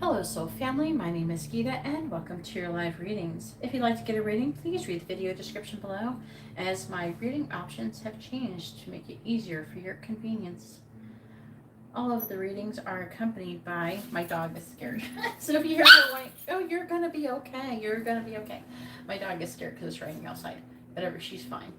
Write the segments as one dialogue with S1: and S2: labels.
S1: Hello Soul Family, my name is Gita and welcome to your live readings. If you'd like to get a reading, please read the video description below as my reading options have changed to make it easier for your convenience. All of the readings are accompanied by my dog is scared. So if you hear her like, oh, you're gonna be okay, you're gonna be okay. My dog is scared because it's raining outside. Whatever, she's fine.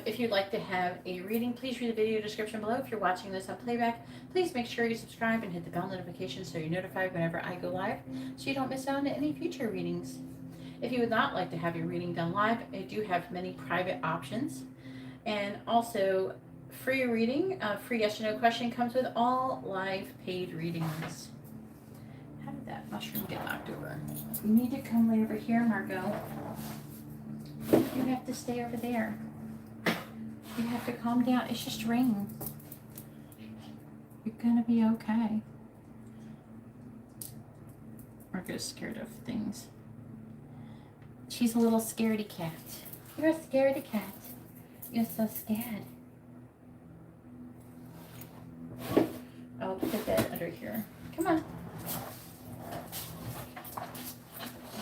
S1: If you'd like to have a reading, please read the video description below. If you're watching this on playback, please make sure you subscribe and hit the bell notification so you're notified whenever I go live so you don't miss out on any future readings. If you would not like to have your reading done live, I do have many private options. And also, free reading, free yes or no question comes with all live paid readings. How did that mushroom get knocked over? You need to come way over here, Margot. You have to stay over there. You have to calm down. It's just rain. You're gonna be okay. Margo's scared of things. She's a little scaredy cat. You're a scaredy cat. You're so scared. I'll put the bed under here. Come on.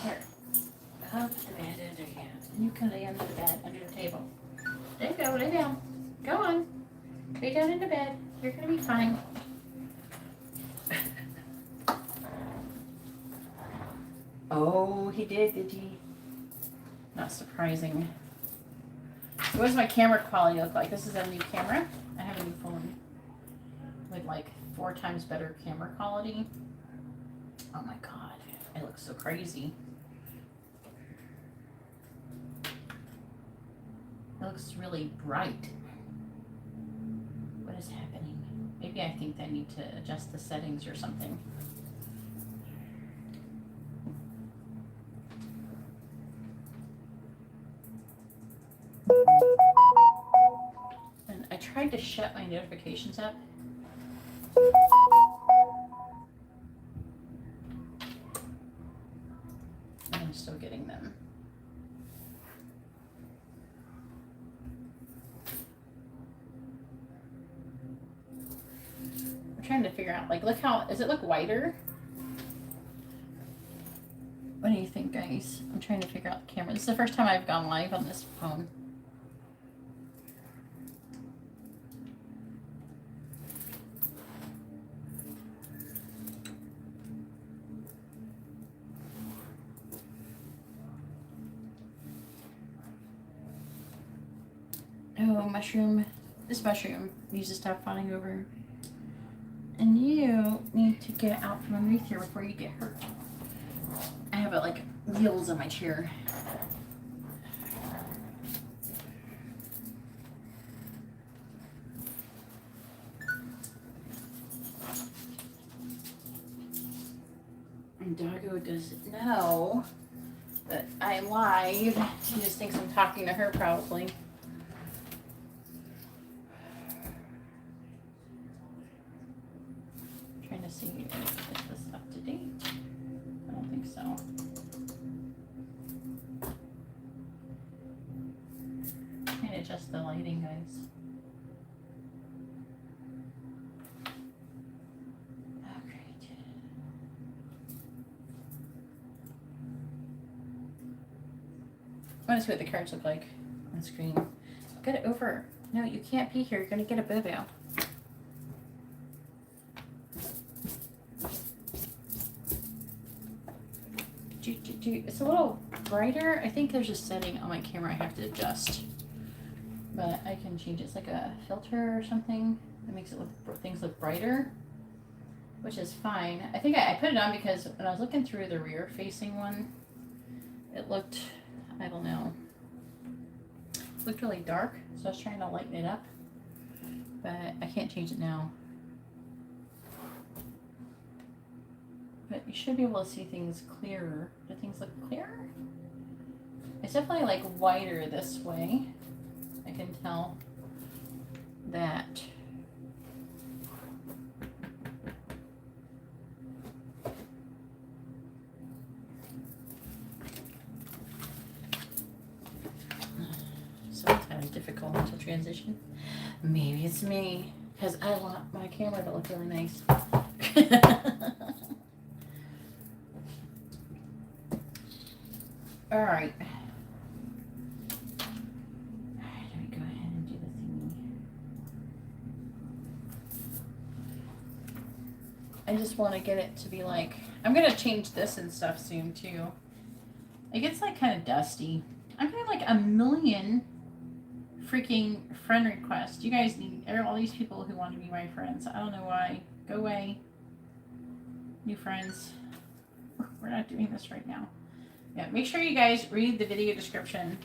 S1: Here. I'll put the bed under here. And you can lay under the bed, under the table. There you go, lay down. Go on. Lay down in the bed. You're gonna be fine. Oh, he did he? Not surprising. What does my camera quality look like? This is a new camera. I have a new phone with like 4 times better camera quality. Oh my god, it looks so crazy. It looks really bright. What is happening? Maybe I think I need to adjust the settings or something. And I tried to shut my notifications up. And I'm still getting them. Trying to figure out, like, look how, does it look whiter? What do you think, guys? I'm trying to figure out the camera. This is the first time I've gone live on this phone. Oh, mushroom. This mushroom needs to stop falling over. And you need to get out from underneath here before you get hurt. I have like wheels on my chair. And Doggo doesn't know that I'm live. She just thinks I'm talking to her probably. Trying to see if this is up to date. I don't think so. Trying to adjust the lighting, guys. Oh, great. I want to see what the cards look like on screen. Get it over. No, you can't be here. You're going to get a boo-boo. It's a little brighter. I think there's a setting on my camera I have to adjust, but I can change it. It's like a filter or something that makes it look, things look brighter, which is fine. I think I put it on because when I was looking through the rear facing one, it looked, I don't know, it looked really dark, so I was trying to lighten it up, but I can't change it now. But you should be able to see things clearer. Do things look clearer? It's definitely like whiter this way. I can tell that. Sometimes difficult to transition. Maybe it's me, because I want my camera to look really nice. All right. Let me go ahead and do the thingy. I just want to get it to be like, I'm going to change this and stuff soon too. It gets like kind of dusty. I'm getting like a million freaking friend requests. You guys need all these people who want to be my friends. I don't know why. Go away. New friends. We're not doing this right now. Yeah, make sure you guys read the video description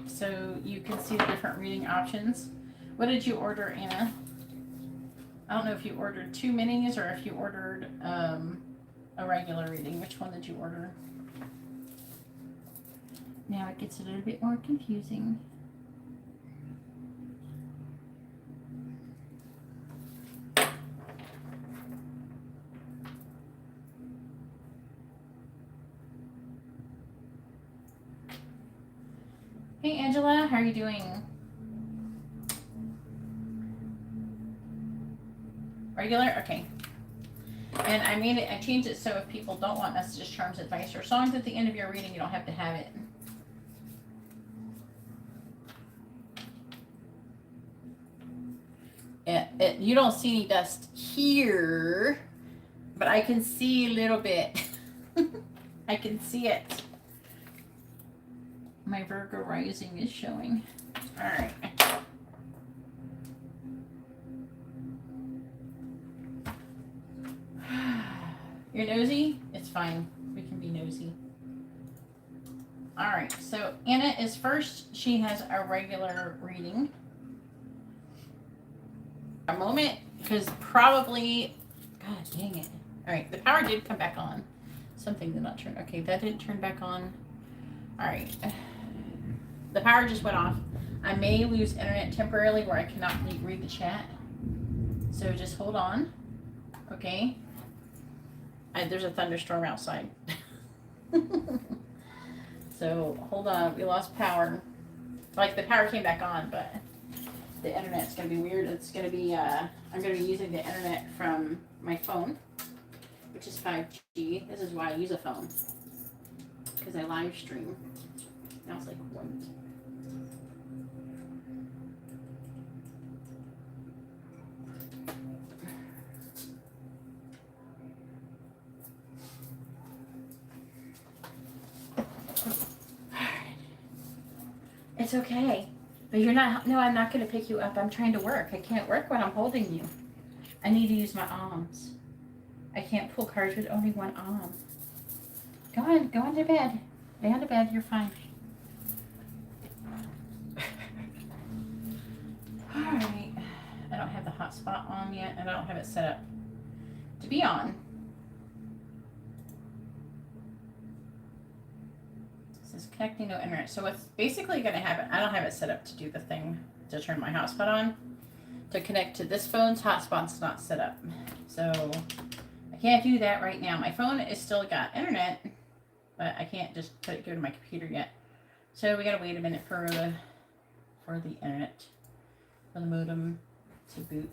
S1: so you can see the different reading options. What did you order, Anna? I don't know if you ordered 2 minis or if you ordered a regular reading. Which one did you order? Now it gets a little bit more confusing. Hey Angela, how are you doing? Regular? Okay. And I changed it so if people don't want messages, charms, advice, or songs at the end of your reading, you don't have to have it. You don't see any dust here, but I can see a little bit. I can see it. My Virgo rising is showing. All right. You're nosy? It's fine. We can be nosy. All right. So Anna is first. She has a regular reading. A moment, because probably, God dang it. All right, the power did come back on. Something did not turn. Okay, that didn't turn back on. All right, the power just went off. I may lose internet temporarily where I cannot read the chat. So just hold on. Okay. There's a thunderstorm outside. So hold on. We lost power. Like the power came back on, but the internet's going to be weird. It's going to be, I'm going to be using the internet from my phone, which is 5G. This is why I use a phone, because I live stream. Now it's like white. It's okay. But you're not, no, I'm not going to pick you up. I'm trying to work. I can't work when I'm holding you. I need to use my arms. I can't pull cards with only one arm. Go on to bed. Lay on the bed, you're fine. Alright. I don't have the hotspot on yet, and I don't have it set up to be on. Connecting no internet. So what's basically going to happen, I don't have it set up to do the thing to turn my hotspot on. To connect to this phone's hotspot's not set up. So I can't do that right now. My phone is still got internet, but I can't just go to my computer yet. So we got to wait a minute for the internet, for the modem to boot.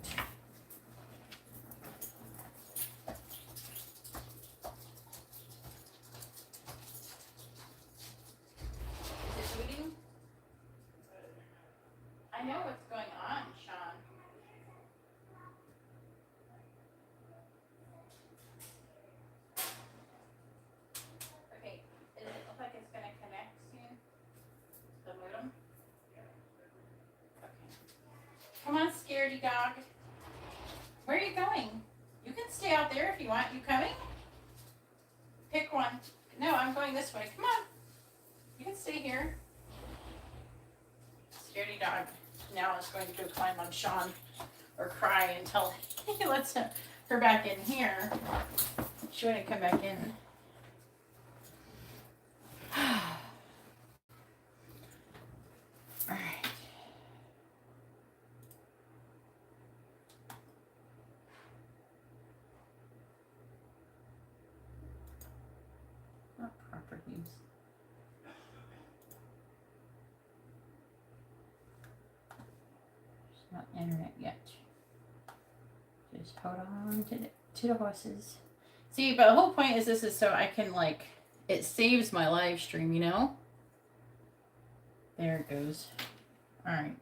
S1: I know what's going on, Sean. Okay, does it look like it's going to connect soon? The modem? Okay. Come on, scaredy dog. Where are you going? You can stay out there if you want. You coming? Pick one. No, I'm going this way. Come on. You can stay here. Scaredy dog. Now it's going to go climb on Sean or cry until he lets her back in here. She wouldn't come back in. All right. Not properties. Not internet yet. Just hold on to the horses. See, but the whole point is this is so I can like It saves my live stream, you know? There it goes. Alright.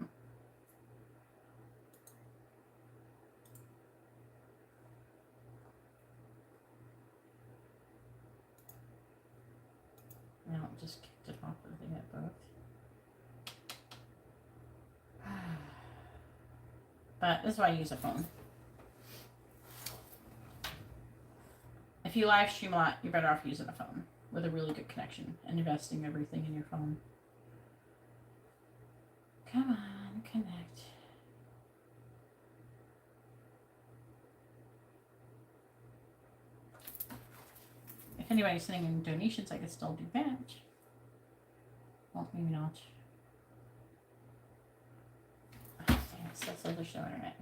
S1: Now it just kicked it off with the both. But this is why I use a phone. If you live stream a lot, you're better off using a phone with a really good connection and investing everything in your phone. Come on, connect. If anybody's sending in donations, I could still do that. Well, maybe not. Oh, dang, it says there's no internet.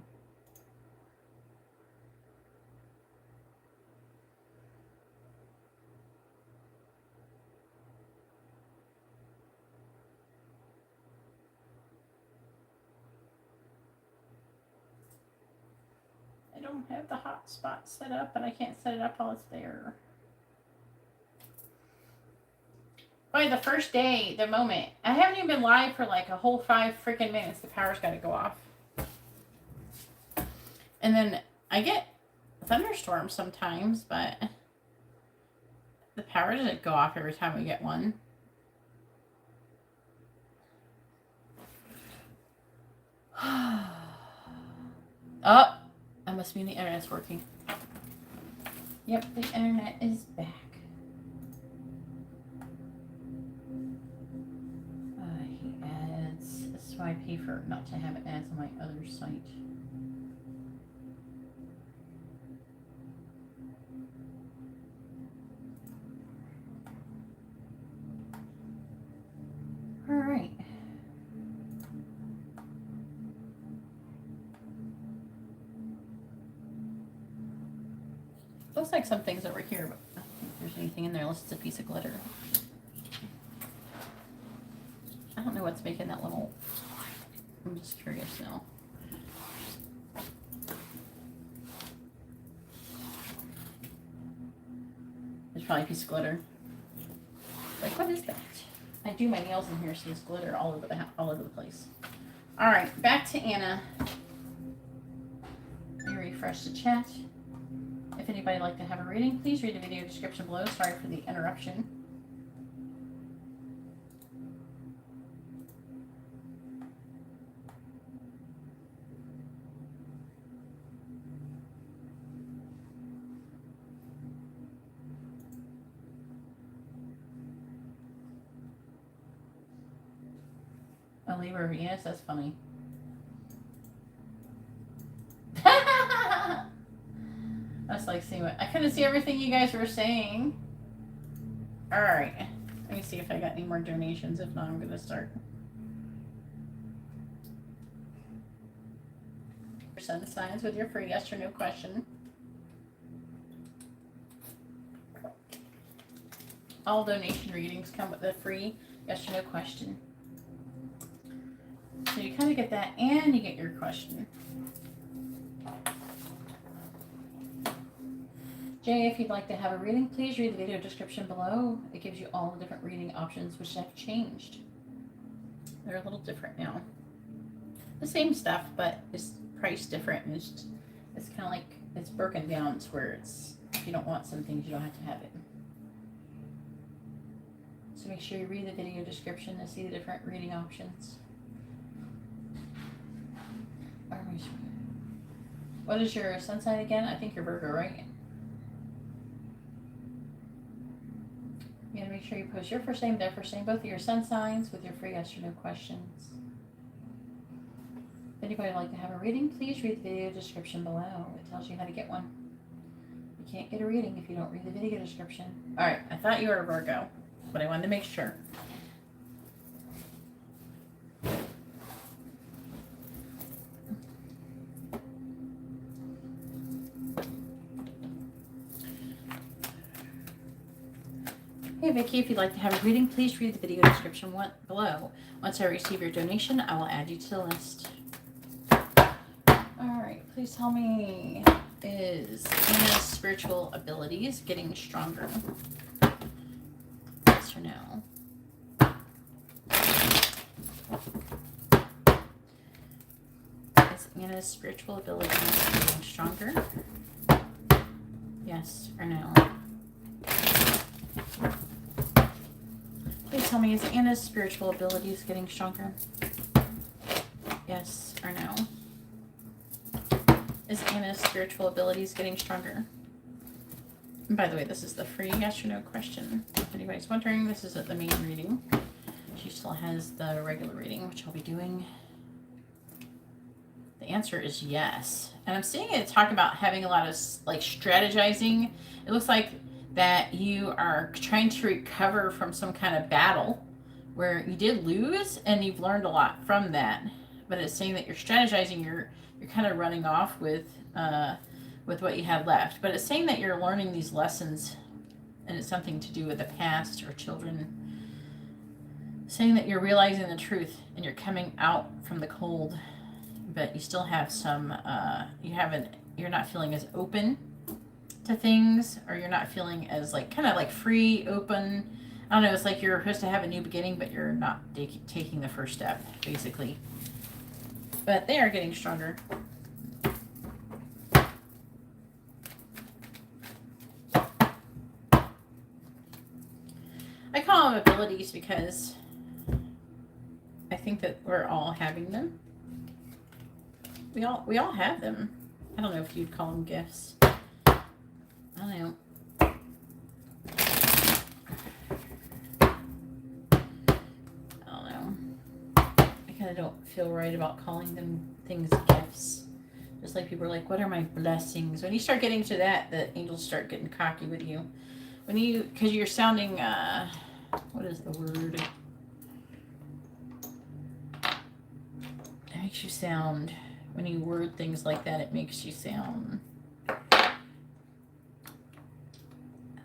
S1: I don't have the hotspot set up, and I can't set it up while it's there. By the first day, the moment, I haven't even been live for like a whole 5 freaking minutes. The power's got to go off. And then I get thunderstorms sometimes, but the power doesn't go off every time we get one. Oh, that must mean the internet's working. Yep, the internet is back. I hate ads. That's why I pay for not to have ads on my other site. All right. Looks like some things over here, but I don't think there's anything in there unless it's a piece of glitter. I don't know what's making that little... I'm just curious now. There's probably a piece of glitter. Like, what is that? I do my nails in here, so there's glitter all over the place. All right, back to Anna. Let me refresh the chat. If anybody would like to have a reading, please read the video description below. Sorry for the interruption. A Libra Venus, that's funny. That's like seeing what I couldn't see everything you guys were saying. All right, let me see if I got any more donations. If not, I'm gonna start. Sun signs with your free yes or no question. All donation readings come with a free yes or no question. So you kind of get that, and you get your question. Jay, if you'd like to have a reading, please read the video description below. It gives you all the different reading options, which have changed. They're a little different now. The same stuff, but it's priced different, and it's kind of like it's broken down to where it's, if you don't want some things, you don't have to have it. So make sure you read the video description to see the different reading options. What is your sun sign again? I think you're Virgo, right? You gotta make sure you post your first name, their first name, both of your sun signs with your free yes or no questions. If anybody would like to have a reading, please read the video description below. It tells you how to get one. You can't get a reading if you don't read the video description. Alright, I thought you were a Virgo, but I wanted to make sure. Hey Vicky, if you'd like to have a reading, please read the video description below. Once I receive your donation, I will add you to the list. Alright, please tell me, is Anna's spiritual abilities getting stronger? Anna's spiritual abilities getting stronger? Yes or no? Please tell me, is Anna's spiritual abilities getting stronger? Yes or no? Is Anna's spiritual abilities getting stronger? And by the way, this is the free yes or no question. If anybody's wondering, this isn't the main reading. She still has the regular reading, which I'll be doing. The answer is yes. And I'm seeing it talk about having a lot of like strategizing. It looks like that you are trying to recover from some kind of battle where you did lose and you've learned a lot from that. But it's saying that you're strategizing, you're kind of running off with what you have left. But it's saying that you're learning these lessons, and it's something to do with the past or children. Saying that you're realizing the truth and you're coming out from the cold, but you still have some, you're not feeling as open to things, or you're not feeling as like, kind of like free, open. I don't know, it's like you're supposed to have a new beginning, but you're not taking the first step, basically. But they are getting stronger. I call them abilities because I think that we're all having them. We all have them. I don't know if you'd call them gifts. I don't know. I kind of don't feel right about calling them things gifts. Just like people are like, what are my blessings? When you start getting to that, the angels start getting cocky with you. Because you're sounding, what is the word? It makes you sound, when you word things like that, it makes you sound, I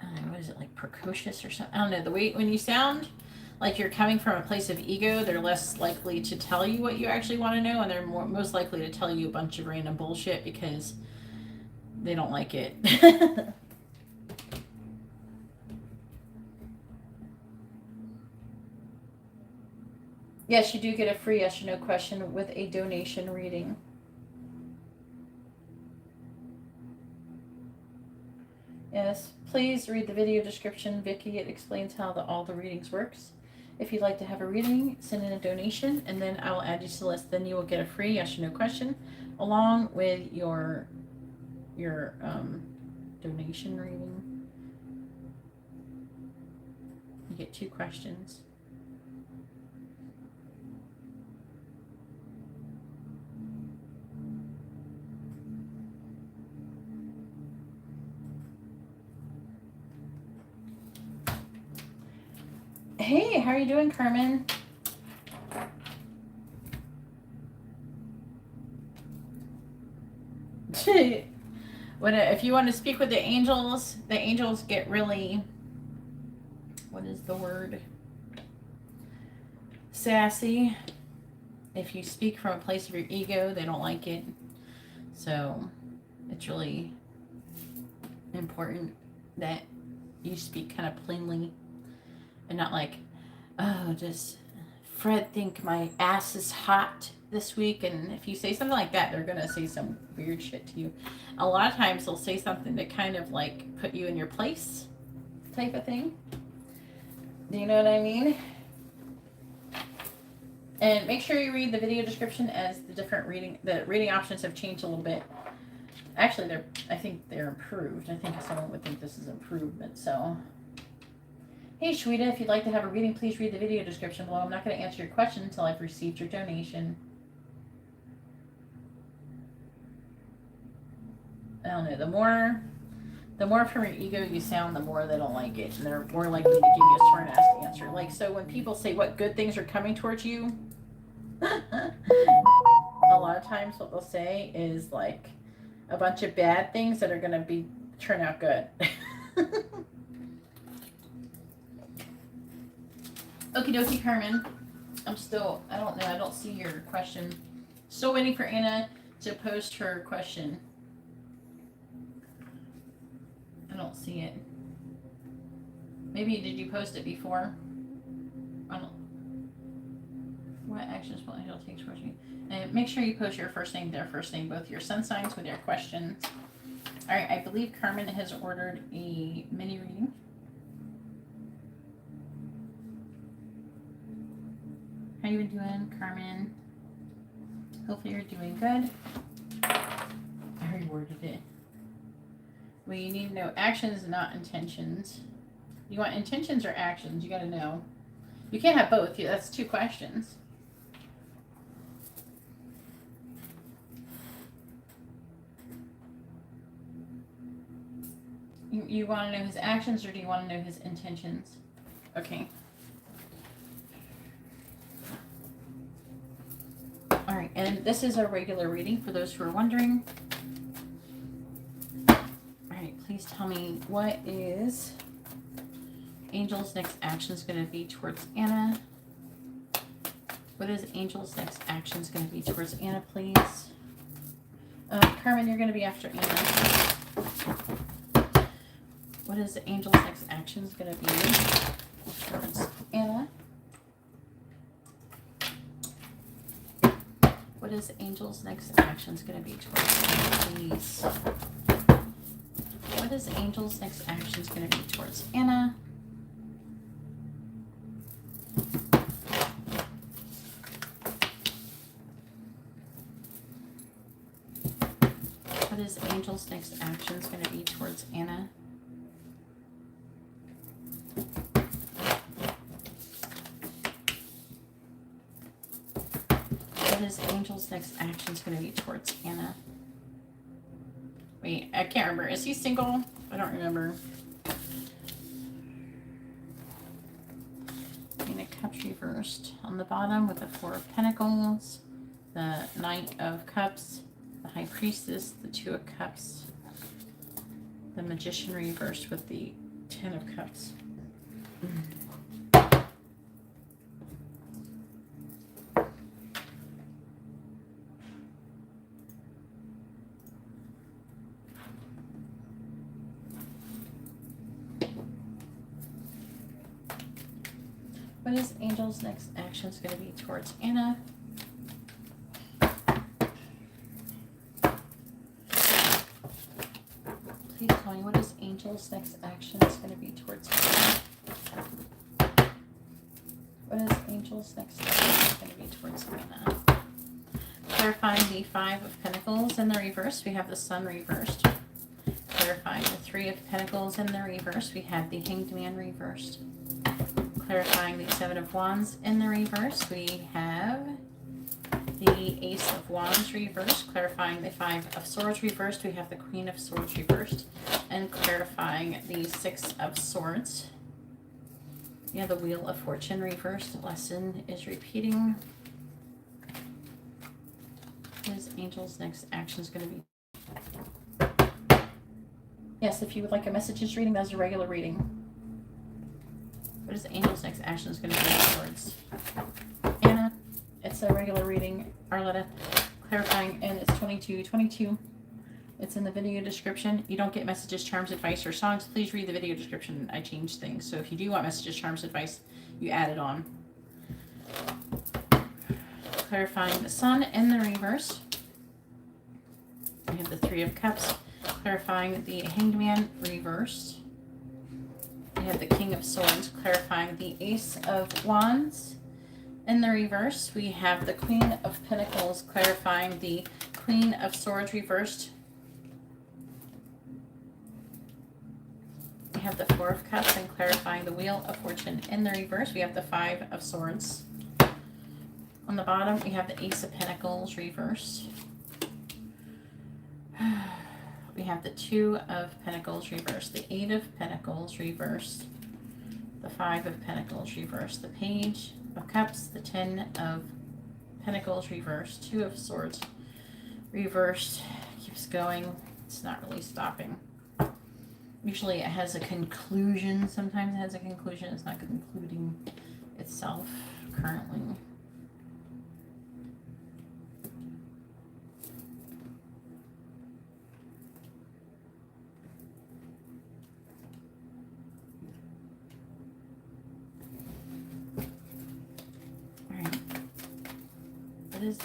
S1: don't know, what is it, like precocious or something? I don't know, the way, when you sound like you're coming from a place of ego, they're less likely to tell you what you actually want to know, and they're most likely to tell you a bunch of random bullshit because they don't like it. Yes, you do get a free yes or no question with a donation reading. Yes, please read the video description, Vicky. It explains how all the readings works. If you'd like to have a reading, send in a donation, and then I will add you to the list. Then you will get a free yes or no question along with your donation reading. You get 2 questions. Hey, how are you doing, Carmen? If you want to speak with the angels get really, what is the word? Sassy. If you speak from a place of your ego, they don't like it. So it's really important that you speak kind of plainly and not like, oh, does Fred think my ass is hot this week? And if you say something like that, they're going to say some weird shit to you. A lot of times they'll say something to kind of like put you in your place type of thing. Do you know what I mean? And make sure you read the video description, as the reading options have changed a little bit. Actually, I think they're improved. I think someone would think this is improvement, so. Hey, Shweta, if you'd like to have a reading, please read the video description below. I'm not going to answer your question until I've received your donation. I don't know, the more from your ego you sound, the more they don't like it, and they're more likely to give you a smart ass answer. Like, so when people say what good things are coming towards you, a lot of times what they'll say is like a bunch of bad things that are going to turn out good. Okie dokie, Carmen. I don't see your question. Still waiting for Anna to post her question. I don't see it. Maybe did you post it before? I don't. What actions will it'll take towards you. And make sure you post your first name, their first name, both your sun signs with your questions. All right, I believe Carmen has ordered a mini reading. How you been doing, Carmen? Hopefully you're doing good. I reworded it. We need to know actions, not intentions. You want intentions or actions? You got to know. You can't have both. That's two questions. You want to know his actions or do you want to know his intentions? Okay. All right, and this is a regular reading for those who are wondering. All right, please tell me, what is Angel's next actions going to be towards Anna? What is Angel's next actions going to be towards Anna, please? Carmen, you're going to be after Anna. What is Angel's next actions going to be towards Anna? What is Angel's next actions going to be towards Anna, please? What is Angel's next actions going to be towards Anna? What is Angel's next actions going to be towards Anna? What is Angel's next actions going to be towards Anna? Wait, I can't remember. Is he single? I don't remember. Queen of Cups reversed on the bottom with the Four of Pentacles, the Knight of Cups, the High Priestess, the Two of Cups, the Magician reversed with the Ten of Cups. What is Angel's next actions going to be towards Anna? Please tell me, what is Angel's next actions going to be towards Anna? What is Angel's next actions going to be towards Anna? Clarifying the Five of Pentacles in the reverse, we have the Sun reversed. Clarifying the Three of Pentacles in the reverse, we have the Hanged Man reversed. Clarifying the Seven of Wands in the reverse, we have the Ace of Wands reversed. Clarifying the Five of Swords reversed, we have the Queen of Swords reversed. And clarifying the Six of Swords, we have the Wheel of Fortune reversed. The lesson is repeating. What is Angel's next actions going to be? Yes, if you would like a messages reading, that's a regular reading. What is Angel's next actions going to be towards Anna? It's a regular reading. Arletta, clarifying, and it's 2222. It's in the video description. You don't get messages, charms, advice, or songs. Please read the video description. I changed things. So if you do want messages, charms, advice, you add it on. Clarifying the Sun in the reverse. We have the Three of Cups. Clarifying the Hanged Man reversed. We have the King of Swords, clarifying the Ace of Wands. In the reverse, we have the Queen of Pentacles, clarifying the Queen of Swords reversed. We have the Four of Cups and clarifying the Wheel of Fortune. In the reverse, we have the Five of Swords. On the bottom, we have the Ace of Pentacles reversed. We have the Two of Pentacles reversed, the Eight of Pentacles reversed, the Five of Pentacles reversed, the Page of Cups, the Ten of Pentacles reversed, Two of Swords reversed. Keeps going. It's not really stopping. Usually it has a conclusion. Sometimes it has a conclusion. It's not concluding itself currently. is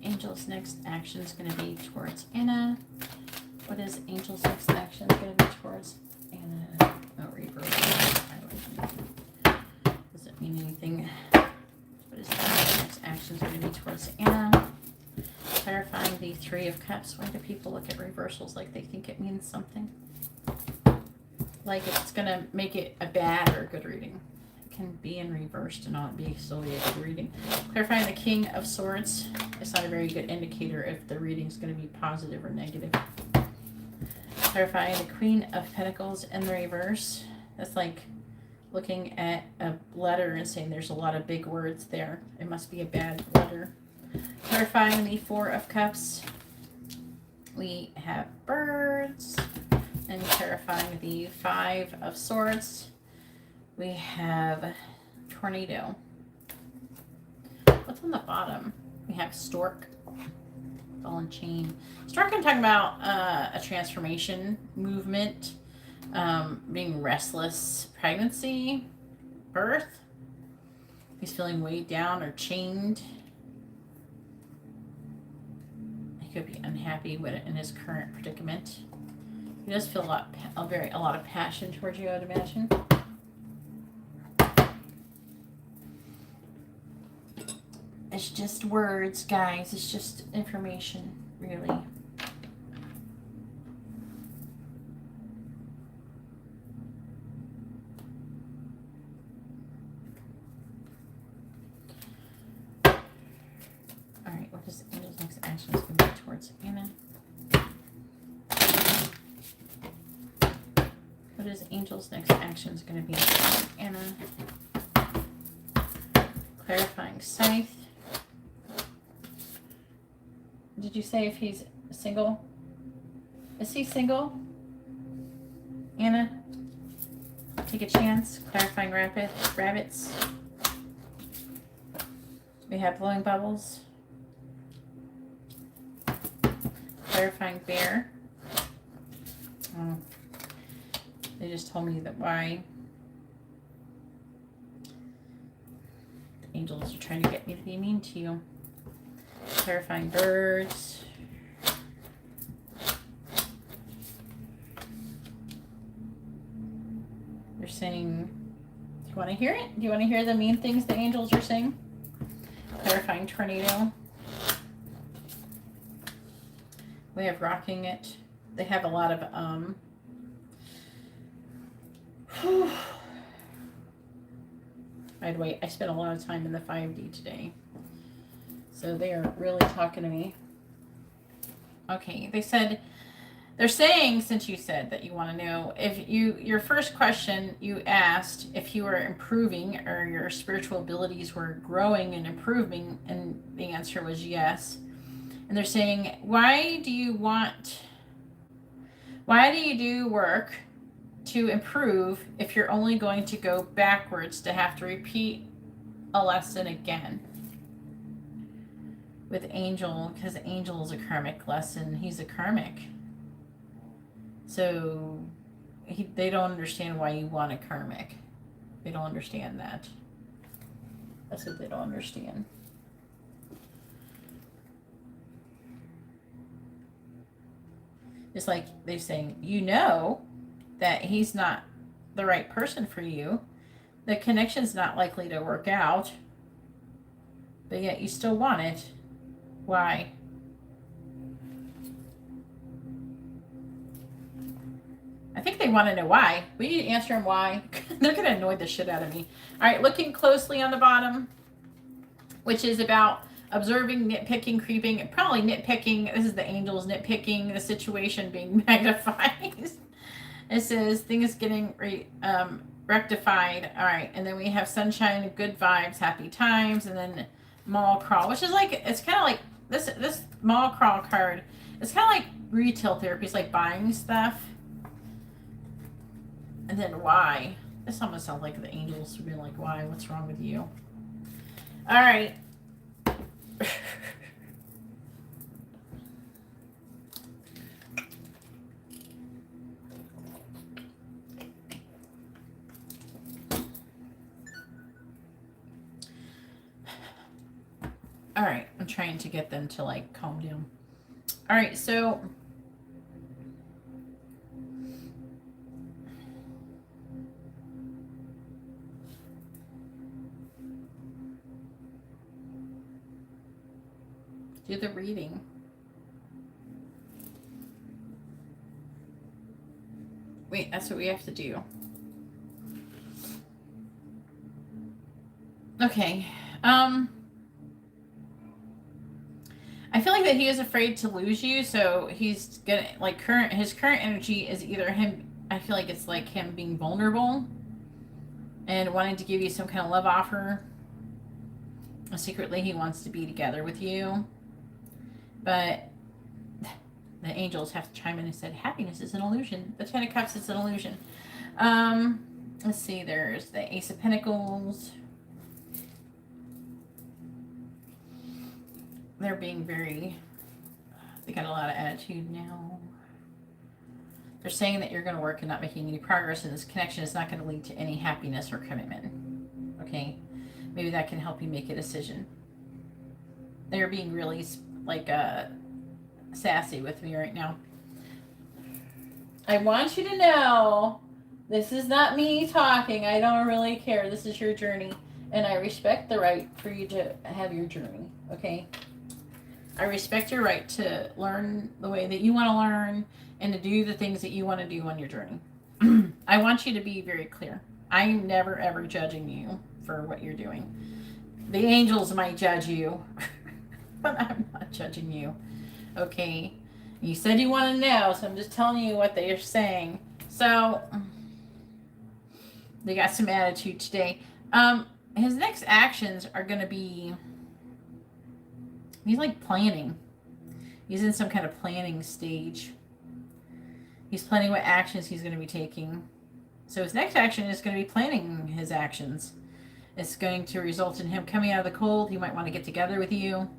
S1: Angel's next action going to be towards Anna? What is Angel's next action going to be towards Anna? Oh, reverse. Doesn't mean anything. What is Angel's next action going to be towards Anna? Clarifying the Three of Cups. Why do people look at reversals like they think it means something? Like it's going to make it a bad or a good reading. It can be in reverse to not be solely a good reading. Clarifying the King of Swords. It's not a very good indicator if the reading is going to be positive or negative. Clarifying the Queen of Pentacles in the reverse. That's like looking at a letter and saying there's a lot of big words there. It must be a bad letter. Clarifying the Four of Cups. We have birds. And clarifying the Five of Swords. We have tornado. What's on the bottom? We have stork. Ball and chain. Stork, I'm talking about a transformation, movement, being restless, pregnancy, birth. He's feeling weighed down or chained. He could be unhappy with it in his current predicament. He does feel a lot of passion towards you, I'd imagine. It's just words, guys. It's just information, really. All right, what is Angel's next action is going to be towards Anna? What is Angel's next action is going to be towards Anna? Clarifying Scythe. Did you say if he's single? Is he single? Anna? Take a chance. Clarifying rabbits. We have blowing bubbles. Clarifying bear. Oh. They just told me that why the angels are trying to get me to be mean to you. Clarifying birds. They're saying, do you want to hear it? Do you want to hear the mean things the angels are saying? Clarifying tornado. We have rocking it. They have a lot of I'd wait. I spent a lot of time in the 5D today. So they are really talking to me. Okay, they're saying, since you said that you want to know, if your first question you asked if you were improving or your spiritual abilities were growing and improving, and the answer was yes. And they're saying, why do you do work to improve if you're only going to go backwards to have to repeat a lesson again? With Angel, because Angel is a karmic lesson. He's a karmic. So they don't understand why you want a karmic. They don't understand that. That's what they don't understand. It's like they're saying, you know that he's not the right person for you. The connection's not likely to work out. But yet you still want it. Why? I think they want to know why. We need to answer them why. They're going to annoy the shit out of me. All right, looking closely on the bottom, which is about observing, nitpicking, creeping, probably nitpicking. This is the angels nitpicking the situation being magnified. It says things getting rectified. All right, and then we have sunshine, good vibes, happy times, and then mall crawl, which is like, it's kind of like this mall crawl card. It's kind of like retail therapy. It's like buying stuff. And then why? This almost sounds like the angels would be like, why? What's wrong with you? All right. All right. I'm trying to get them to like calm down. All right, so do the reading. Wait, that's what we have to do. Okay. I feel like that he is afraid to lose you, so he's gonna like his current energy is either him. I feel like it's like him being vulnerable and wanting to give you some kind of love offer. Secretly, he wants to be together with you, but the angels have to chime in and said happiness is an illusion. The Ten of Cups is an illusion. Let's see. There's the Ace of Pentacles. They're being very. They got a lot of attitude now. They're saying that you're going to work and not making any progress, and this connection is not going to lead to any happiness or commitment. Okay? Maybe that can help you make a decision. They're being really, like, sassy with me right now. I want you to know, this is not me talking. I don't really care. This is your journey, and I respect the right for you to have your journey. Okay? I respect your right to learn the way that you want to learn and to do the things that you want to do on your journey. I want you to be very clear. I'm never ever judging you for what you're doing. The angels might judge you, but I'm not judging you. Okay? You said you want to know, so I'm just telling you what they are saying. So, they got some attitude today. His next actions are going to be, he's like planning. He's in some kind of planning stage. He's planning what actions he's going to be taking. So his next action is going to be planning his actions. It's going to result in him coming out of the cold. He might want to get together with you.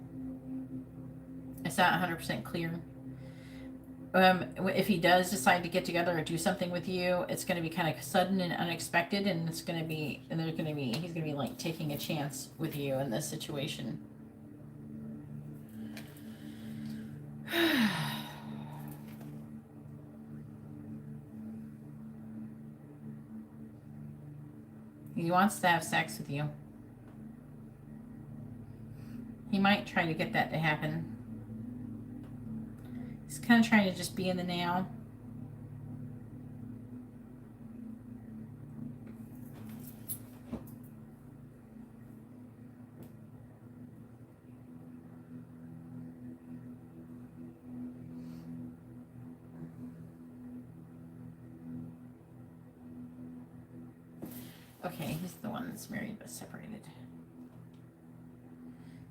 S1: It's not 100% clear. If he does decide to get together or do something with you, it's going to be kind of sudden and unexpected, and he's going to be like taking a chance with you in this situation. He wants to have sex with you. He might try to get that to happen. He's kind of trying to just be in the now. Okay, he's the one that's married but separated.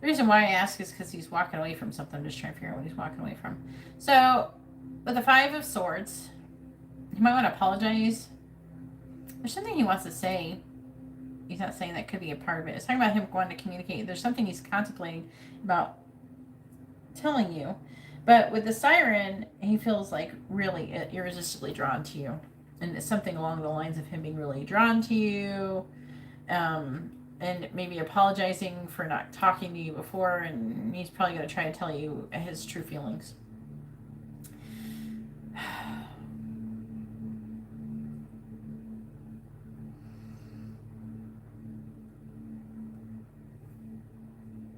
S1: The reason why I ask is because he's walking away from something. I'm just trying to figure out what he's walking away from. So, with the Five of Swords, he might want to apologize. There's something he wants to say. He's not saying that could be a part of it. It's talking about him wanting to communicate. There's something he's contemplating about telling you. But with the Siren, he feels like really irresistibly drawn to you. And it's something along the lines of him being really drawn to you. And maybe apologizing for not talking to you before, and he's probably going to try to tell you his true feelings.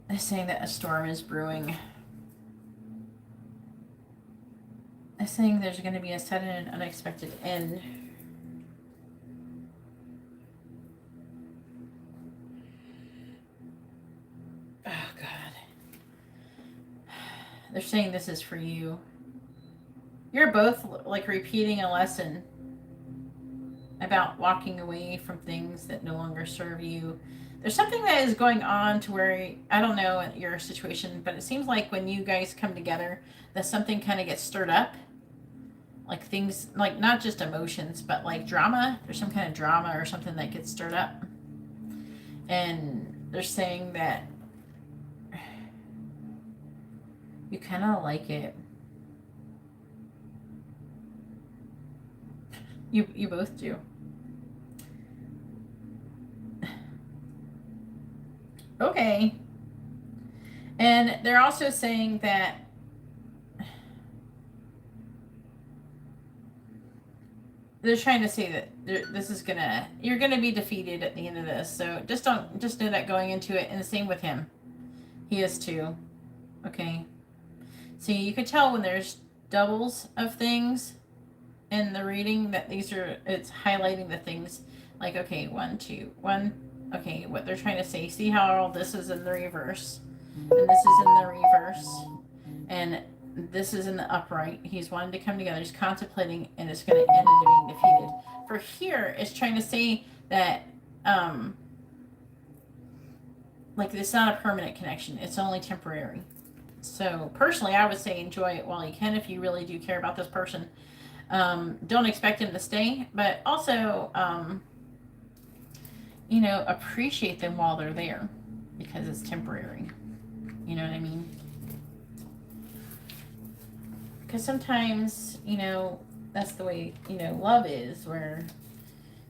S1: They're saying that a storm is brewing. They're saying there's going to be a sudden and unexpected end. They're saying this is for you. You're both like repeating a lesson about walking away from things that no longer serve you. There's something that is going on to where, I don't know your situation, but it seems like when you guys come together, that something kind of gets stirred up. Like things, like not just emotions, but like drama. There's some kind of drama or something that gets stirred up. And they're saying that you kind of like it. You both do. Okay.
S2: And they're also saying that they're trying to say that this is you're gonna be defeated at the end of this. So just know that going into it. And the same with him. He is too. Okay. See, you can tell when there's doubles of things in the reading that it's highlighting the things like, okay, 1, 2, 1. Okay, what they're trying to say. See how all this is in the reverse, and this is in the reverse, and this is in the upright. He's wanting to come together. He's contemplating, and it's going to end into being defeated. For here, it's trying to say that, like, it's not a permanent connection. It's only temporary. So personally, I would say enjoy it while you can if you really do care about this person. Don't expect him to stay, but also, appreciate them while they're there because it's temporary. You know what I mean? Because sometimes, that's the way, love is, where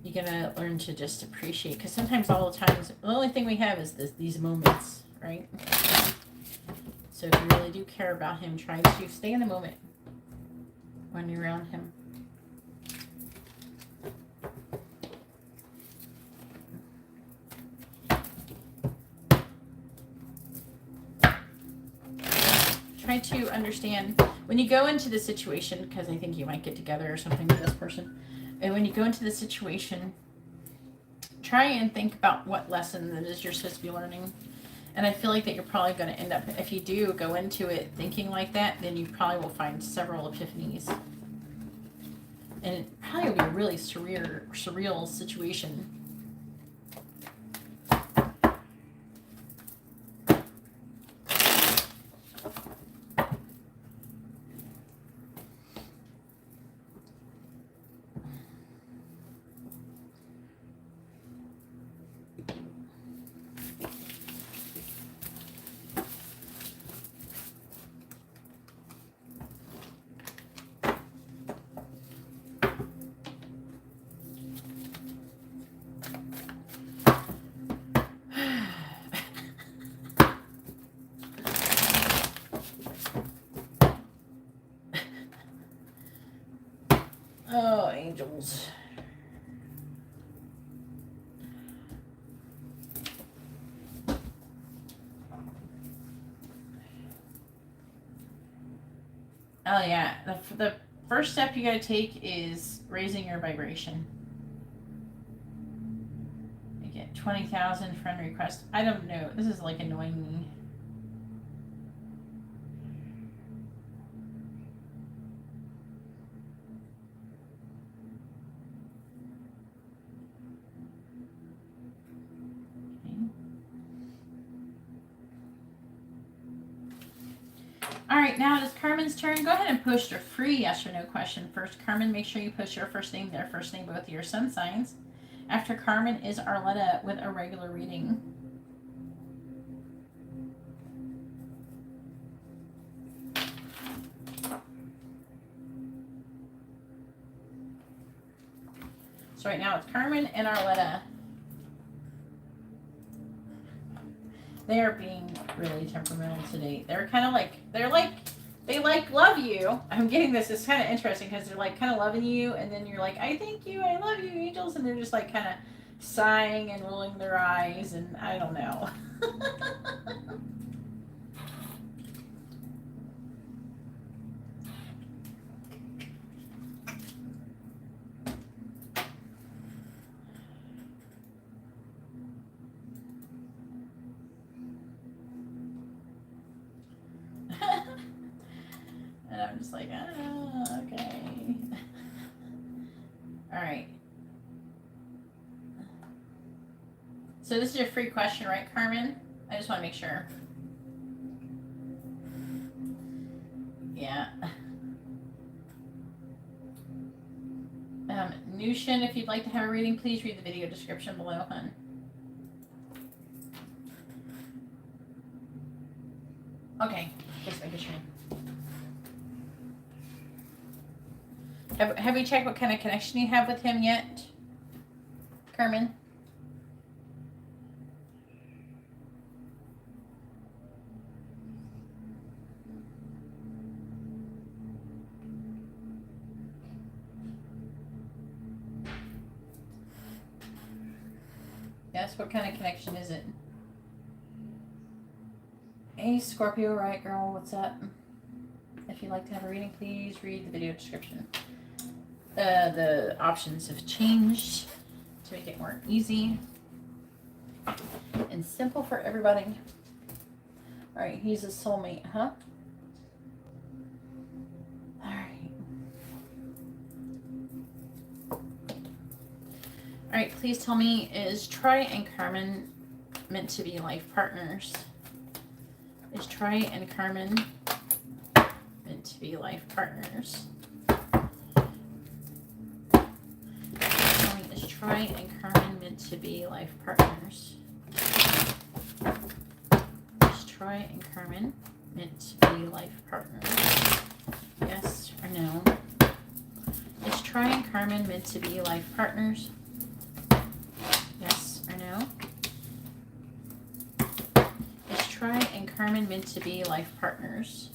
S2: you're going to learn to just appreciate. Because sometimes, all the times, the only thing we have is these moments, right? So if you really do care about him, try to stay in the moment when you're around him. Try to understand when you go into the situation, because I think you might get together or something with this person, and when you go into the situation, try and think about what lesson it is you're supposed to be learning. And I feel like that you're probably going to end up, if you do go into it thinking like that, then you probably will find several epiphanies. And it probably will be a really surreal situation. Oh, angels. Oh, yeah. The first step you got to take is raising your vibration. You get 20,000 friend requests. I don't know. This is like annoying me. All right, now it is Carmen's turn. Go ahead and post your free yes or no question first. Carmen, make sure you post your first name, their first name, both of your sun signs. After Carmen is Arletta with a regular reading. So right now it's Carmen and Arletta. They are being really temperamental today. They're kind of like, they love you. I'm getting this. It's kind of interesting because they're like kind of loving you, and then you're like, I thank you, I love you, angels, and they're just like kind of sighing and rolling their eyes, and I don't know. And I'm just like, oh, okay. All right. So this is your free question, right, Carmen? I just want to make sure. Yeah. Nushin, if you'd like to have a reading, please read the video description below, hun. Okay, just making sure. Have we checked what kind of connection you have with him yet, Carmen?
S1: Yes, what kind of connection is it? Hey, Scorpio, right, girl, what's up? If you'd like to have a reading, please read the video description. The options have changed to make it more easy and simple for everybody. All right, he's a soulmate, huh? All right. All right, please tell me, is Troy and Carmen meant to be life partners? Is Troy and Carmen meant to be life partners? Tell me, is Troy and Carmen meant to be life partners? Is Troy and Carmen meant to be life partners? Yes or no? Is Troy and Carmen meant to be life partners? Yes or no? Is Troy and Carmen meant to be life partners?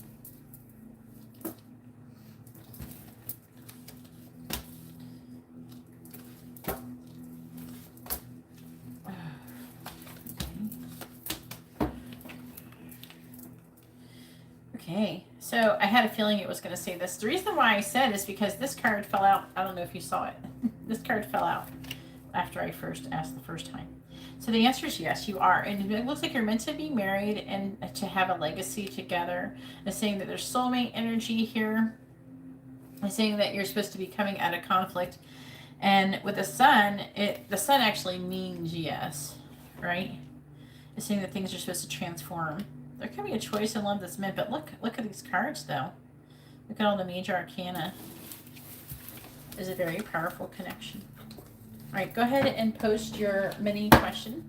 S1: Okay, so I had a feeling it was going to say this. The reason why I said is because this card fell out. I don't know if you saw it. This card fell out after I first asked the first time. So the answer is yes, you are. And it looks like you're meant to be married and to have a legacy together. It's saying that there's soulmate energy here. It's saying that you're supposed to be coming out of conflict. And with the sun, the sun actually means yes, right? It's saying that things are supposed to transform. There could be a choice in love that's meant, but look at these cards though. Look at all the major arcana. It's a very powerful connection. All right, go ahead and post your mini question.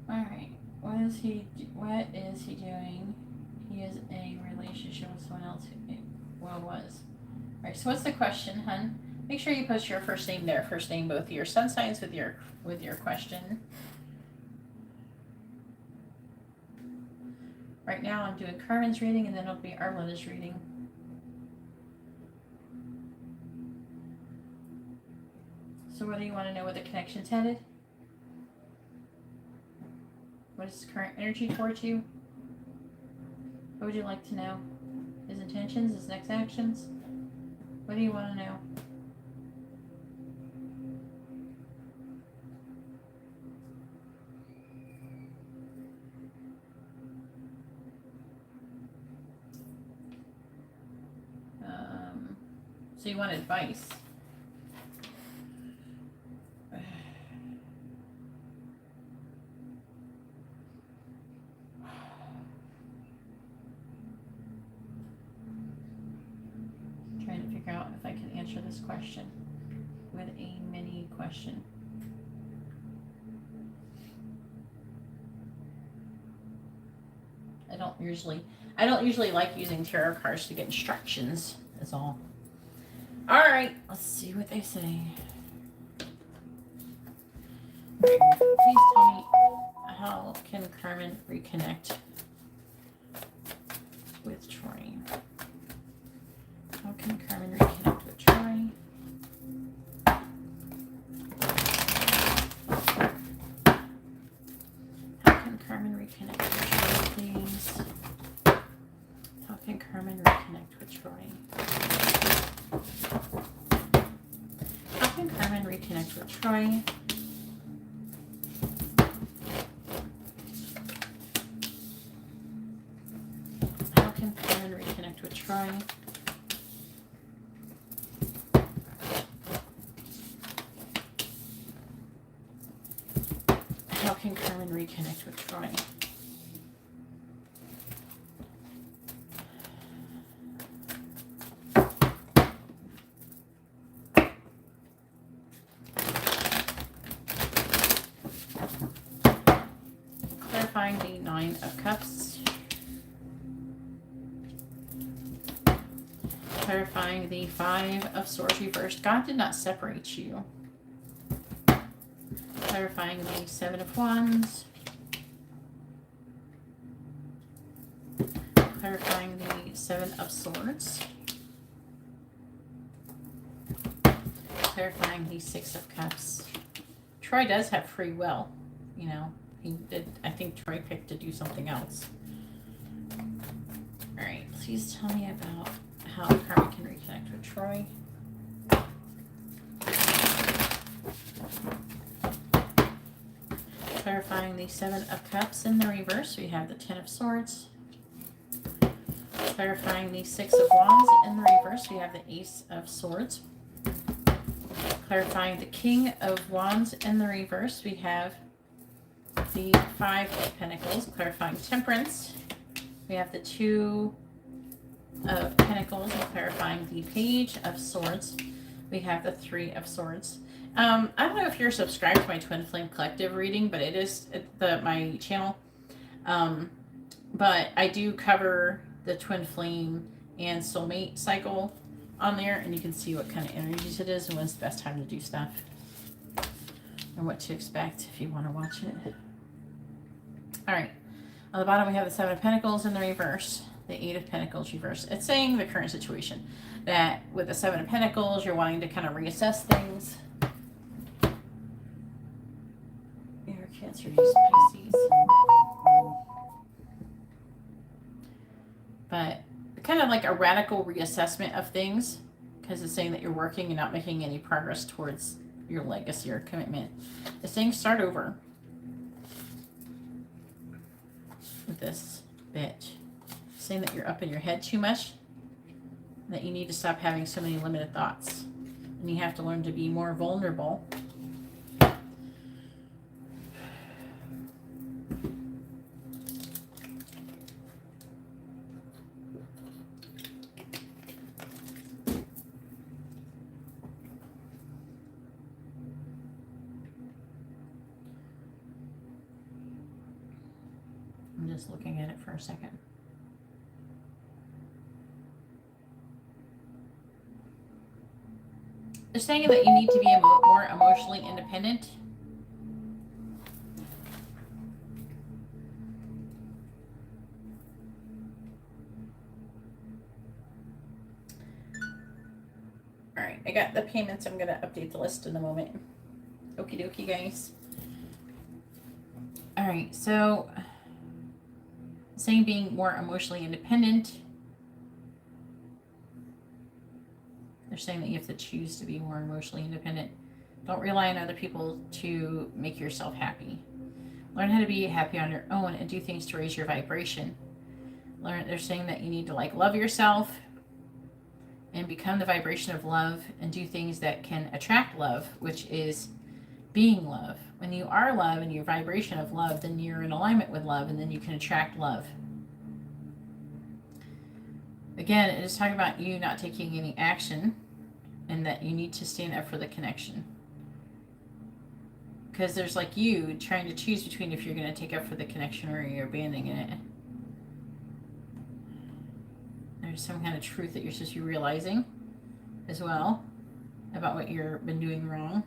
S1: Alright, what is he doing? He is in a relationship with someone else was. Alright, so what's the question, hun? Make sure you post your first name there. First name, both of your sun signs with your question. Right now I'm doing Carmen's reading and then it'll be Arlena's reading. So what do you want to know where the connection's headed? What is his current energy towards you? What would you like to know? His intentions, his next actions? What do you want to know? So you want advice? Trying to figure out if I can answer this question with a mini question. I don't usually like using tarot cards to get instructions, is all. Alright, let's see what they say. Please tell me, how can Carmen reconnect with Troy? How can Carmen reconnect with Troy? How can Carmen reconnect with Troy, please? How can Carmen reconnect with Troy? How can Carmen reconnect with Troy?
S2: Troy. How can Carmen reconnect with Troy? Clarifying the Nine of Cups. Clarifying the Five of Swords reversed. God did not separate you. Clarifying the Seven of Wands. Clarifying the Seven of Swords. Clarifying the Six of Cups. Troy does have free will, you know. He did. I think Troy picked to do something else. All right, please tell me about how Carmen can reconnect with Troy. Clarifying the Seven of Cups in the reverse, we have the Ten of Swords. Clarifying the Six of Wands in the reverse, we have the Ace of Swords. Clarifying the King of Wands in the reverse, we have the Five of Pentacles. Clarifying Temperance, we have the Two of Pentacles. And clarifying the Page of Swords, we have the Three of Swords. I don't know if you're subscribed to my Twin Flame Collective reading, but it is my channel. But I do cover the Twin Flame and Soulmate cycle on there, and you can see what kind of energies it is and when's the best time to do stuff and what to expect if you want to watch it. All right, on the bottom we have the Seven of Pentacles in the reverse, the Eight of Pentacles reverse. It's saying the current situation, that with the Seven of Pentacles you're wanting to kind of reassess things. Air, Cancer, Pisces. But kind of like a radical reassessment of things, because it's saying that you're working and not making any progress towards your legacy or commitment. It's saying start over with this bitch. It's saying that you're up in your head too much, that you need to stop having so many limited thoughts, and you have to learn to be more vulnerable. I'm just looking at it for a second. They're saying that you need to be more emotionally independent. All right, I got the payments. I'm going to update the list in a moment. Okie dokie, guys. All right, so saying being more emotionally independent. They're saying that you have to choose to be more emotionally independent. Don't rely on other people to make yourself happy. Learn how to be happy on your own and do things to raise your vibration. They're saying that you need to love yourself and become the vibration of love and do things that can attract love, which is being love. When you are love and your vibration of love, then you're in alignment with love, and then you can attract love. Again, it is talking about you not taking any action, and that you need to stand up for the connection. Because there's you trying to choose between if you're going to take up for the connection or you're abandoning it. There's some kind of truth that you're supposed to be realizing as well about what you've been doing wrong.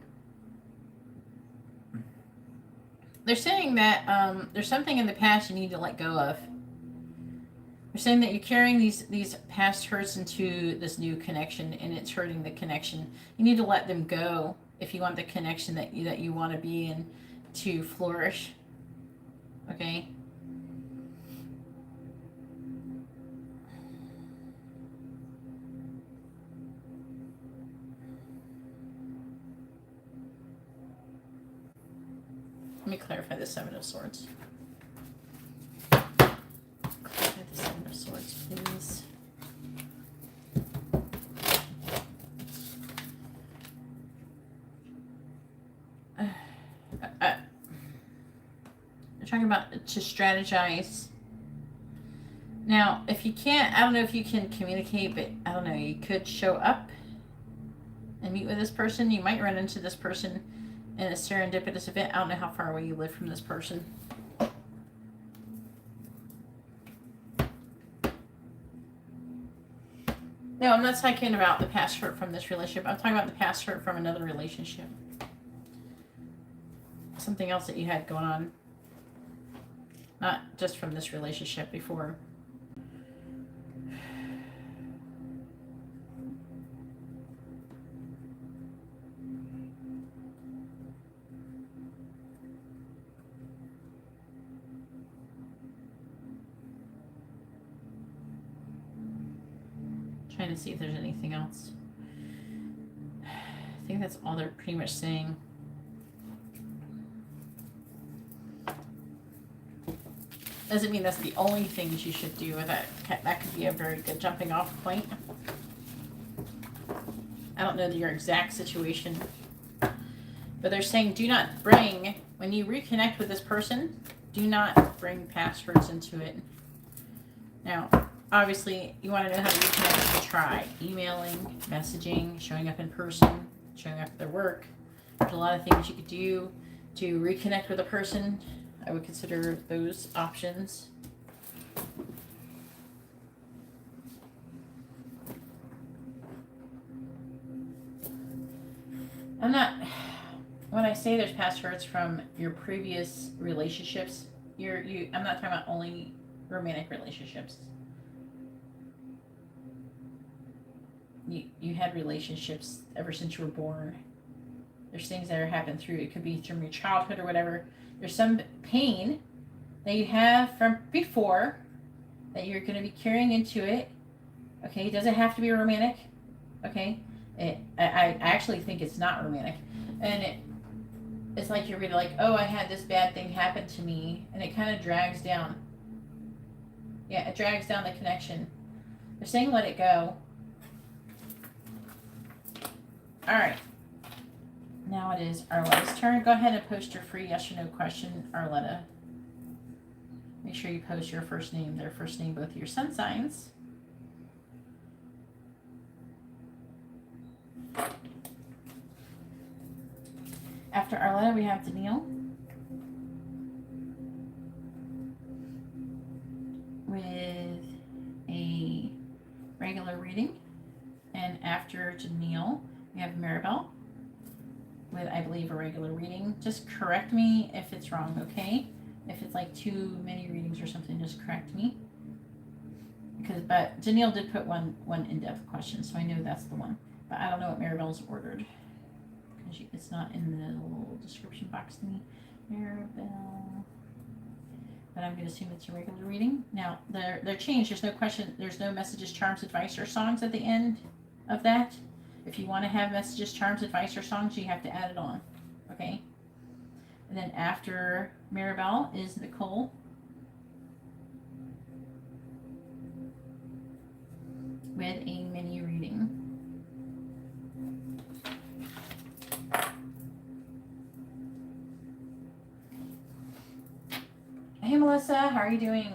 S2: They're saying that there's something in the past you need to let go of. They're saying that you're carrying these past hurts into this new connection, and it's hurting the connection. You need to let them go if you want the connection that you want to be in to flourish. Okay? Let me clarify the Seven of Swords. Clarify the Seven of Swords, please. talking about to strategize. Now, if you can't, I don't know if you can communicate, but I don't know, you could show up and meet with this person. You might run into this person in a serendipitous event. I don't know how far away you live from this person. No, I'm not talking about the past hurt from this relationship. I'm talking about the past hurt from another relationship. Something else that you had going on. Not just from this relationship before. Trying to see if there's anything else. I think that's all they're pretty much saying. Doesn't mean that's the only things you should do with that. That could be a very good jumping off point. I don't know your exact situation, but they're saying do not bring, when you reconnect with this person, do not bring passwords into it. Now, obviously, you want to know how to reconnect, to try emailing, messaging, showing up in person, showing up at their work. There's a lot of things you could do to reconnect with a person. I would consider those options. I'm not, when I say there's past hurts from your previous relationships, I'm not talking about only romantic relationships. You had relationships ever since you were born. There's things that are happened through. It could be from your childhood or whatever. There's some pain that you have from before that you're going to be carrying into it. Okay, it doesn't have to be romantic. Okay, I actually think it's not romantic, and it's like you're really like, oh, I had this bad thing happen to me, and it kind of drags down. Yeah, it drags down the connection. They're saying let it go. All right. Now it is Arletta's turn. Go ahead and post your free yes or no question, Arletta. Make sure you post your first name, their first name, both of your sun signs. After Arletta, we have Danielle with a regular reading. And after Danielle, we have Maribel with, I believe, a regular reading. Just correct me if it's wrong, okay? If it's like too many readings or something, just correct me. But Danielle did put one in-depth question, so I know that's the one. But I don't know what Maribel's ordered, because it's not in the little description box thingy. Maribel. But I'm going to assume it's a regular reading. Now, they're changed. There's no question. There's no messages, charms, advice, or songs at the end of that. If you want to have messages, charms, advice, or songs, you have to add it on. Okay? And then after Maribel is Nicole. With a mini reading. Hey Melissa, how are you doing?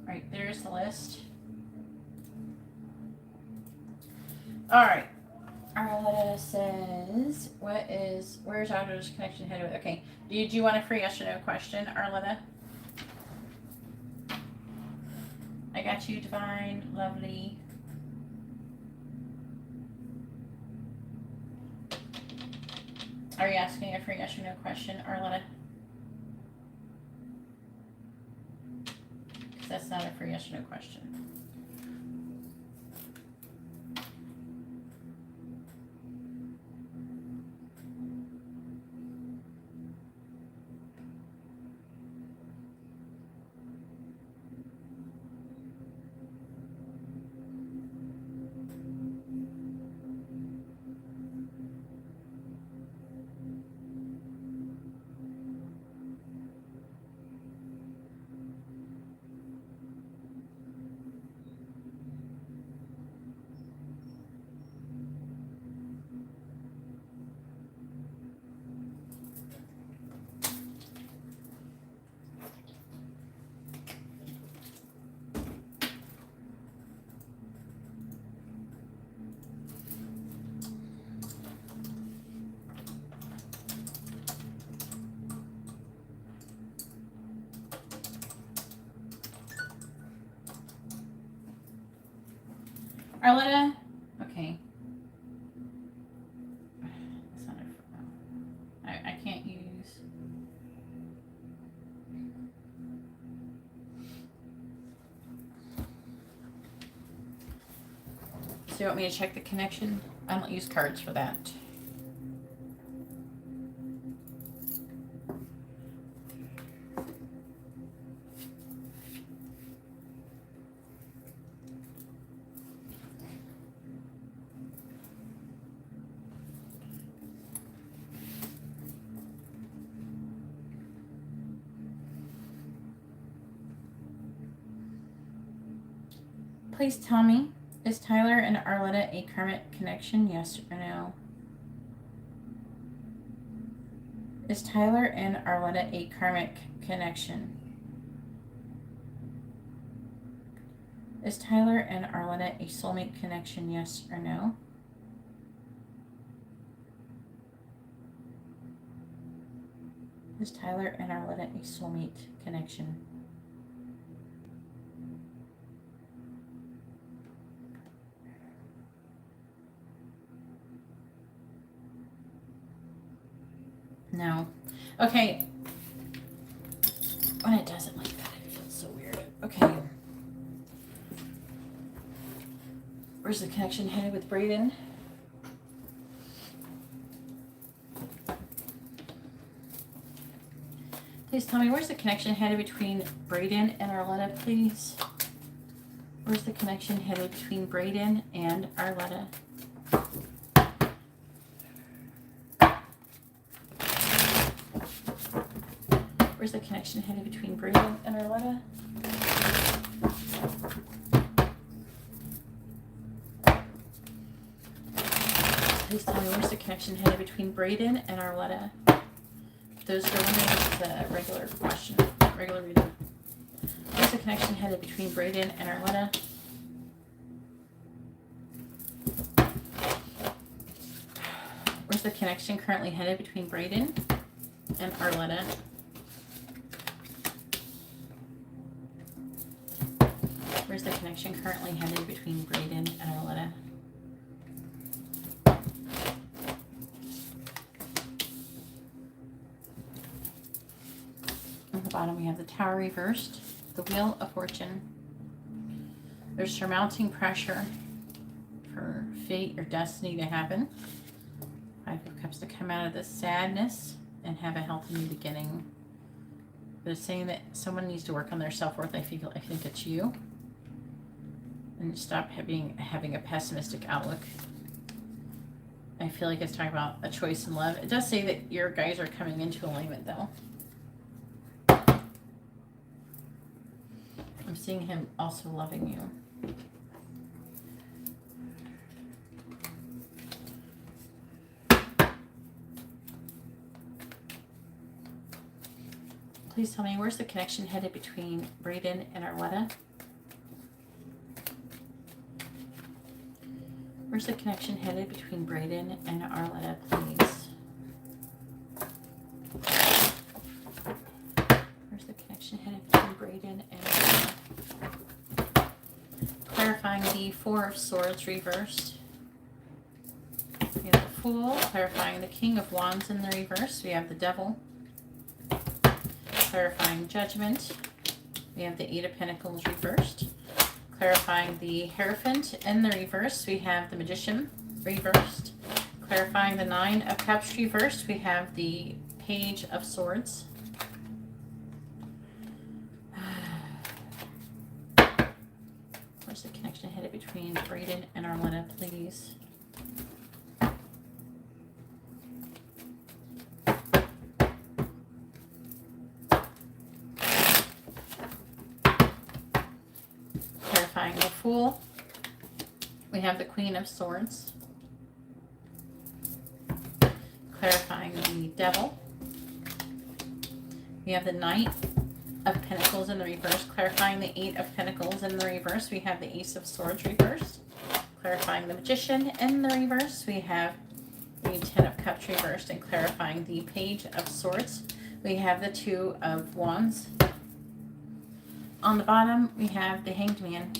S2: Right, there's the list. All right.
S1: Arletta says, where's Otto's connection headed with? Okay, do you want a free yes or no question, Arletta? I got you, Divine, lovely. Are you asking a free yes or no question, Arletta? Because that's not a free yes or no question. Arletta? Okay. That's not I can't use. So you want me to check the connection? I don't use cards for that. Please tell me, is Tyler and Arletta a karmic connection? Yes or no? Is Tyler and Arletta a karmic connection? Is Tyler and Arletta a soulmate connection? Yes or no? Is Tyler and Arletta a soulmate connection? No. Okay. When it does it like that, it feels so weird. Okay. Where's the connection headed with Brayden? Please tell me, where's the connection headed between Brayden and Arletta, please? Where's the connection headed between Brayden and Arletta? Where's the connection headed between Brayden and Arletta? Please tell me, where's the connection headed between Brayden and Arletta? Those are the regular question, regular reading. Where's the connection headed between Brayden and Arletta? Where's the connection currently headed between Brayden and Arletta? Where's the connection currently headed between Brayden and Arletta? On the bottom we have the Tower reversed, the Wheel of Fortune. There's surmounting pressure for fate or destiny to happen. Five of Cups to come out of this sadness and have a healthy new beginning. But it's saying that someone needs to work on their self-worth. I think it's you. And stop having a pessimistic outlook. I feel like it's talking about a choice in love. It does say that your guys are coming into alignment, though. I'm seeing him also loving you. Please tell me, where's the connection headed between Brayden and Arletta?
S2: Where's the connection headed between Braden and Arletta, please? Where's the connection headed between Braden and Arletta? Clarifying the Four of Swords reversed. We have the Fool, clarifying the King of Wands in the reverse. We have the Devil, clarifying Judgment. We have the Eight of Pentacles reversed. Clarifying the Hierophant in the reverse, we have the Magician reversed. Clarifying the Nine of Cups reversed, we have the Page of Swords. Where's the connection headed between Braden and Arletta, please? Clarifying the Fool. We have the Queen of Swords. Clarifying the Devil. We have the Knight of Pentacles in the reverse. Clarifying the Eight of Pentacles in the reverse. We have the Ace of Swords reversed. Clarifying the Magician in the reverse. We have the Ten of Cups reversed. And clarifying the Page of Swords. We have the Two of Wands. On the bottom, we have the Hanged Man,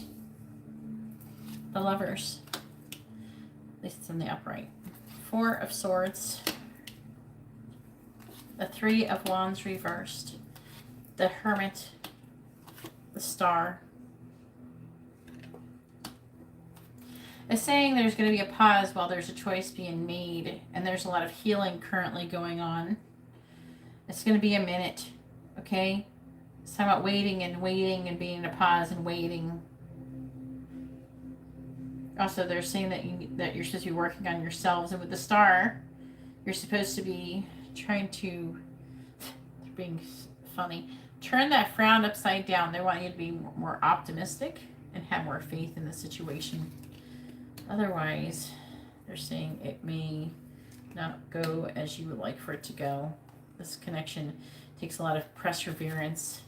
S2: the Lovers, at least it's in the upright, Four of Swords, the Three of Wands reversed, the Hermit, the Star. It's saying there's going to be a pause while there's a choice being made, and there's a lot of healing currently going on. It's going to be a minute, okay? It's talking about waiting and waiting and being in a pause and waiting. Also, they're saying that you're supposed to be working on yourselves. And with the Star, you're supposed to be trying to, they're being funny, turn that frown upside down. They want you to be more optimistic and have more faith in the situation. Otherwise, they're saying it may not go as you would like for it to go. This connection takes a lot of perseverance.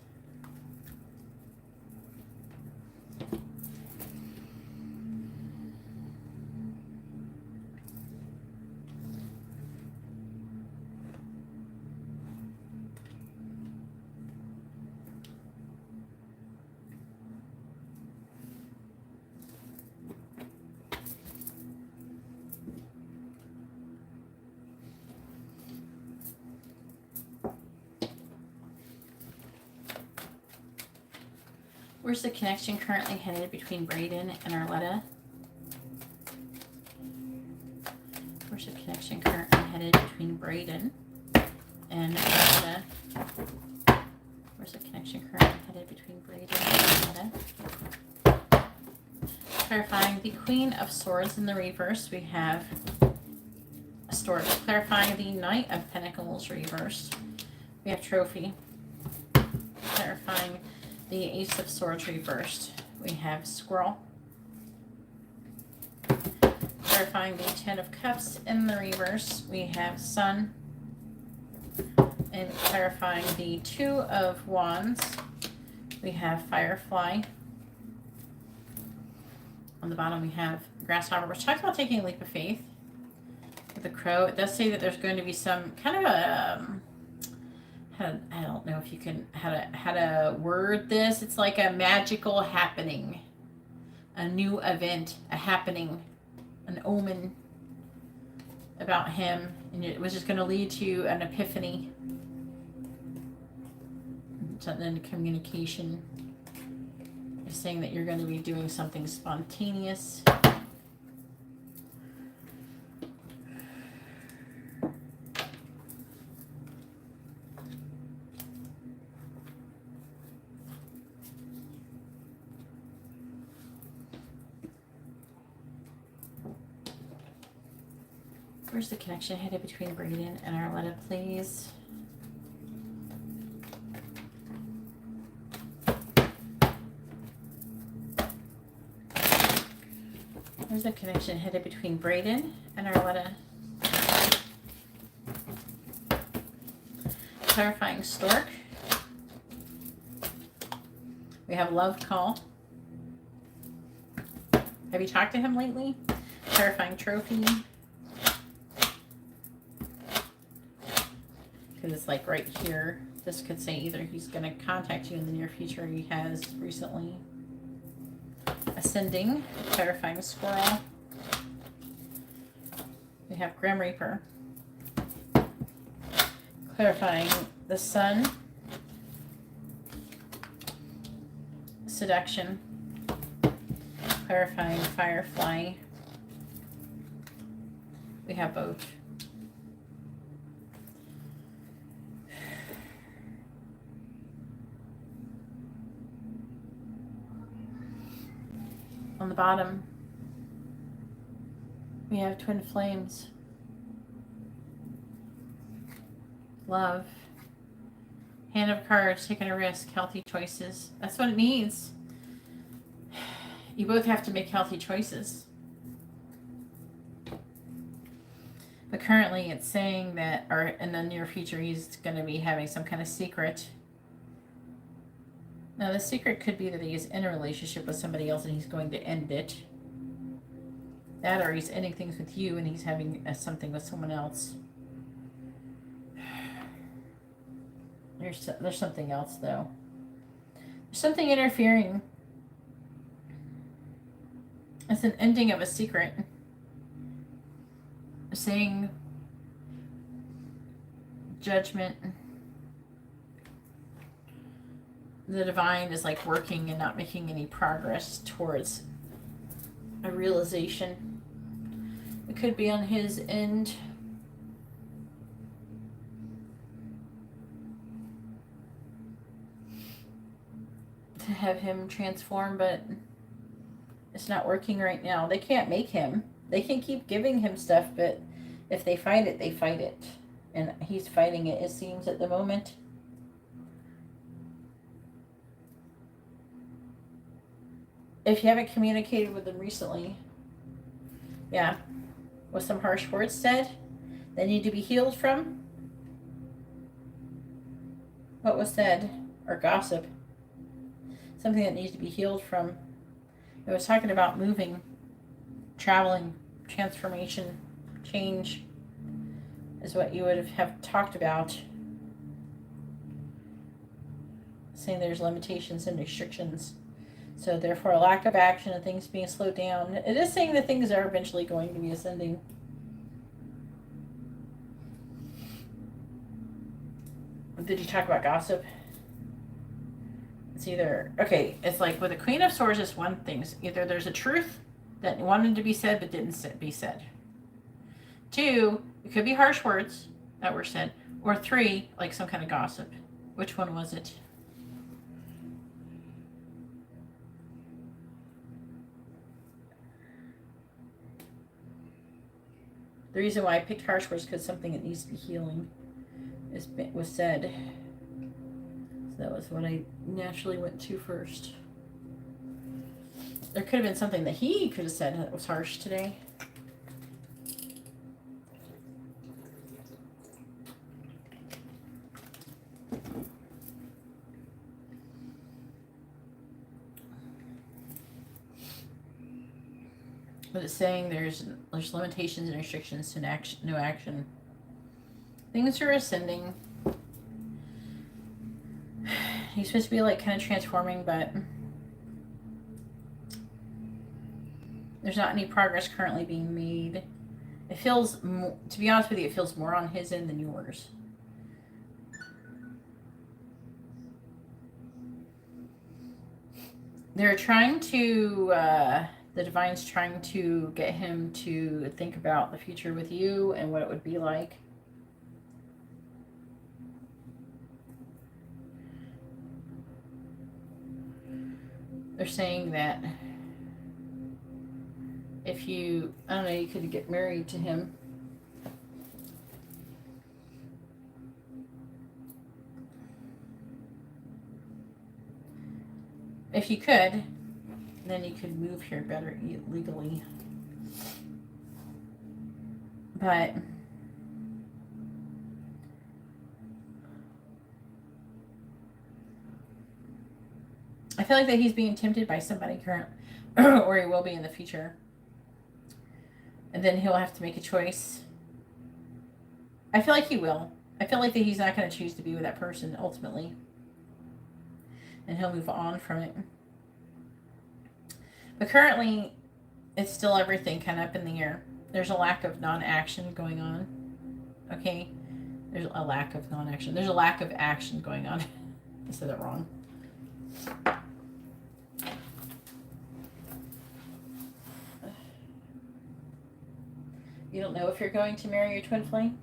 S2: Where's the connection currently headed between Braden and Arletta? Where's the connection currently headed between Braden and Arletta? Where's the connection currently headed between Braden and Arletta? Clarifying the Queen of Swords in the reverse, we have a Stork. Clarifying the Knight of Pentacles reversed, we have Trophy. Clarifying the Ace of Swords reversed, we have Squirrel. Clarifying the Ten of Cups in the reverse, we have Sun. And clarifying the Two of Wands, we have Firefly. On the bottom we have Grasshopper, which talks about taking a leap of faith. With the Crow, it does say that there's going to be some kind of a I don't know if you can how to word this. It's like a magical happening, a new event, a happening, an omen about him, and it was just going to lead to an epiphany, something communication. It's saying that you're going to be doing something spontaneous. Where's the connection headed between Braden and Arletta, please? Where's the connection headed between Braden and Arletta? Clarifying Stork. We have Love Call. Have you talked to him lately? clarifying trophy. Because it's like right here. This could say either he's going to contact you in the near future, or he has recently. Ascending, clarifying squirrel. We have Grim Reaper. Clarifying the sun. Seduction. Clarifying firefly. We have both. On the bottom, we have twin flames. Love. Hand of cards, taking a risk, healthy choices. That's what it needs. You both have to make healthy choices. But currently it's saying that, or in the near future, he's going to be having some kind of secret. Now, the secret could be that he is in a relationship with somebody else and he's going to end it. That, or he's ending things with you and he's having something with someone else. There's something else, though. There's something interfering. It's an ending of a secret. Saying judgment. The divine is like working and not making any progress towards a realization. It could be on his end. To have him transform, but it's not working right now. They can't make him. They can keep giving him stuff, but if they fight it, they fight it. And he's fighting it, it seems, at the moment. If you haven't communicated with them recently, yeah, with some harsh words said, they need to be healed from. What was said? Or gossip. Something that needs to be healed from. It was talking about moving, traveling, transformation, change is what you would have talked about. Saying there's limitations and restrictions. So therefore a lack of action and things being slowed down. It is saying that things are eventually going to be ascending. Did you talk about gossip? It's either, okay, it's like with the Queen of Swords, it's one thing. Either there's a truth that wanted to be said but didn't be said. 2, it could be harsh words that were said. Or 3, like some kind of gossip. Which one was it? The reason why I picked harsh words because something that needs to be healing was said. So that was what I naturally went to first. There could have been something that he could have said that was harsh today. But it's saying there's limitations and restrictions to no action. Things are ascending. He's supposed to be like kind of transforming, but there's not any progress currently being made. It feels, to be honest with you, it feels more on his end than yours. They're trying to, the divine's trying to get him to think about the future with you and what it would be like. They're saying that if you, I don't know, you could get married to him. If you could, then you could move here better legally. But I feel like that he's being tempted by somebody current, or he will be in the future. And then he'll have to make a choice. I feel like he will. I feel like that he's not going to choose to be with that person ultimately. And he'll move on from it. But currently, it's still everything kind of up in the air. There's a lack of non-action going on. Okay? There's a lack of non-action. There's a lack of action going on. I said that wrong. You don't know if you're going to marry your twin flame?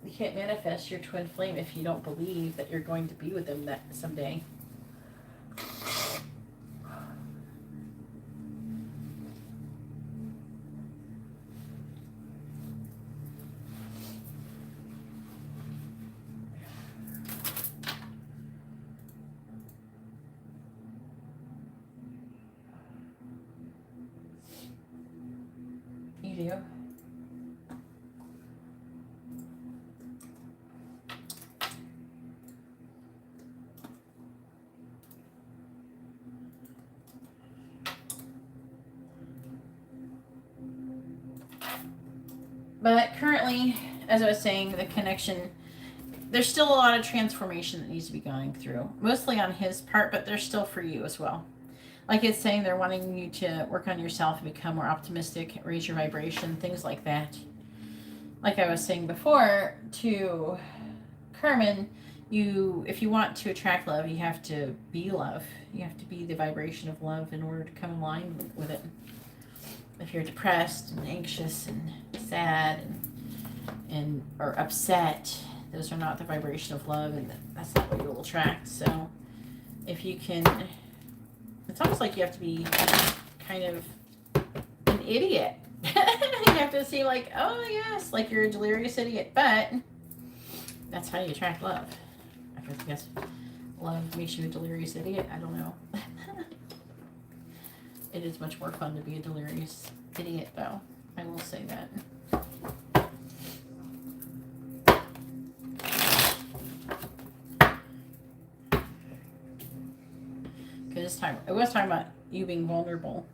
S2: You can't manifest your twin flame if you don't believe that you're going to be with them that someday. You do. But currently, as I was saying, the connection, there's still a lot of transformation that needs to be going through. Mostly on his part, but there's still for you as well. Like it's saying, they're wanting you to work on yourself and become more optimistic, raise your vibration, things like that. Like I was saying before to Carmen, if you want to attract love, you have to be love. You have to be the vibration of love in order to come in line with it. If you're depressed and anxious and sad and or upset, those are not the vibration of love, and that's not what you'll attract. So if you can, it's almost like you have to be kind of an idiot. You have to see like, oh yes, like you're a delirious idiot, but that's how you attract love. I guess love makes you a delirious idiot. I don't know. It is much more fun to be a delirious idiot, though. I will say that. Because it was talking about you being vulnerable.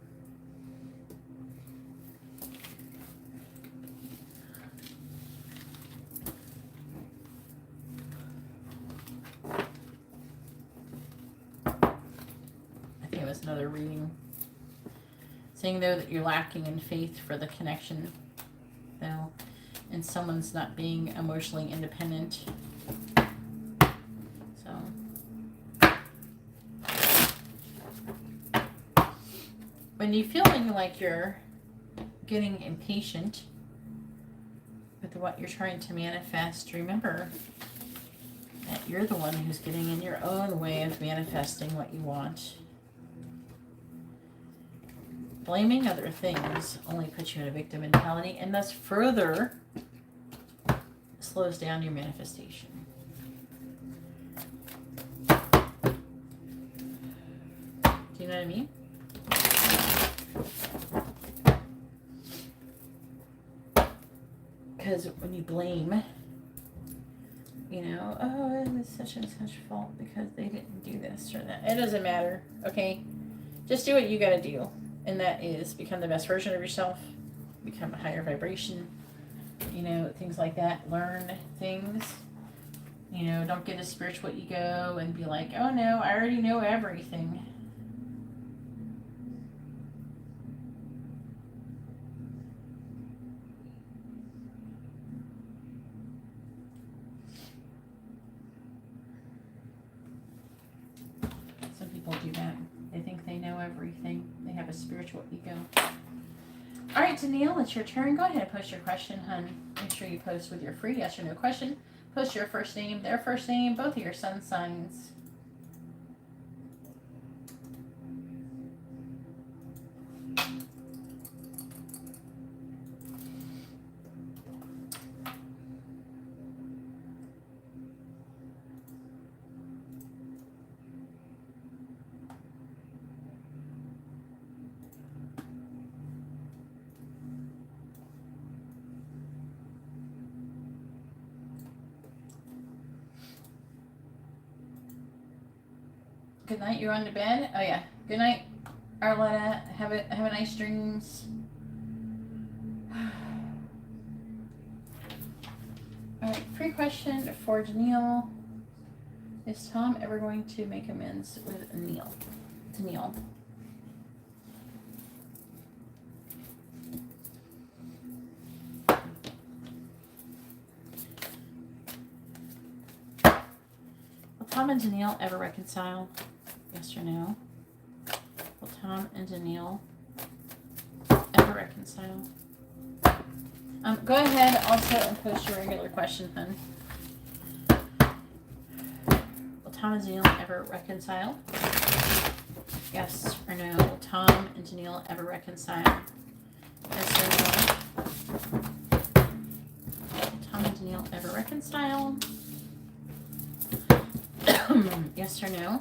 S2: I think it was another reading. Saying though that you're lacking in faith for the connection, though, and someone's not being emotionally independent. So when you're feeling like you're getting impatient with what you're trying to manifest, remember that you're the one who's getting in your own way of manifesting what you want. Blaming other things only puts you in a victim mentality and thus further slows down your manifestation. Do you know what I mean? Because when you blame, oh, it was such and such fault because they didn't do this or that. It doesn't matter, okay? Just do what you gotta do. And that is become the best version of yourself, become a higher vibration, things like that. Learn things, don't get a spiritual ego and be like, oh no, I already know everything. Some people do that. They think they know everything. They have a spiritual ego. All right, Danielle, it's your turn. Go ahead and post your question, hun. Make sure you post with your free yes or no question. Post your first name, their first name, both of your sun signs. Good night. You on to bed? Oh yeah. Good night, Arletta. Have a nice dreams. All right. Free question for Danielle. Is Tom ever going to make amends with Neil? To Neil. Will Tom and Danielle ever reconcile? Yes or no? Will Tom and Danielle ever reconcile? Go ahead also and post your regular question, hun. Will Tom and Danielle ever reconcile? Yes or no? Will Tom and Danielle ever reconcile? Yes or no? Will Tom and Danielle ever reconcile? Yes or no?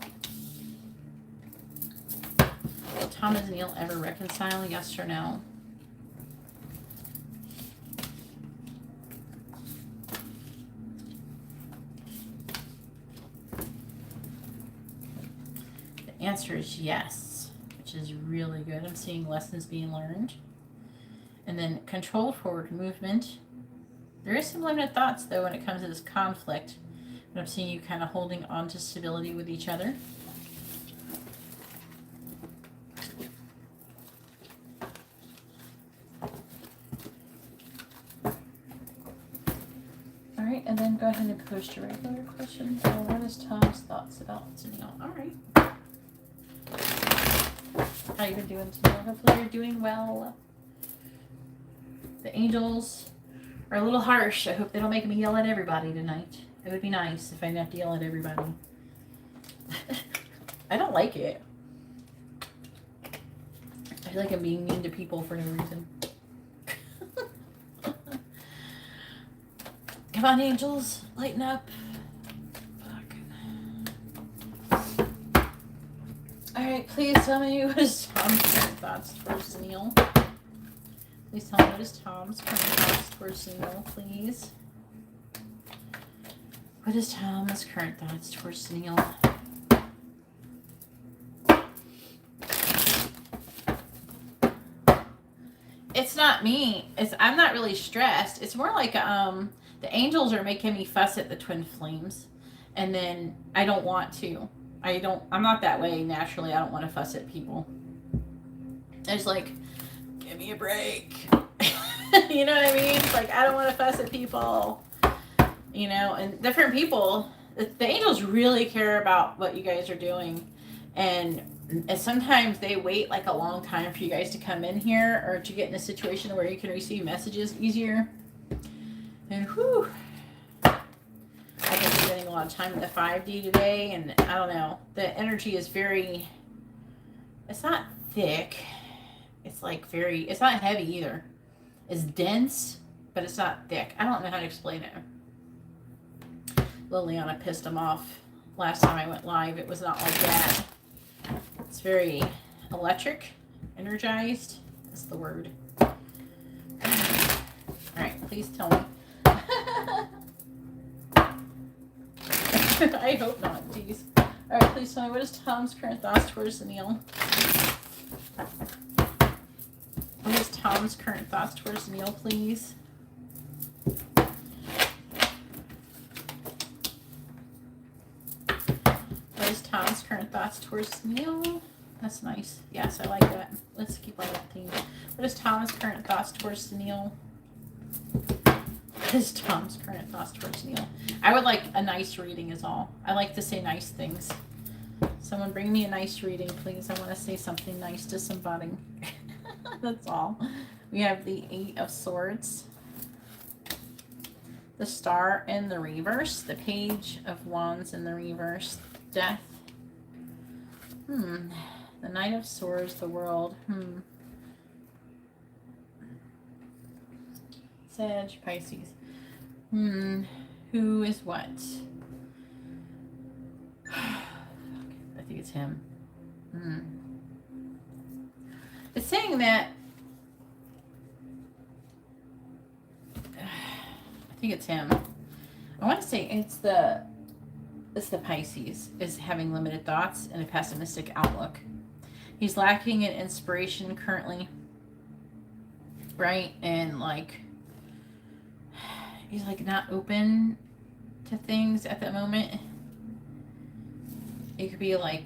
S2: Will Tom and Danielle ever reconcile? Yes or no? The answer is yes, which is really good. I'm seeing lessons being learned. And then controlled forward movement. There is some limited thoughts, though, when it comes to this conflict. But I'm seeing you kind of holding on to stability with each other. All right, and then go ahead and post your regular question. What is Tom's thoughts about Danielle? All right. How you been doing, Danielle? Hopefully you're doing well. The angels are a little harsh. I hope they don't make me yell at everybody tonight. It would be nice if I didn't have to yell at everybody. I don't like it. I feel like I'm being mean to people for no reason. Come on, angels. Lighten up. Fuck. Alright, please tell me what is Tom's current thoughts towards Neil. Please tell me what is Tom's current thoughts towards Neil, please. What is Tom's current thoughts towards Neil? It's not me. I'm not really stressed. It's more like the angels are making me fuss at the twin flames, and then I don't want to. I'm not that way naturally. I don't want to fuss at people. It's like, give me a break. You know what I mean? It's like, I don't want to fuss at people. You know, and different people, the angels really care about what you guys are doing. And sometimes they wait like a long time for you guys to come in here or to get in a situation where you can receive messages easier. And whew, I've been spending a lot of time in the 5D today, and I don't know, the energy is very, it's not thick. It's like very, it's not heavy either. It's dense, but it's not thick. I don't know how to explain it. Liliana pissed him off last time I went live. It was not like that. It's very electric, energized. That's the word. All right, please tell me. I hope not, jeez. All right, please tell me, what is Tom's current thoughts towards Neil? What is Tom's current thoughts towards Neil, please? What is Tom's current thoughts towards Neil? That's nice. Yes, I like that. Let's keep on that theme. What is Tom's current thoughts towards Neil? What is Tom's current thoughts towards Neil? I would like a nice reading is all. I like to say nice things. Someone bring me a nice reading, please. I want to say something nice to somebody. That's all. We have the 8 of Swords, the Star in the reverse, the Page of Wands in the reverse, Death. The Knight of Swords, the World. Sag, Pisces. Who is what? I think it's him. It's saying that I think it's him. I want to say it's the is the Pisces, is having limited thoughts and a pessimistic outlook. He's lacking in inspiration currently, right? And like, he's like not open to things at that moment. It could be like,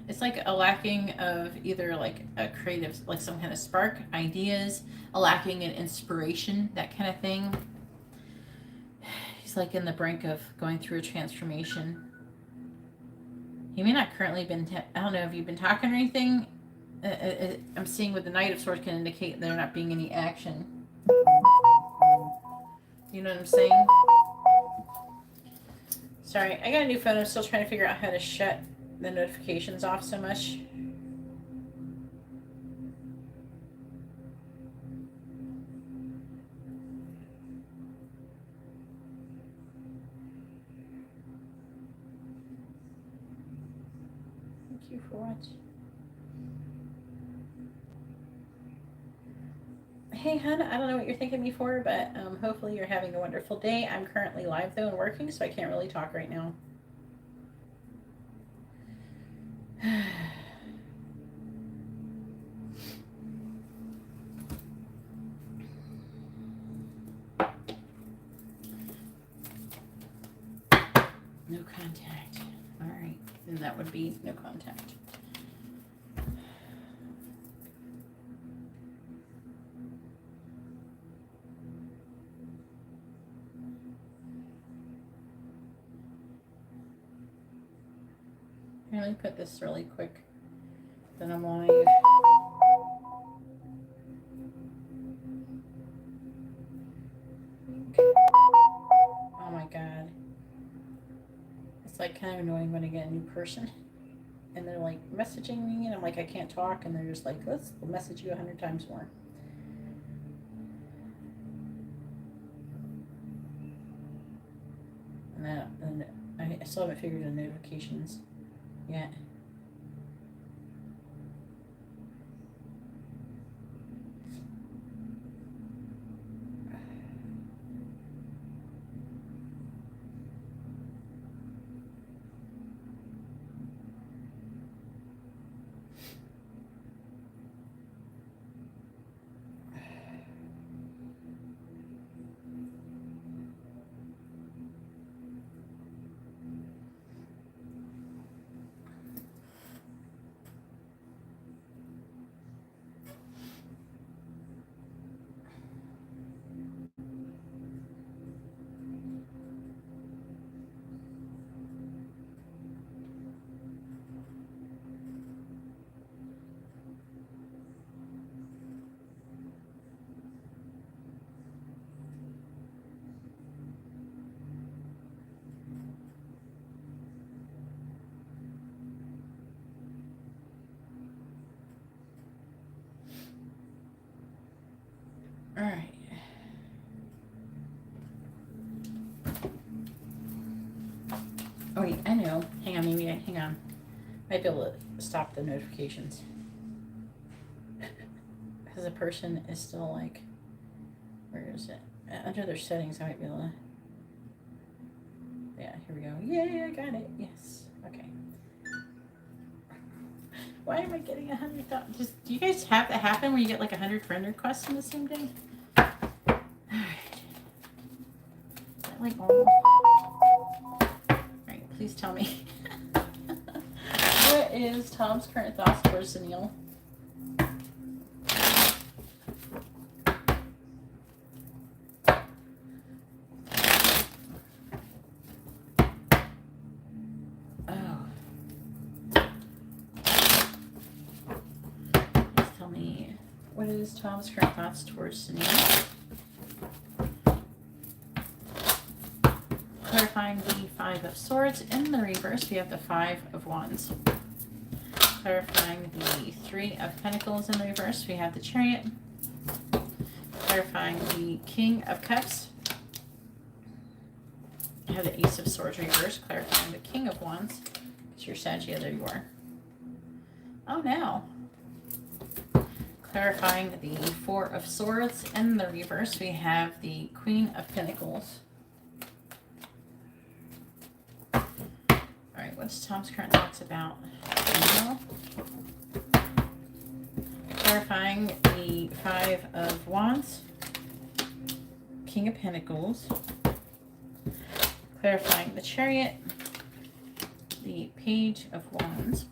S2: it's like a lacking of either like a creative, like some kind of spark, ideas, a lacking in inspiration, that kind of thing. He's like in the brink of going through a transformation. He may not currently been, I don't know, have you been talking or anything? I'm seeing with the Knight of Swords can indicate there not being any action. You know what I'm saying? Sorry, I got a new phone. I'm still trying to figure out how to shut the notifications off so much. Thank you for watching. Hey, hun, I don't know what you're thanking me for, but hopefully you're having a wonderful day. I'm currently live, though, and working, so I can't really talk right now. No contact. All right. Then that would be no contact. Let me put this really quick. Then I'm live. Oh my god. It's like kind of annoying when I get a new person and they're like messaging me and I'm like, I can't talk, and they're just like, let's message you 100 times more. And I still haven't figured the notifications yet. All right. Oh wait, I know. Hang on, hang on. Might be able to stop the notifications. Because the person is still like, where is it? Under their settings, I might be able to. Yeah, here we go. Yay, I got it. Yes. Okay. Why am I getting 100? Do you guys have that happen where you get like 100 friend requests in the same day? Alright. Is that like normal? Alright, please tell me. What is Tom's current thoughts towards Neil? What is Tom's current thoughts towards Sunil? Clarifying the Five of Swords. In the reverse, we have the Five of Wands. Clarifying the Three of Pentacles. In the reverse, we have the Chariot. Clarifying the King of Cups. I have the Ace of Swords reverse. Clarifying the King of Wands. It's your Sagittarius. There you are. Oh, now. Clarifying the Four of Swords. In the reverse, we have the Queen of Pentacles. what's Tom's current thoughts about Venmo? Clarifying the Five of Wands, King of Pentacles, clarifying the Chariot, the Page of Wands,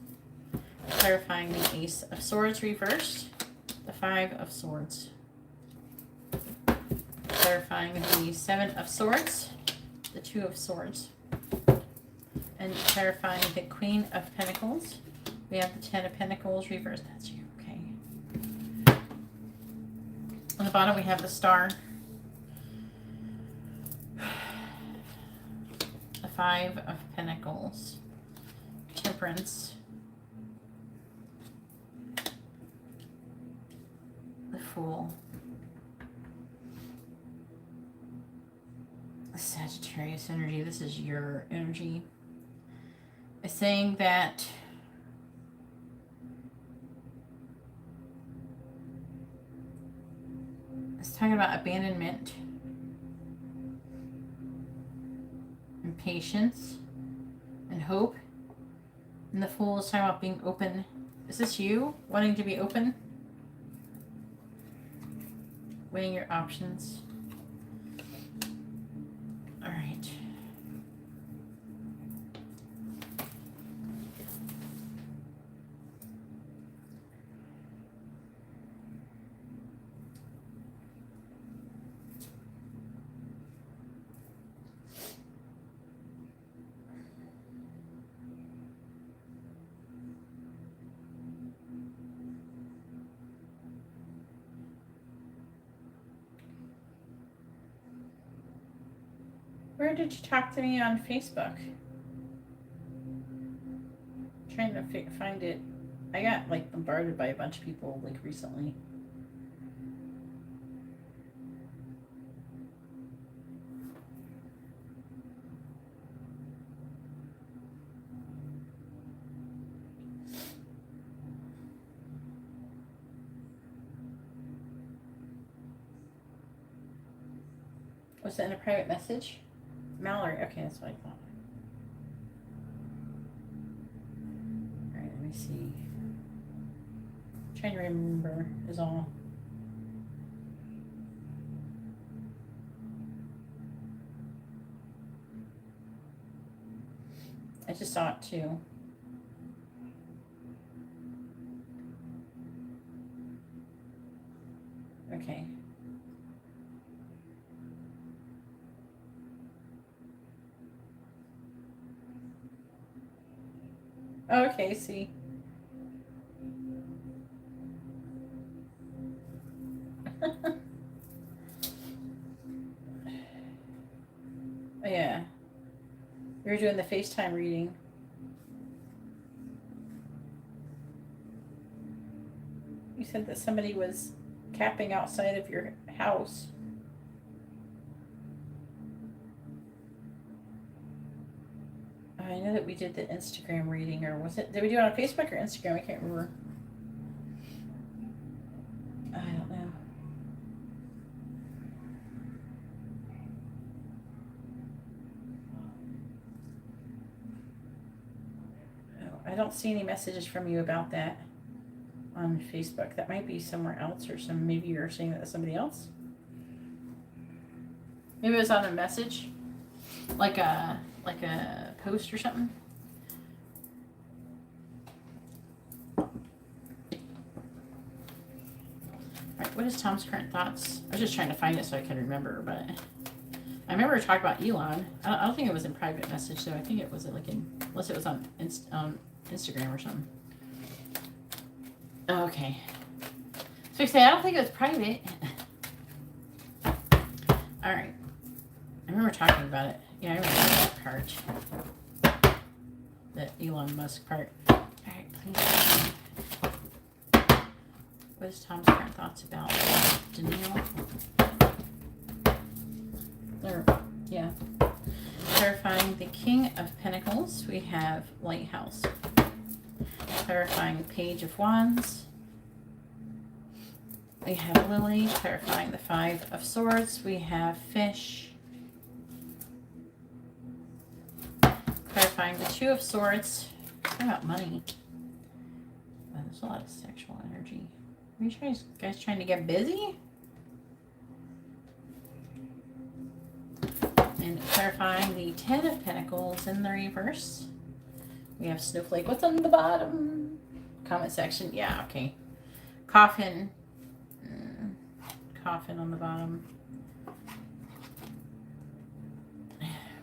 S2: clarifying the Ace of Swords reversed, the Five of Swords, clarifying the Seven of Swords, the Two of Swords, and clarifying the Queen of Pentacles. We have the Ten of Pentacles reversed. That's you, okay. On the bottom we have the Star, the Five of Pentacles, Temperance, the Fool, Sagittarius energy. This is your energy. It's saying that it's talking about abandonment and patience and hope. And the Fool is talking about being open. Is this you wanting to be open? Weighing your options. All right. Where did you talk to me on Facebook? Trying to find it. I got like bombarded by a bunch of people like recently. Was it in a private message? Mallory, okay, that's what I thought. Alright, let me see. I'm trying to remember is all. I just saw it too. Okay. Okay, see. Oh, yeah. You were doing the FaceTime reading. You said that somebody was camping outside of your house. I know that we did the Instagram reading, or was it? Did we do it on Facebook or Instagram? I can't remember. I don't know. I don't see any messages from you about that on Facebook. That might be somewhere else, or maybe you're saying that to somebody else. Maybe it was on a message, like a post or something. Alright, what is Tom's current thoughts? I was just trying to find it so I can remember, but I remember talking about Elon. I don't think it was in private message, though. I think it was like unless it was on Instagram or something. Okay. So I say I don't think it was private. Alright. I remember talking about it. Yeah, I remember that part. The Elon Musk part. Alright, please. What is Tom's current thoughts about Danielle? Yeah. Clarifying the King of Pentacles, we have Lighthouse. Clarifying Page of Wands, we have Lily. Clarifying the Five of Swords, we have Fish. Clarifying the Two of Swords. What about money? Oh, there's a lot of sexual energy. Are you guys trying to get busy? And clarifying the Ten of Pentacles in the reverse. We have Snowflake. What's on the bottom? Comment section. Yeah, okay. Coffin. Coffin on the bottom.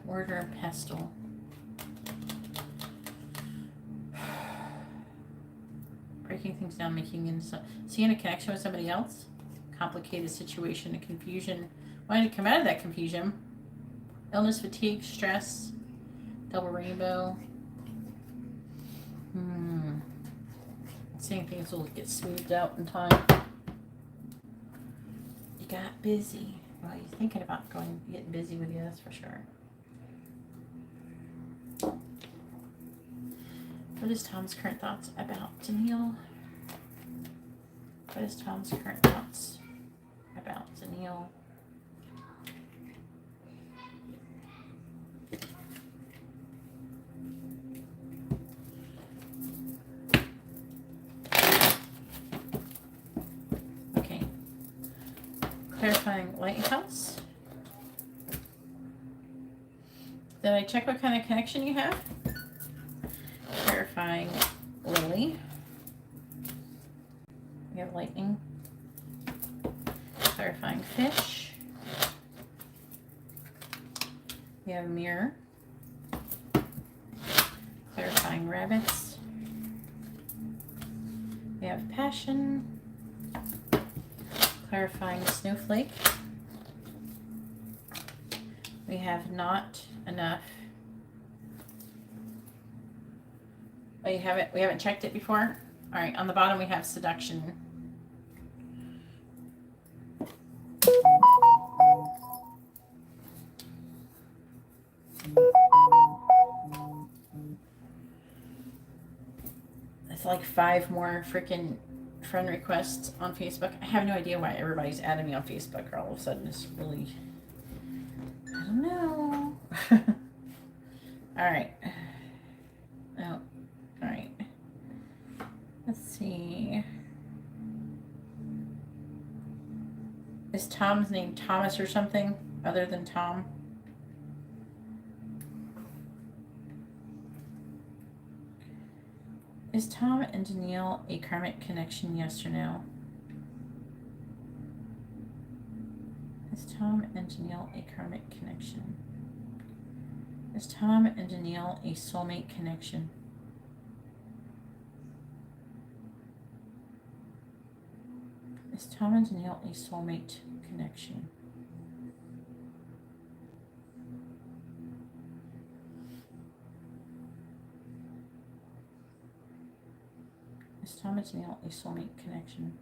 S2: Order and pestle. Breaking things down, seeing a connection with somebody else. Complicated situation and confusion. Wanting to come out of that confusion. Illness, fatigue, stress. Double rainbow. Seeing things will get smoothed out in time. You got busy. Well, you're thinking about getting busy with you, that's for sure. What is Tom's current thoughts about Danielle? What is Tom's current thoughts about Danielle? Okay. Clarifying lighthouse. Did I check what kind of connection you have? Clarifying lily. We have lightning. Clarifying fish. We have mirror. Clarifying rabbits. We have passion. Clarifying snowflake. We have not enough. Oh, you haven't? We haven't checked it before? All right, on the bottom we have seduction. It's like 5 more freaking friend requests on Facebook. I have no idea why everybody's adding me on Facebook all of a sudden. It's really, I don't know. All right. Oh, all right. Let's see. Is Tom's name Thomas or something other than Tom? Is Tom and Danielle a karmic connection, yes or no? Is Tom and Danielle a karmic connection? Is Tom and Danielle a soulmate connection? Is Tom and Danielle a soulmate connection? Is Tom and Danielle a soulmate connection?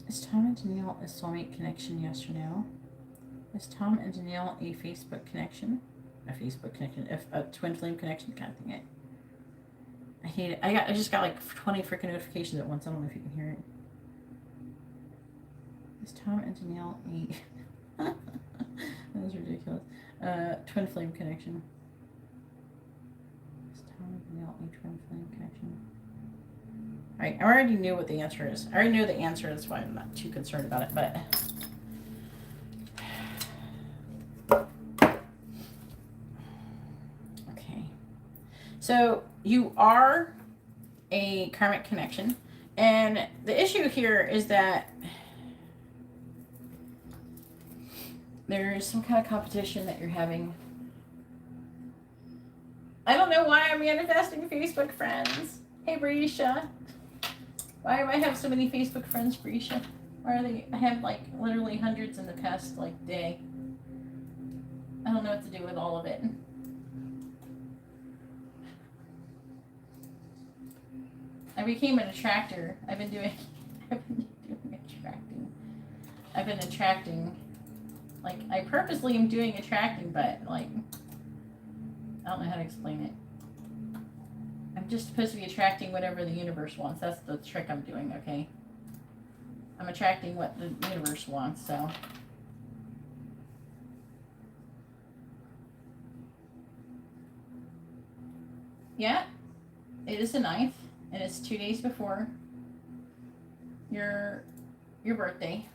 S2: Is Tom and Danielle a soulmate connection, yes or no? Is Tom and Danielle a Facebook connection? A Facebook connection, a twin flame connection kind of thing. I hate it. I just got like 20 freaking notifications at once. I don't know if you can hear it. Is Tom and Danielle a... That was ridiculous. Twin flame connection. Is Tom and Danielle a twin flame connection? Alright, I already knew what the answer is. I already know the answer, that's why I'm not too concerned about it, but... Okay. So, you are a karmic connection, and the issue here is that there is some kind of competition that you're having. I don't know why I'm manifesting Facebook friends. Hey, Brisha. Why do I have so many Facebook friends, Brisha? Why are they? I have like literally hundreds in the past like day. I don't know what to do with all of it. I became an attractor. I've been doing attracting. I've been attracting. Like, I purposely am doing attracting, but like, I don't know how to explain it. I'm just supposed to be attracting whatever the universe wants. That's the trick I'm doing, okay? I'm attracting what the universe wants, so. Yeah, it is the 9th, and it's 2 days before your birthday.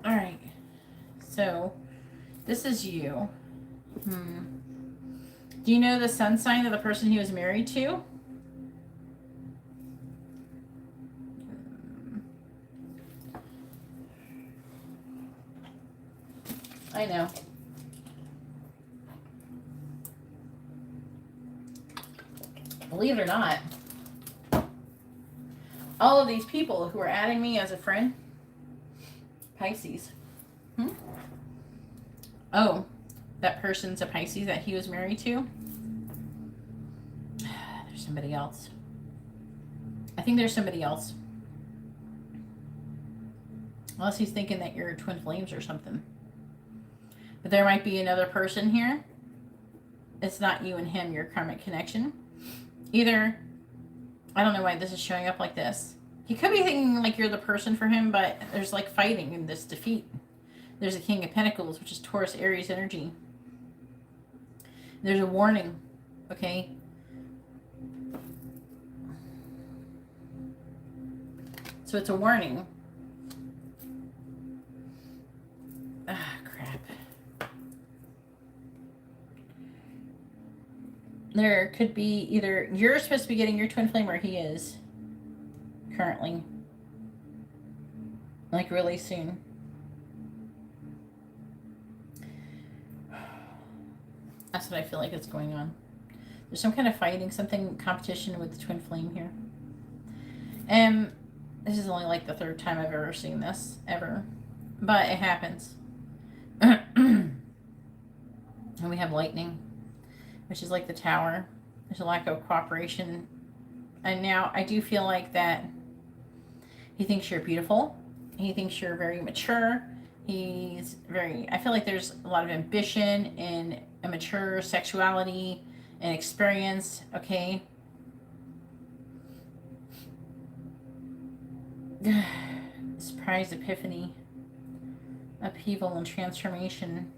S2: All right, so this is you. Do you know the sun sign of the person he was married to? I know. Believe it or not, all of these people who are adding me as a friend, Pisces. Oh, that person's a Pisces that he was married to? There's somebody else. I think there's somebody else. Unless he's thinking that you're twin flames or something. But there might be another person here. It's not you and him, your karmic connection. Either, I don't know why this is showing up like this. He could be thinking like you're the person for him, but there's like fighting in this defeat. There's a King of Pentacles, which is Taurus, Aries energy. There's a warning, okay? So it's a warning. Ah, crap. There could be either you're supposed to be getting your twin flame or he is currently. Like really soon. That's what I feel like is going on. There's some kind of fighting, something, competition with the twin flame here. And this is only like the 3rd time I've ever seen this, ever. But it happens. And we have lightning, which is like the Tower. There's a lack of cooperation. And now I do feel like that he thinks you're beautiful. He thinks you're very mature. He's very, I feel like there's a lot of ambition and a mature sexuality and experience, okay? Surprise, epiphany, upheaval, and transformation.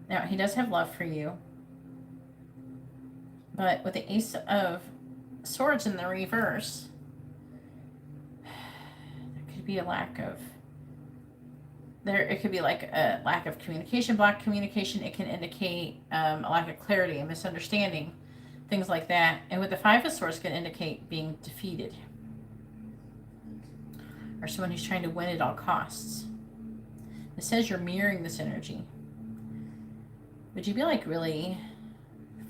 S2: Now, he does have love for you. But with the Ace of Swords in the reverse, there could be a lack of, it could be like a lack of communication, blocked communication. It can indicate a lack of clarity, a misunderstanding, things like that. And with the Five of Swords can indicate being defeated. Or someone who's trying to win at all costs. It says you're mirroring this energy. Would you be like really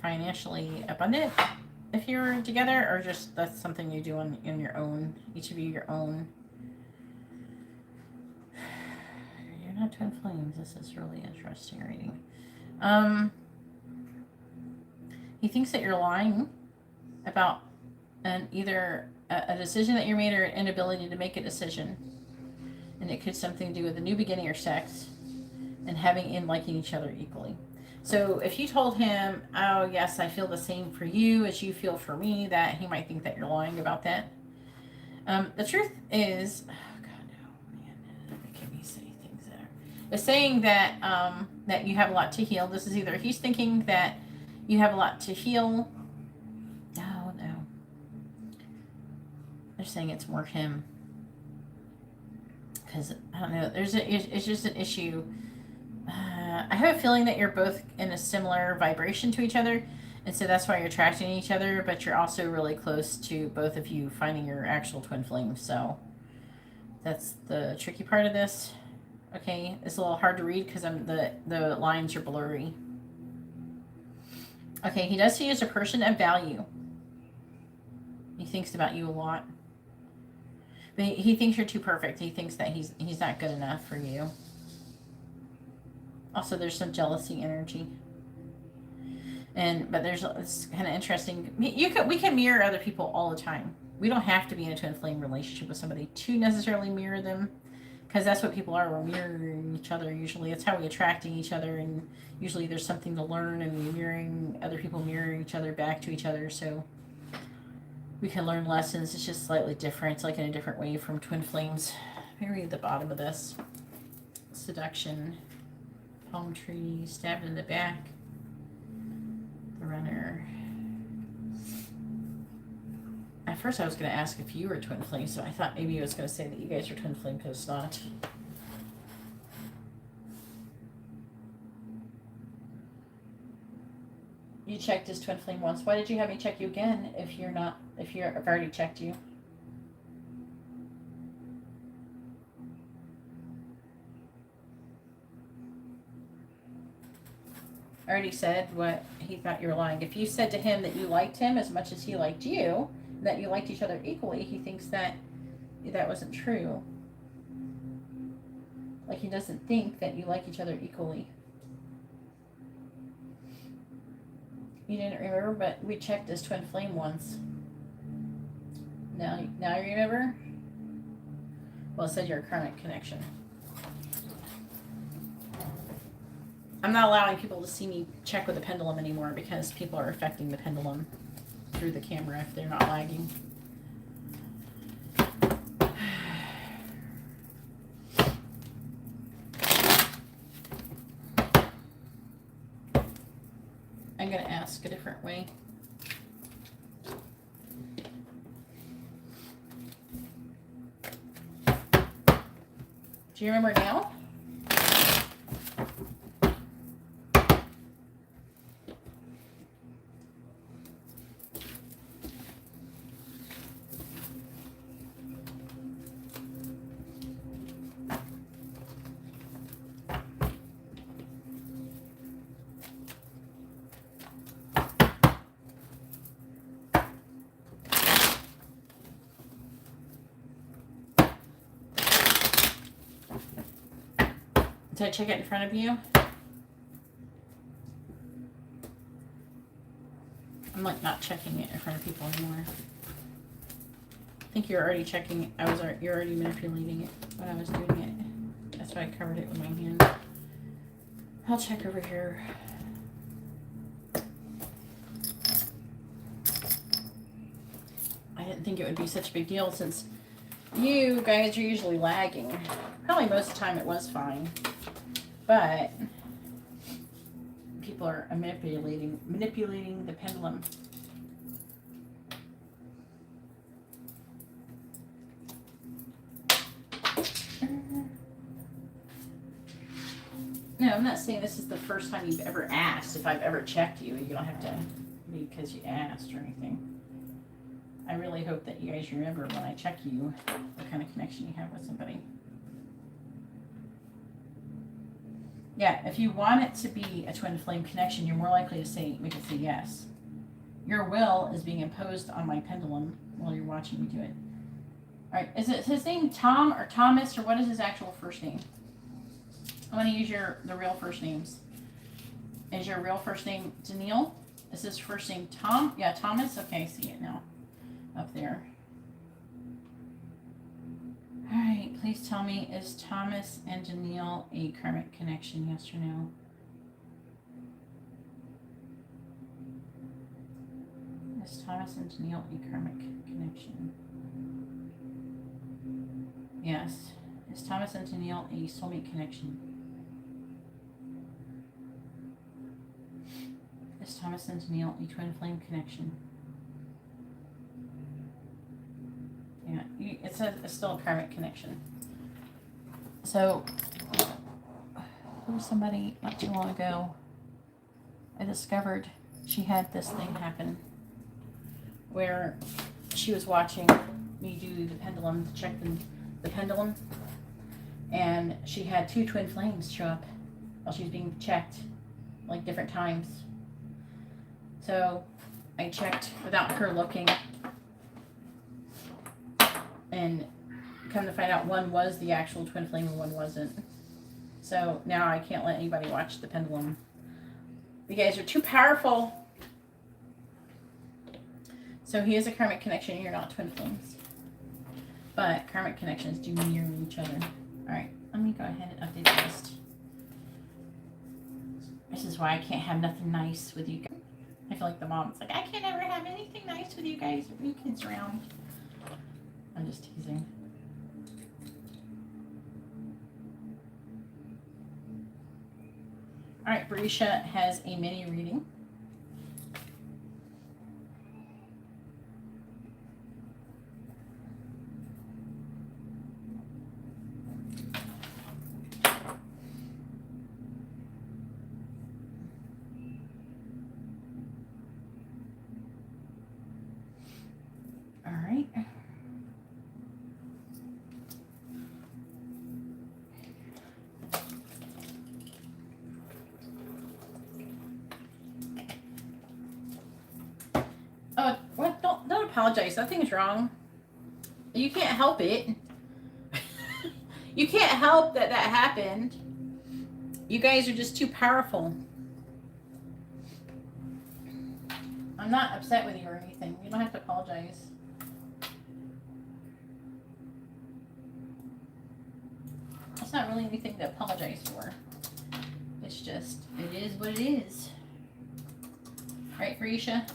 S2: financially abundant if you were together? Or just that's something you do in your own, each of you your own? You're not twin flames. This is really interesting reading. He thinks that you're lying about either a decision that you made or an inability to make a decision. And it could something to do with a new beginning or sex and having and liking each other equally. So if you told him, oh yes, I feel the same for you as you feel for me, that he might think that you're lying about that. The truth is, oh God, no, man, making me say things there. It's saying that that you have a lot to heal. This is either he's thinking that you have a lot to heal. Oh no. They're saying it's more him. Because, I don't know, it's just an issue. I have a feeling that you're both in a similar vibration to each other. And so that's why you're attracting each other. But you're also really close to both of you finding your actual twin flame. So that's the tricky part of this. Okay, it's a little hard to read because the lines are blurry. Okay, he does see you as a person of value. He thinks about you a lot. But he thinks you're too perfect. He thinks that he's not good enough for you. Also, there's some jealousy energy. But it's kind of interesting. We can mirror other people all the time. We don't have to be in a twin flame relationship with somebody to necessarily mirror them. Because that's what people are. We're mirroring each other usually. It's how we attracting each other. And usually there's something to learn. And we're mirroring other people, mirroring each other back to each other. So We can learn lessons. It's just slightly different. It's like in a different way from twin flames. Let me read the bottom of this. Seduction, palm tree, stabbed in the back, the runner. At first I was going to ask if you were twin flame, so I thought maybe I was going to say that you guys are twin flame, because it's not. You checked as twin flame once. Why did you have me check you again if you're not, I've already checked you? I already said what he thought you were lying. If you said to him that you liked him as much as he liked you, that you liked each other equally, he thinks that that wasn't true. Like, he doesn't think that you like each other equally. You didn't remember, but we checked as twin flame once. Now you remember? Well, it said you're a karmic connection. I'm not allowing people to see me check with the pendulum anymore because people are affecting the pendulum through the camera if they're not lagging. I'm going to ask a different way. Do you remember now? Did I check it in front of you? I'm like not checking it in front of people anymore. I think you're already checking it. You're already manipulating it when I was doing it. That's why I covered it with my hand. I'll check over here. I didn't think it would be such a big deal since you guys are usually lagging. Probably most of the time it was fine. But people are manipulating the pendulum. No, I'm not saying this is the first time you've ever asked if I've ever checked you. You don't have to be because you asked or anything. I really hope that you guys remember when I check you what kind of connection you have with somebody. Yeah, if you want it to be a twin flame connection, you're more likely to make it say yes. Your will is being imposed on my pendulum while you're watching me do it. All right, is it his name Tom or Thomas, or what is his actual first name? I'm going to use the real first names. Is your real first name Daniil? Is his first name Tom? Yeah, Thomas. Okay, I see it now. Up there. All right, please tell me, is Thomas and Daniil a karmic connection, yes or no? Is Thomas and Daniil a karmic connection? Yes. Is Thomas and Daniil a soulmate connection? Is Thomas and Daniil a twin flame connection? Yeah, it says it's still a karmic connection. So, there was somebody not too long ago, I discovered she had this thing happen where she was watching me do the pendulum, to check the pendulum, and she had two twin flames show up while she was being checked, like different times. So, I checked without her looking, and come to find out one was the actual twin flame and one wasn't. So now I can't let anybody watch the pendulum. You guys are too powerful. So he is a karmic connection and you're not twin flames. But karmic connections do mirror each other. Alright, let me go ahead and update the list. This is why I can't have nothing nice with you guys. I feel feel like the mom. It's like, I can't ever have anything nice with you guys with you kids around. I'm just teasing. All right, Barisha has a mini reading. All right. Oh, what? Don't apologize. Nothing's wrong. You can't help it. You can't help that happened. You guys are just too powerful. I'm not upset with you or anything. You don't have to apologize. It's not really anything to apologize for. It's just, it is what it is. Right, Risha?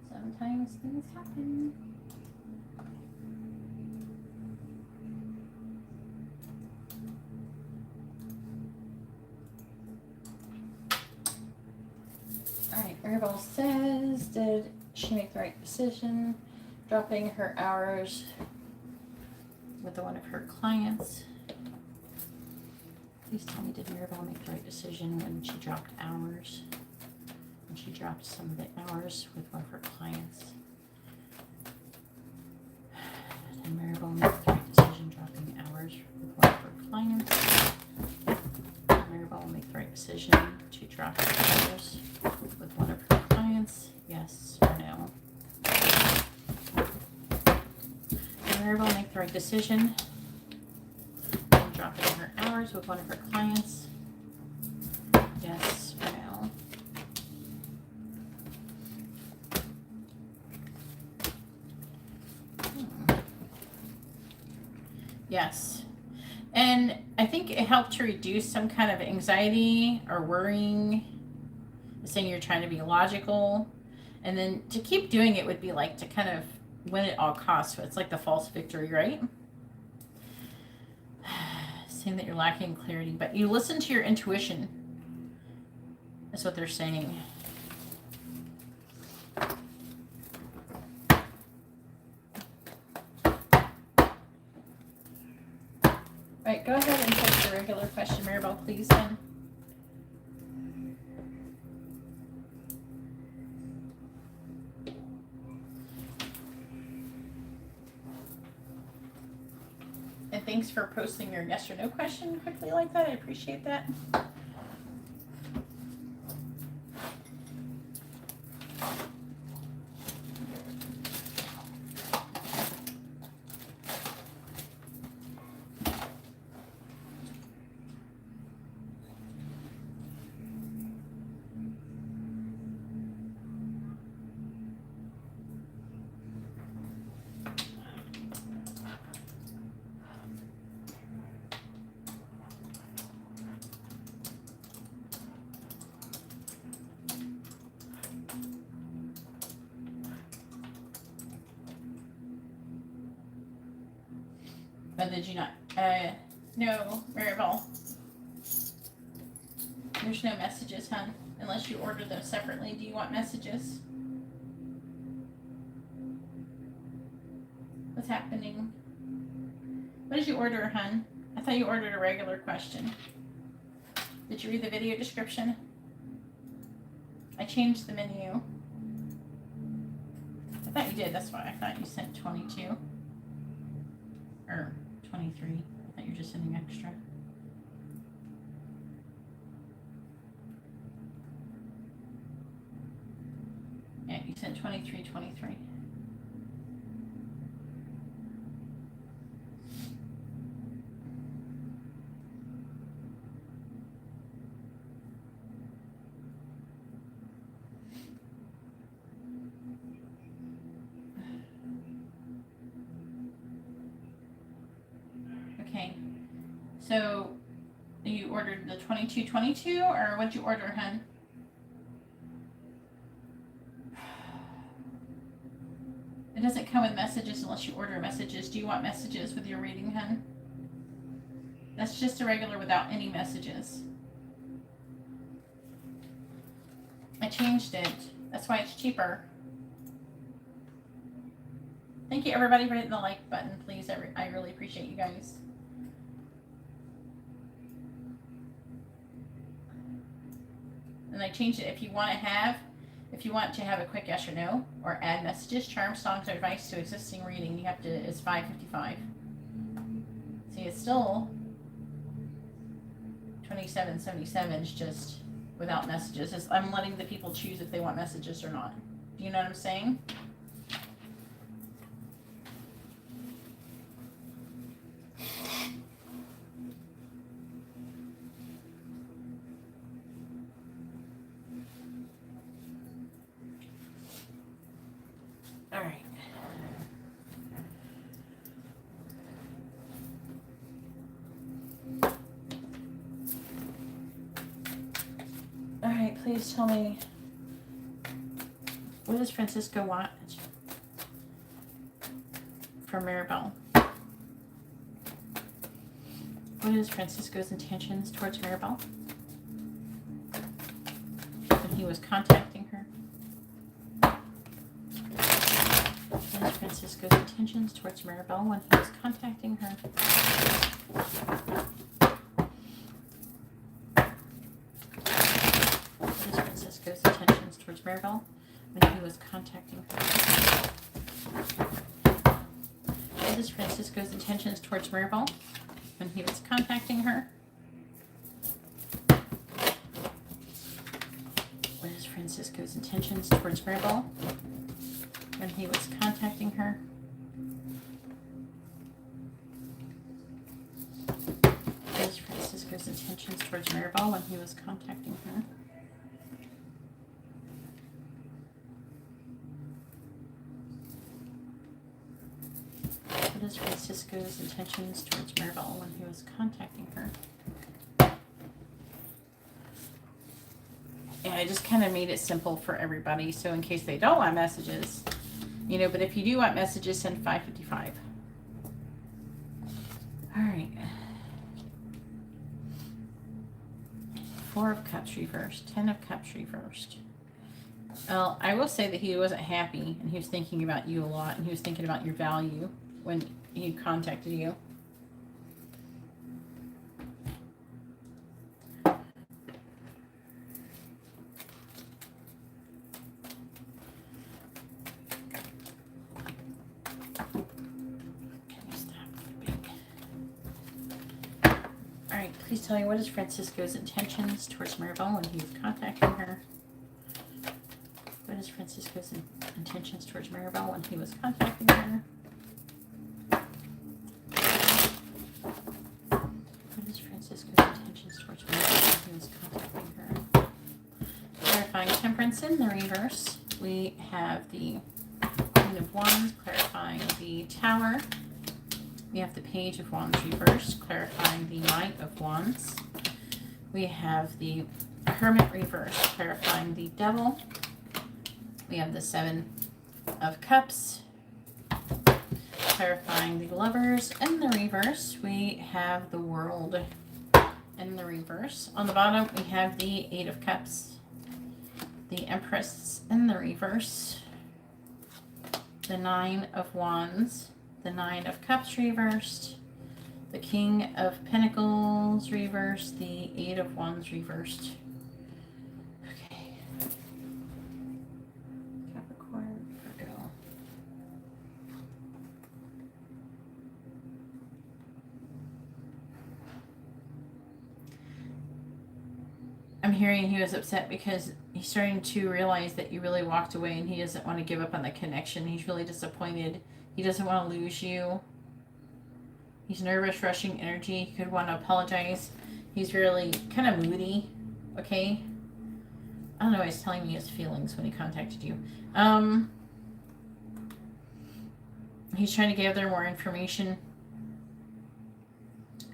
S2: Sometimes things happen. Alright, Maribel says, did she make the right decision dropping her hours with one of her clients? Please tell me, did Maribel make the right decision when she dropped hours? When she dropped some of the hours with one of her clients? Did Maribel make the right decision dropping hours with one of her clients? Did Maribel make the right decision to drop hours with one of her clients? Yes or no? Did Maribel make the right decision in dropping her hours with one of her clients? Yes or no? Yes. And I think it helped to reduce some kind of anxiety or worrying, saying you're trying to be logical. And then to keep doing it would be like to kind of win at all costs. So it's like the false victory, right? Saying that you're lacking clarity, but you listen to your intuition. That's what they're saying. Right, go ahead and take the regular question, Maribel, please, then. And thanks for posting your yes or no question quickly like that. I appreciate that. But did you not? No, Maribel. There's no messages, hon, unless you order them separately. Do you want messages? What's happening? What did you order, hon? I thought you ordered a regular question. Did you read the video description? I changed the menu. I thought you did. That's why I thought you sent 22. Or 23. I thought you were just sending extra. Yeah, you sent 23. Okay, so ordered the 2222, or what'd you order, hun? It doesn't come with messages unless you order messages. Do you want messages with your reading, hun? That's just a regular without any messages. I changed it. That's why it's cheaper. Thank you, everybody, for hitting the like button, please. I really appreciate you guys. And I changed it. If you want to have a quick yes or no, or add messages, charms, songs, or advice to existing reading, you have to. It's $5.55. See, it's still $27.77. It's just without messages. I'm letting the people choose if they want messages or not. Do you know what I'm saying? All right. All right, please tell me, what does Francisco want from Maribel? What is Francisco's intentions towards Maribel when he was contacting her? What is Francisco's intentions towards Maribel when he was contacting her? What is Francisco's intentions towards Maribel when he was contacting her? What is Francisco's intentions towards Maribel when he was contacting her? What is Francisco's intentions towards Maribel when he was contacting her? What is Francisco's intentions towards Maribel when he was contacting her? What is Francisco's intentions towards Maribel when he was contacting her? Yeah, I just kind of made it simple for everybody, so in case they don't want messages, you know, but if you do want messages, send $5.55. All right. 4 of Cups reversed, 10 of Cups reversed. Well, I will say that he wasn't happy, and he was thinking about you a lot, and he was thinking about your value when he contacted you. Alright, please tell me, what is Francisco's intentions towards Maribel when he was contacting her? What is Francisco's intentions towards Maribel when he was contacting her? What is Francisco's intentions towards Maribel when he was contacting her? Clarifying Temperance in the reverse. We have the Queen of Wands, clarifying the Tower. We have the Page of Wands reversed, clarifying the Knight of Wands. We have the Hermit reversed, clarifying the Devil. We have the 7 of Cups, clarifying the Lovers. In the reverse, we have the World in the reverse. On the bottom, we have the 8 of Cups, the Empress in the reverse, the 9 of Wands, the 9 of Cups reversed, the King of Pentacles reversed, the 8 of Wands reversed. Okay. Capricorn, Virgo. I'm hearing he was upset because he's starting to realize that you really walked away and he doesn't want to give up on the connection. He's really disappointed. He doesn't want to lose you. He's nervous, rushing energy. He could want to apologize. He's really kind of moody. Okay? I don't know. He's telling me his feelings when he contacted you. He's trying to gather more information.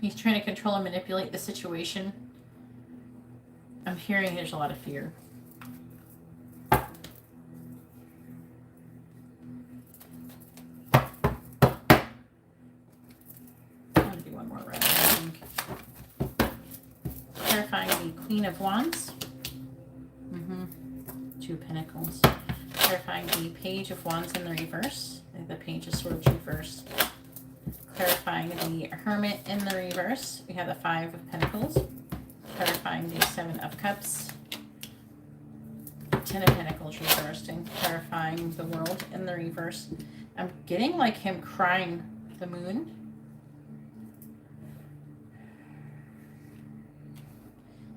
S2: He's trying to control and manipulate the situation. I'm hearing there's a lot of fear. I'm going to do one more round, I think. Clarifying the Queen of Wands. Two of Pentacles. Clarifying the Page of Wands in the reverse. The Page of Swords reversed. Clarifying the Hermit in the reverse. We have the Five of Pentacles. Clarifying the Seven of Cups. Ten of Pentacles reversed. And clarifying the World in the reverse. I'm getting like him crying the Moon.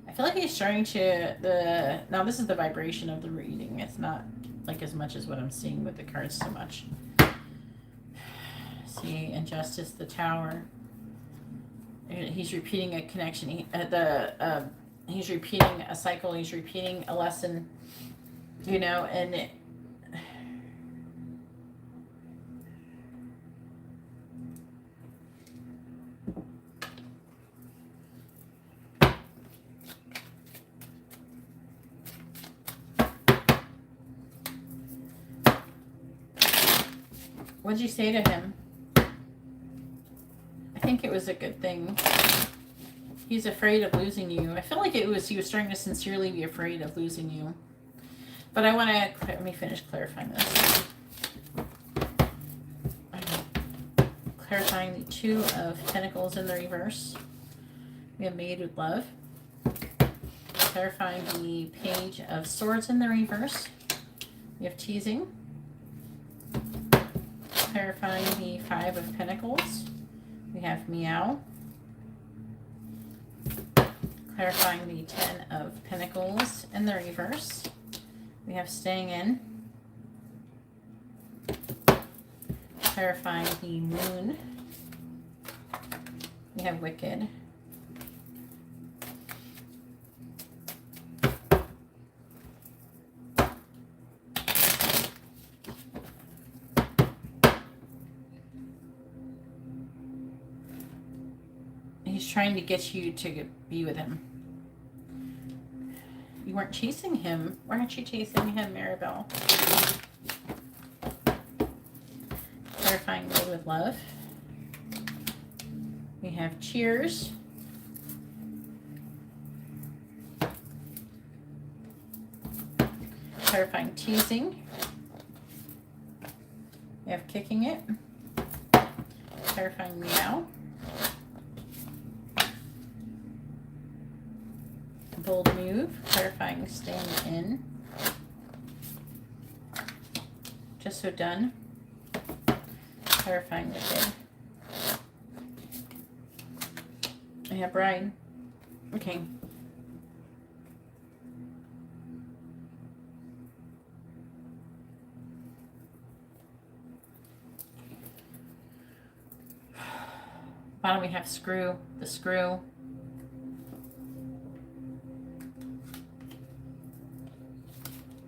S2: I feel like he's starting to now this is the vibration of the reading. It's not like as much as what I'm seeing with the cards so much. See, Injustice, the Tower. He's repeating a connection. He's repeating a cycle. He's repeating a lesson. You know, and what'd you say to him? I think it was a good thing. He's afraid of losing you. I feel like he was starting to sincerely be afraid of losing you. But I want to, let me finish clarifying this. Clarifying the Two of Pentacles in the reverse. We have Made with Love. Clarifying the Page of Swords in the reverse. We have Teasing. Clarifying the Five of Pentacles. We have Meow. Clarifying the Ten of Pentacles in the reverse. We have Staying In. Clarifying the Moon. We have Wicked. He's trying to get you to be with him. You weren't chasing him. Why aren't you chasing him, Maribel? Clarifying Made with Love. We have Cheers. Clarifying Teasing. We have Kicking It. Clarifying Meow. Bold Move, clarifying Staying In. Just So Done. Clarifying Wicked. I have Bride. Okay. Bottom we have Screw, the Screw.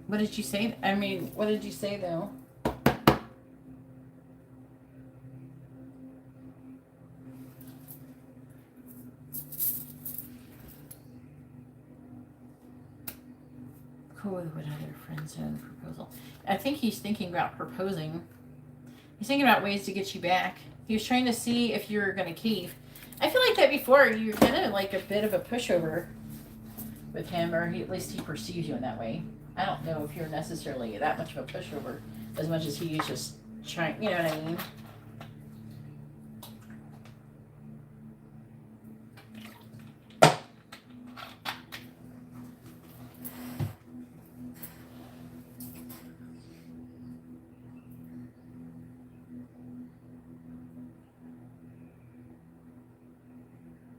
S2: What did you say? I mean, what did you say though? Cool. What other friend zone proposal? I think he's thinking about proposing. He's thinking about ways to get you back. He was trying to see if you're going to cave. I feel like that before. You're kind of like a bit of a pushover with him, or at least he perceives you in that way. I don't know if you're necessarily that much of a pushover as much as he's just trying, you know what I mean?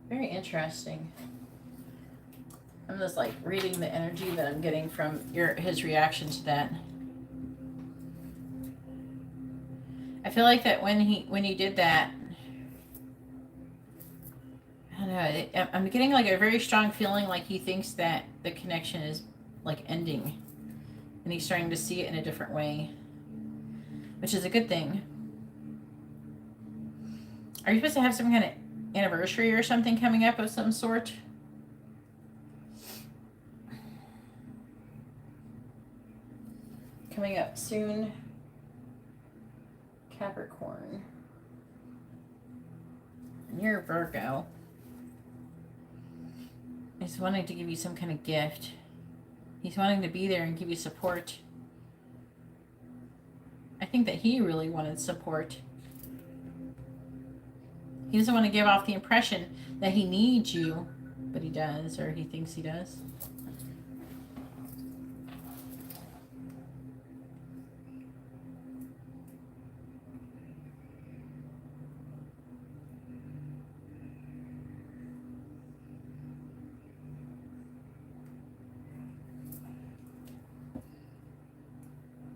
S2: Very interesting. I'm just like reading the energy that I'm getting from his reaction to that. I feel like that when he did that, I don't know. I'm getting like a very strong feeling like he thinks that the connection is like ending, and he's starting to see it in a different way, which is a good thing. Are you supposed to have some kind of anniversary or something coming up of some sort?
S1: coming up soon. Capricorn.
S2: And you're a Virgo. He's wanting to give you some kind of gift. He's wanting to be there and give you support. I think that he really wanted support. He doesn't want to give off the impression that he needs you, but he does, or he thinks he does.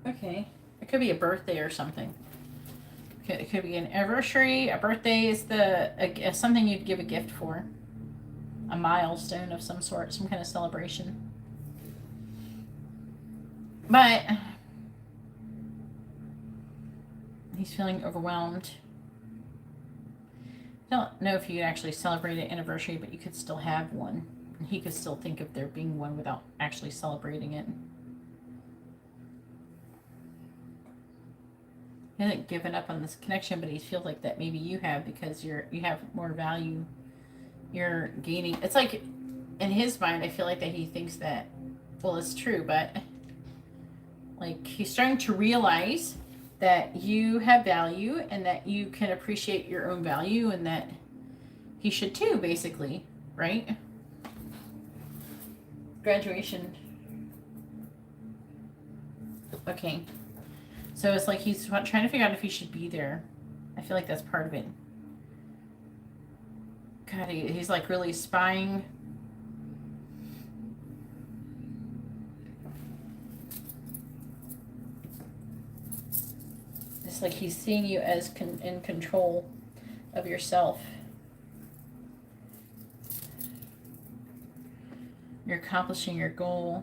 S2: Okay. It could be a birthday or something. It could be an anniversary. A birthday is something you'd give a gift for. A milestone of some sort, some kind of celebration. But he's feeling overwhelmed. I don't know if you could actually celebrate an anniversary, but you could still have one. And he could still think of there being one without actually celebrating it. He hasn't given up on this connection, but he feels like that maybe you have, because you have more value. You're gaining. It's like, in his mind, I feel like that he thinks that, well, it's true, but like he's starting to realize that you have value and that you can appreciate your own value, and that he should too, basically, right? Graduation. Okay. So it's like he's trying to figure out if he should be there. I feel like that's part of it. God, he's like really spying. It's like he's seeing you as in control of yourself. You're accomplishing your goal.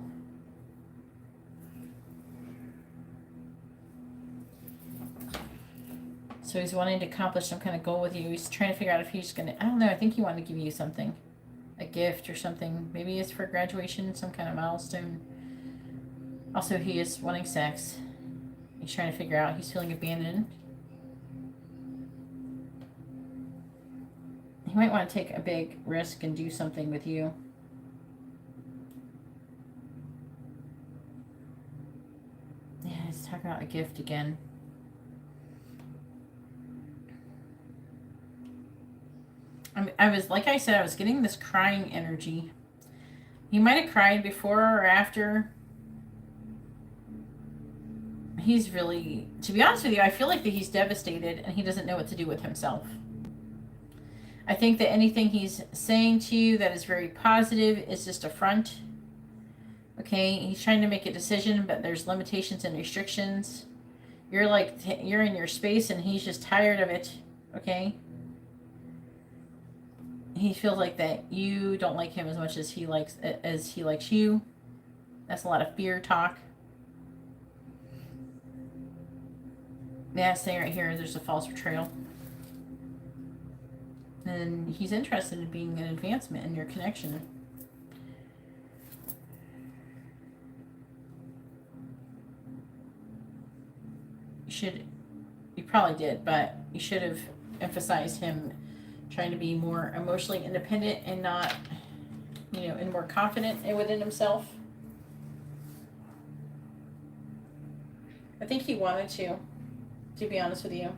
S2: So he's wanting to accomplish some kind of goal with you. He's trying to figure out if he's going to, I don't know, I think he wanted to give you something. A gift or something. Maybe it's for graduation, some kind of milestone. Also, he is wanting sex. He's trying to figure out, he's feeling abandoned. He might want to take a big risk and do something with you. Yeah, he's talking about a gift again. I was, like I said, I was getting this crying energy. He might have cried before or after. He's really, to be honest with you, I feel like that he's devastated and he doesn't know what to do with himself. I think that anything he's saying to you that is very positive is just a front. Okay, he's trying to make a decision, but there's limitations and restrictions. You're like, you're in your space and he's just tired of it. Okay. He feels like that you don't like him as much as he likes you. That's a lot of fear talk. Yeah, saying right here, there's a false betrayal. And he's interested in being an advancement in your connection. You probably did, but you should have emphasized him trying to be more emotionally independent and not, and more confident within himself. I think he wanted to be honest with you.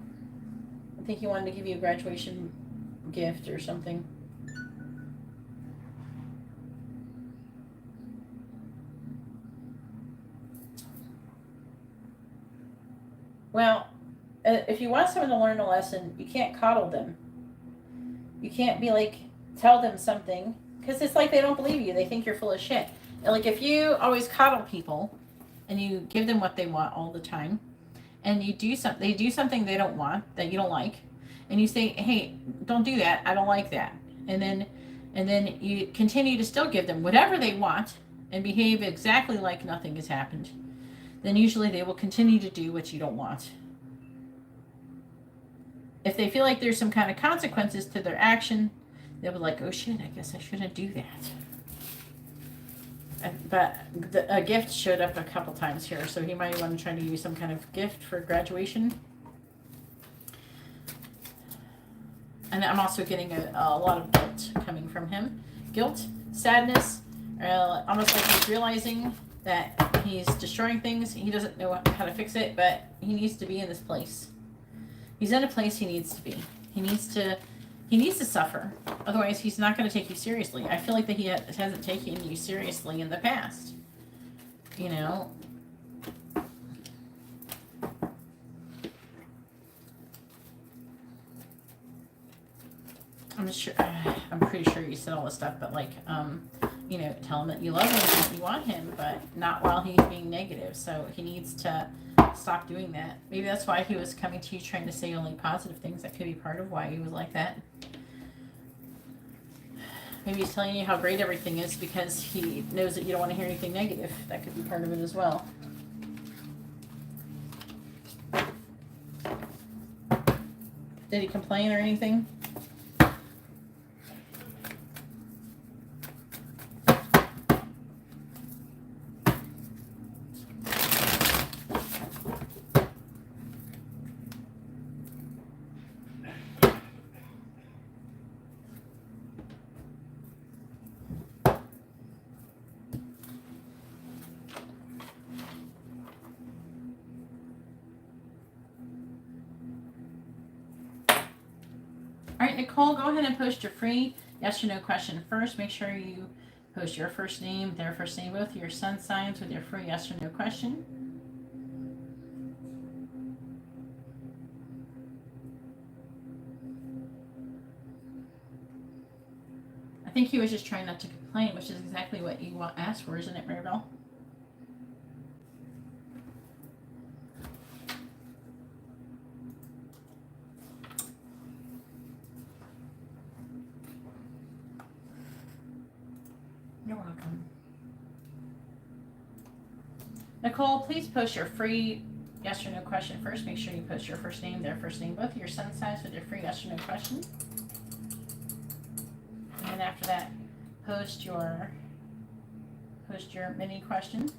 S2: I think he wanted to give you a graduation gift or something. Well, if you want someone to learn a lesson, you can't coddle them. You can't be like, tell them something, because it's like they don't believe you. They think you're full of shit. And like, if you always coddle people and you give them what they want all the time, and they do something they don't want, that you don't like, and you say, hey, don't do that, I don't like that, and then you continue to still give them whatever they want and behave exactly like nothing has happened, then usually they will continue to do what you don't want. If they feel like there's some kind of consequences to their action, they'll be like, oh shit, I guess I shouldn't do that. But a gift showed up a couple times here, so he might want to try to give you some kind of gift for graduation. And I'm also getting a lot of guilt coming from him. Guilt, sadness, almost like he's realizing that he's destroying things. He doesn't know how to fix it, but he needs to be in this place. He's in a place he needs to be. He needs to suffer. Otherwise, he's not going to take you seriously. I feel like that he hasn't taken you seriously in the past. You know? I'm pretty sure you said all this stuff, but like, you know, tell him that you love him and that you want him, but not while he's being negative. So he needs to stop doing that. Maybe that's why he was coming to you trying to say only positive things. That could be part of why he was like that. Maybe he's telling you how great everything is because he knows that you don't want to hear anything negative. That could be part of it as well. Did he complain or anything? All right, Nicole, go ahead and post your free yes or no question first. Make sure you post your first name, their first name, both your sun signs with your free yes or no question. I think he was just trying not to complain, which is exactly what you asked for, isn't it, Maribel? You're welcome. Nicole, please post your free yes or no question first. Make sure you post your first name, their first name, both your sun signs with your free yes or no question. And then after that, post your mini question.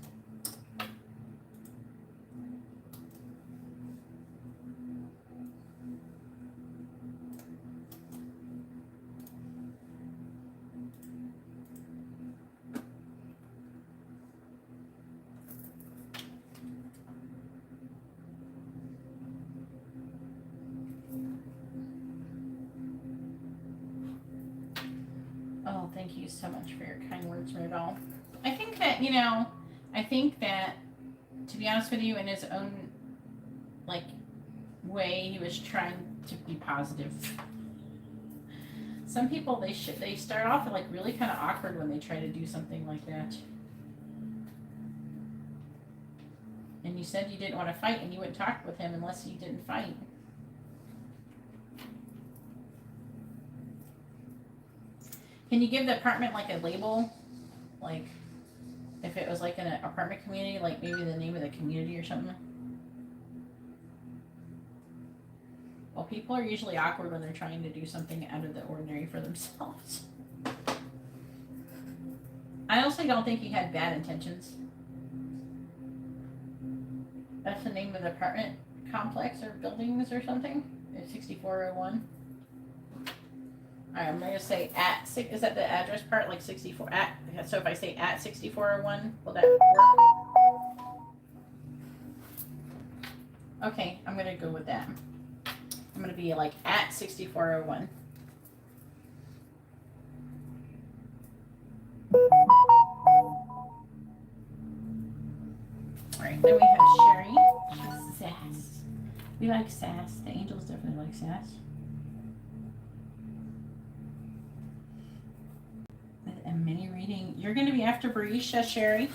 S2: Oh, thank you so much for your kind words, Maribel. I think that, to be honest with you, in his own, like, way, he was trying to be positive. Some people, they start off, like, really kind of awkward when they try to do something like that. And you said you didn't want to fight, and you wouldn't talk with him unless you didn't fight. Can you give the apartment like a label? Like, if it was like an apartment community, like maybe the name of the community or something? Well, people are usually awkward when they're trying to do something out of the ordinary for themselves. I also don't think he had bad intentions. That's the name of the apartment complex or buildings or something? It's 6401. Alright, I'm going to say is that the address part, like 64, so if I say at 6401, will that work? Okay, I'm going to go with that. I'm going to be like at 6401. Alright, then we have Sherry. She's sass. We like sass. The angels definitely like sass. A mini reading. You're going to be after Barisha, Sherry.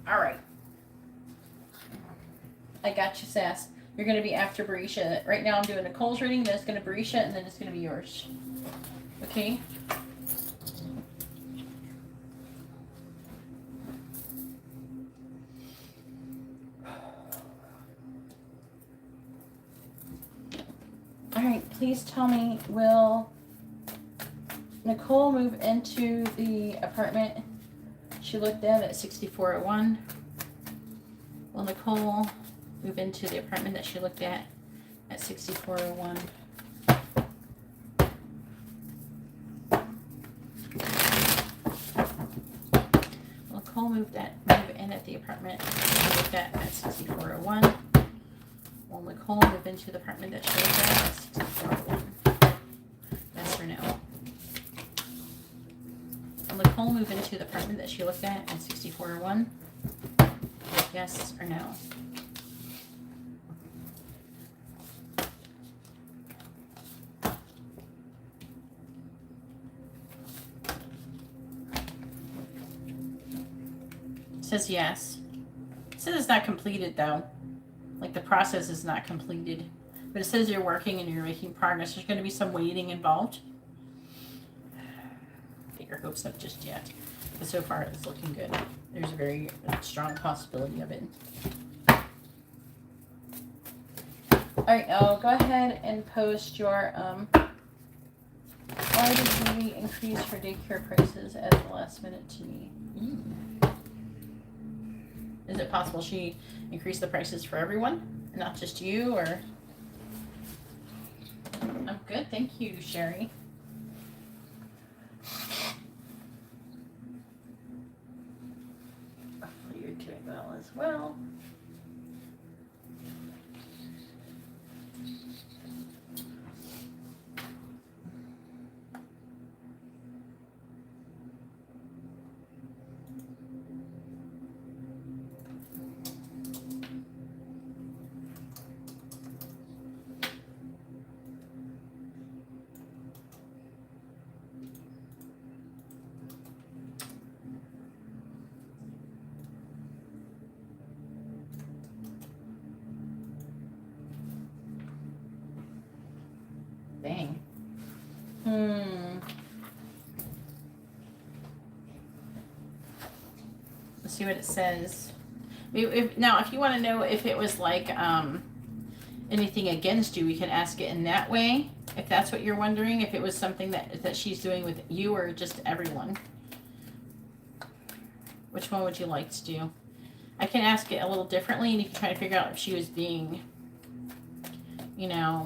S2: All right. I got you, Sass. You're going to be after Barisha. Right now I'm doing Nicole's reading, then it's going to Barisha, and then it's going to be yours. Okay?
S1: please tell me, will Nicole move into the apartment she looked at 6401? Will Nicole move into the apartment that she looked at 6401? Will Nicole move in at the apartment she looked at 6401? Will Nicole move into the apartment that she looked at 6401? Yes or no? Will Nicole move into the apartment that she looked at 6401? Yes or no? It says yes. It says it's not completed though. Like the process is not completed. But it says you're working and you're making progress. There's going to be some waiting involved. Get your hopes up just yet. But so far it's looking good. There's a very strong possibility of it. Alright, now go ahead and post your, why did Judy increase her daycare prices at the last minute to me? Is it possible she increased the prices for everyone? Not just you, or? I'm good, thank you, Sherry. Hopefully you're doing well as well. Dang. Let's see what it says. Now, if you want to know if it was like anything against you, we can ask it in that way. If that's what you're wondering, if it was something that she's doing with you or just everyone. Which one would you like to do? I can ask it a little differently, and you can try to figure out if she was being, you know,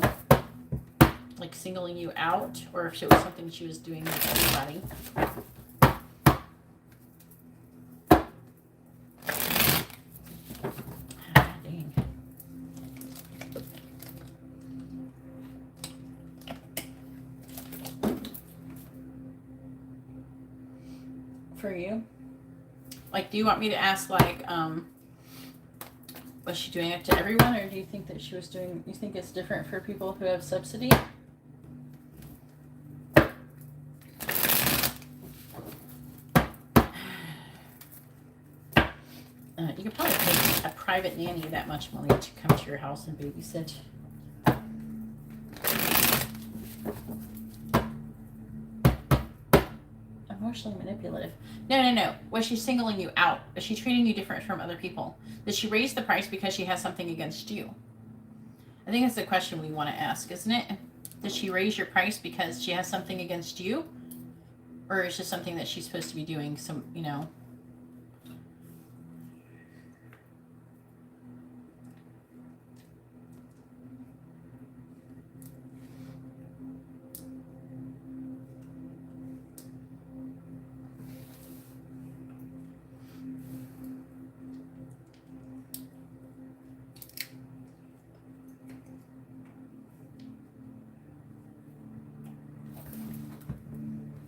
S1: like singling you out, or if it was something she was doing with everybody. Dang. For you? Like, do you want me to ask, like, was she doing it to everyone, or do you think that she was doing, you think it's different for people who have subsidy? You could probably pay a private nanny that much money to come to your house and babysit. Emotionally manipulative. No. Was she singling you out? Is she treating you different from other people? Did she raise the price because she has something against you? I think that's the question we want to ask, isn't it? Did she raise your price because she has something against you? Or is it just something that she's supposed to be doing, some, you know?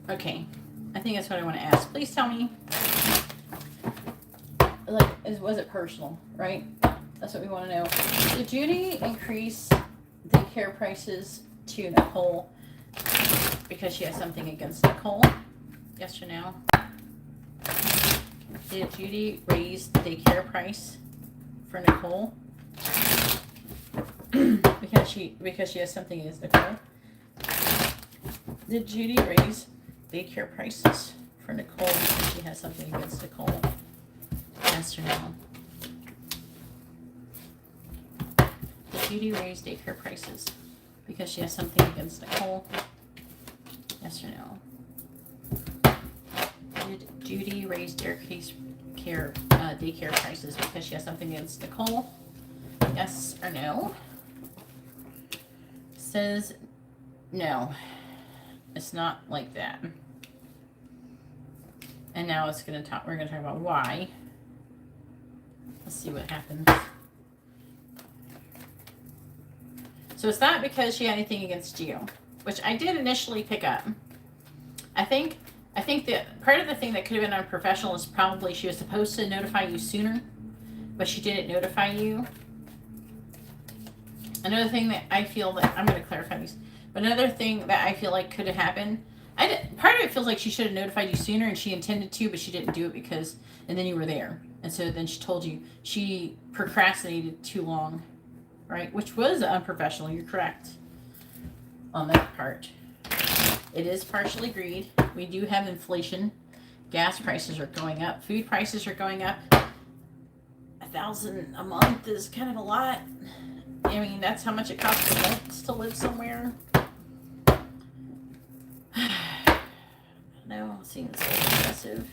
S1: Okay, I think that's what I want to ask. Please tell me, like, was it personal, right? That's what we want to know. Did Judy increase daycare prices to Nicole because she has something against Nicole? Yes or no? Did Judy raise the daycare price for Nicole because she has something against Nicole? Did Judy raise daycare prices for Nicole because she has something against Nicole? Yes or no? Did Judy raise daycare prices
S2: because she has something against Nicole? Yes or no? Did Judy raise daycare prices because she has something against Nicole? Yes or no? Says no. It's not like that. And now we're gonna talk about why. Let's see what happens. So it's not because she had anything against you, which I did initially pick up. I think that part of the thing that could have been unprofessional is probably she was supposed to notify you sooner, but she didn't notify you. Another thing that I feel that I'm going to clarify these, but another thing that I feel like could have happened, part of it feels like she should have notified you sooner, and she intended to, but she didn't do it and then you were there, and so then she told you. She procrastinated too long, right? Which was unprofessional. You're correct on that part. It is partially greed. We do have inflation. Gas prices are going up. Food prices are going up. $1,000 a month is kind of a lot. I mean, that's how much it costs a month to live somewhere. No, it seems so excessive,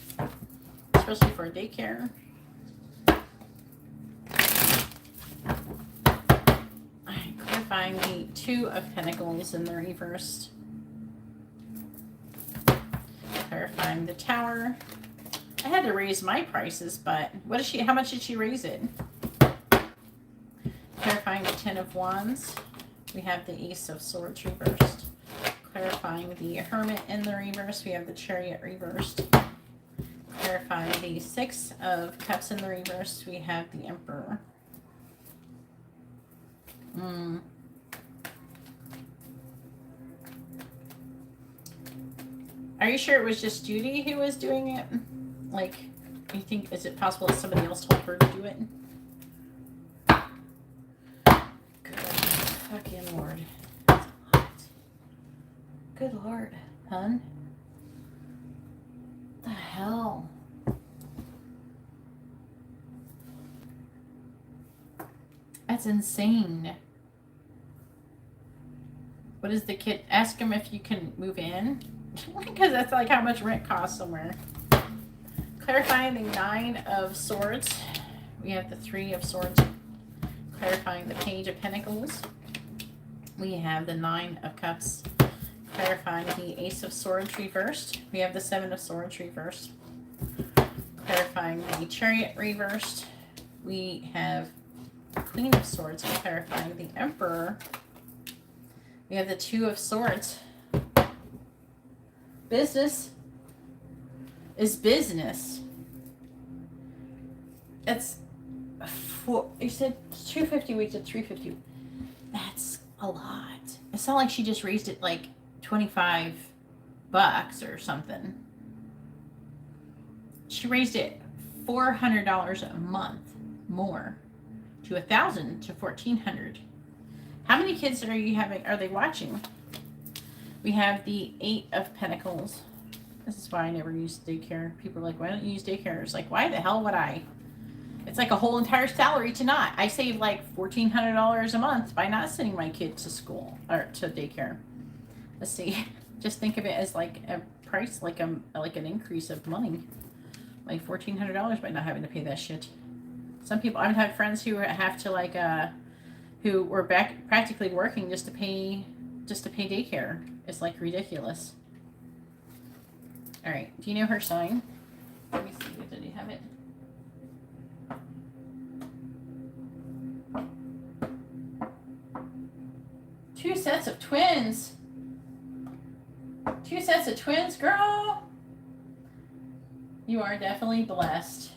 S2: especially for a daycare. Alright, clarifying the Two of Pentacles in the reversed. Clarifying the Tower. I had to raise my prices, but how much did she raise it? Clarifying the Ten of Wands. We have the Ace of Swords reversed. Clarifying the Hermit in the reverse. We have the Chariot reversed. Clarifying the Six of Cups in the reverse. We have the Emperor. Are you sure it was just Judy who was doing it? Like, you think, is it possible that somebody else told her to do it? Good fucking Lord. That's a lot. Good Lord, hun. What the hell? That's insane. What is the kid? Ask him if you can move in. Because that's like how much rent costs somewhere. Clarifying the Nine of Swords. We have the Three of Swords. Clarifying the Page of Pentacles. We have the Nine of Cups. Clarifying the Ace of Swords reversed. We have the Seven of Swords reversed. Clarifying the Chariot reversed. We have the Queen of Swords. Clarifying the Emperor. We have the Two of Swords. Business is business. It's you said 250 weeks to 350. That's a lot. It's not like she just raised it like $25 or something. She raised it $400 a month more, to $1,000 to $1,400. How many kids are you having? Are they watching? We have the Eight of Pentacles. This is why I never use daycare. People are like, why don't you use daycare? It's like, why the hell would I? It's like a whole entire salary to not. I save like $1,400 a month by not sending my kid to school or to daycare. Let's see. Just think of it as like a price, like an increase of money. Like $1,400 by not having to pay that shit. Some people, I've had friends who have to who were back practically working just to pay daycare. It's like ridiculous. All right. Do you know her sign? Let me see. Did you have it? Two sets of twins. Two sets of twins, girl. You are definitely blessed.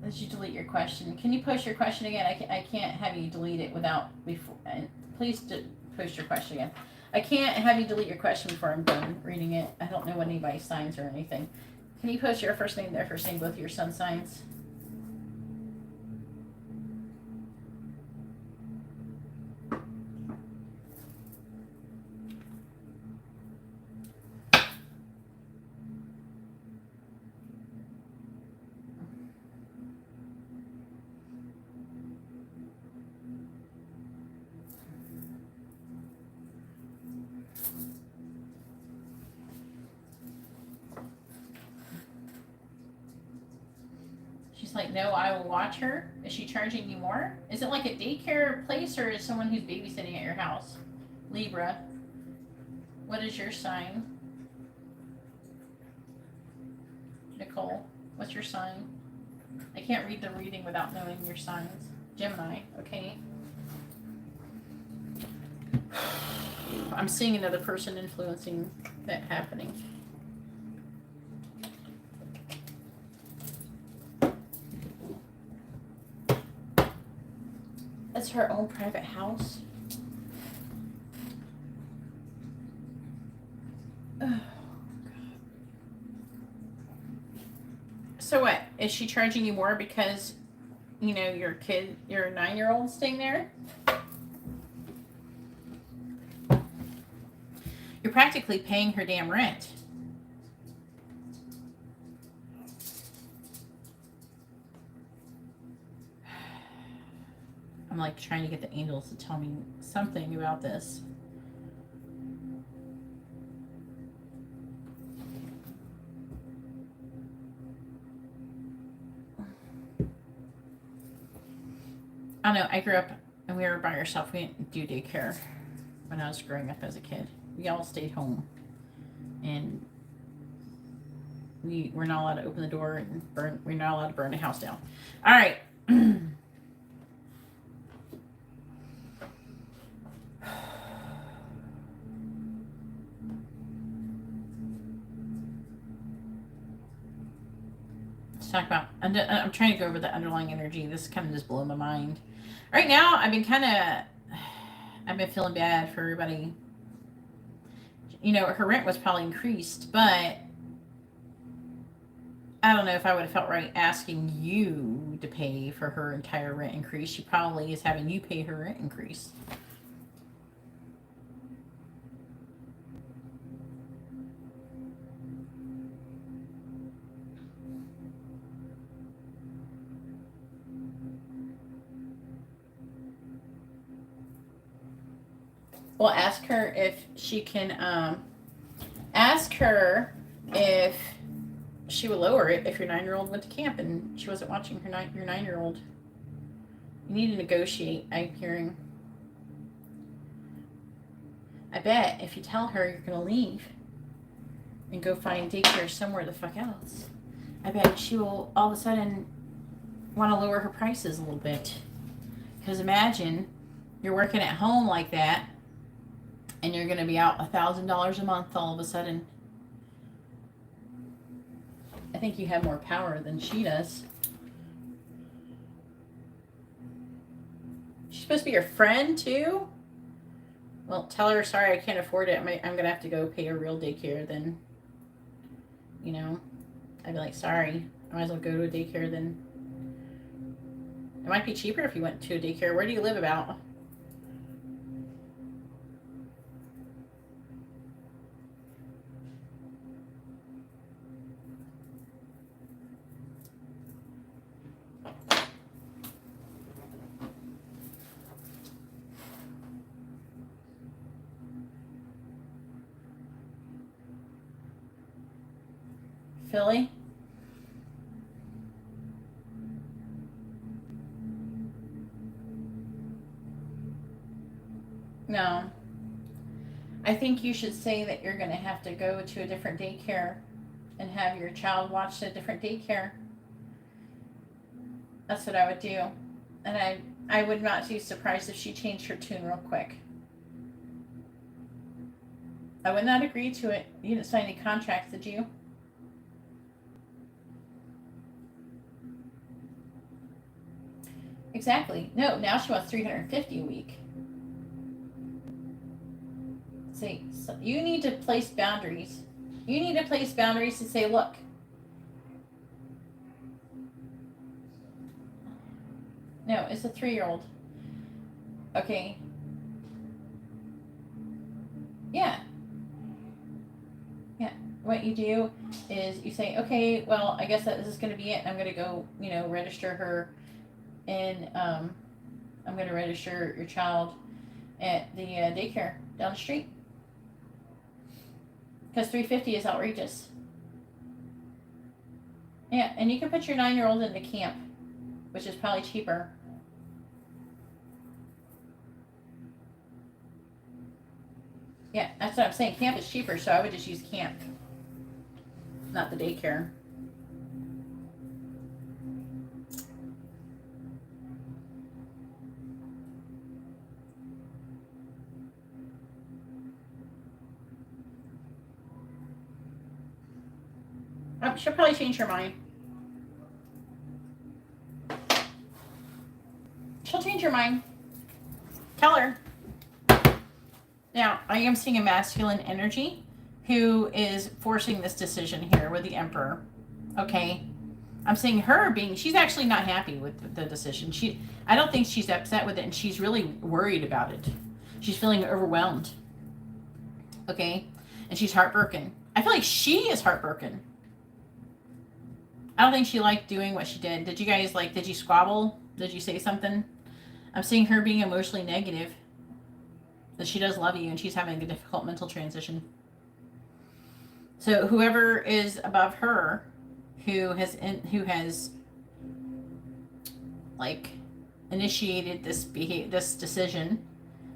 S2: Did you delete your question? Can you post your question again? I can't have you delete it before. Please post your question again. I can't have you delete your question before I'm done reading it. I don't know what anybody's signs or anything. Can you post your first name, their first name, both of your sun signs? She's like, no, I will watch her. Is she charging you more? Is it like a daycare place or is someone who's babysitting at your house? Libra, what is your sign? Nicole, what's your sign? I can't read the reading without knowing your signs. Gemini, okay. I'm seeing another person influencing that happening. That's her own private house. Oh, so what? Is she charging you more because, you know, your 9-year-old staying there? You're practically paying her damn rent. I'm like trying to get the angels to tell me something about this. I don't know. I grew up and we were by ourselves. We didn't do daycare when I was growing up as a kid. We all stayed home. And we're not allowed to open the door and burn. We're not allowed to burn the house down. All right. Let's talk about. I'm trying to go over the underlying energy. This kind of just blew my mind. Right now, I've been feeling bad for everybody. You know, her rent was probably increased, but I don't know if I would have felt right asking you to pay for her entire rent increase. She probably is having you pay her rent increase. Well, ask her if she can, ask her if she would lower it if your 9-year-old went to camp and she wasn't watching your 9-year-old. You need to negotiate, I'm hearing. I bet if you tell her you're going to leave and go find daycare somewhere the fuck else, I bet she will all of a sudden want to lower her prices a little bit. Because imagine you're working at home like that and you're going to be out $1,000 a month all of a sudden. I think you have more power than she does. She's supposed to be your friend too? Well, tell her, sorry, I can't afford it. I'm going to have to go pay a real daycare then. You know? I'd be like, sorry. I might as well go to a daycare then. It might be cheaper if you went to a daycare. Where do you live about? Philly? No. I think you should say that you're going to have to go to a different daycare and have your child watch a different daycare. That's what I would do. And I would not be surprised if she changed her tune real quick. I would not agree to it. You didn't sign any contracts, did you? Exactly. No, now she wants $350 a week. See, so you need to place boundaries. You need to place boundaries to say, look, no, it's a 3-year-old. Okay. Yeah. Yeah. What you do is you say, okay, well, I guess that this is going to be it. I'm going to go, register her in, I'm going to register your child at the daycare down the street. Because $350 is outrageous.
S1: Yeah, and you can put your 9-year-old into camp, which is probably cheaper. Yeah, that's what I'm saying. Camp is cheaper, so I would just use camp, not the daycare. Oh, she'll probably change her mind. She'll change her mind. Tell her. Now, I am seeing a masculine energy who is forcing this decision here with the Emperor. Okay? I'm seeing her being, she's actually not happy with the decision. I don't think she's upset with it, and she's really worried about it. She's feeling overwhelmed. Okay? And she's heartbroken. I feel like she is heartbroken. I don't think she liked doing what she did. Did you guys did you squabble? Did you say something? I'm seeing her being emotionally negative. That she does love you, and she's having a difficult mental transition. So whoever is above her, who has initiated this decision,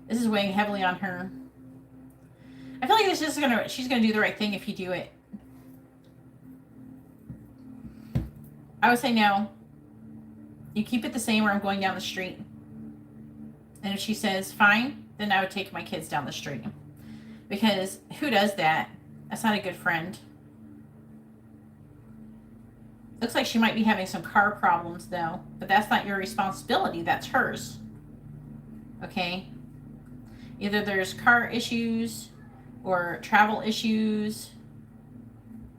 S1: this is weighing heavily on her. I feel like she's gonna do the right thing if you do it. I would say no. You keep it the same, or I'm going down the street. And if she says fine, then I would take my kids down the street. Because who does that? That's not a good friend. Looks like she might be having some car problems though, but that's not your responsibility, that's hers. Okay? Either there's car issues or travel issues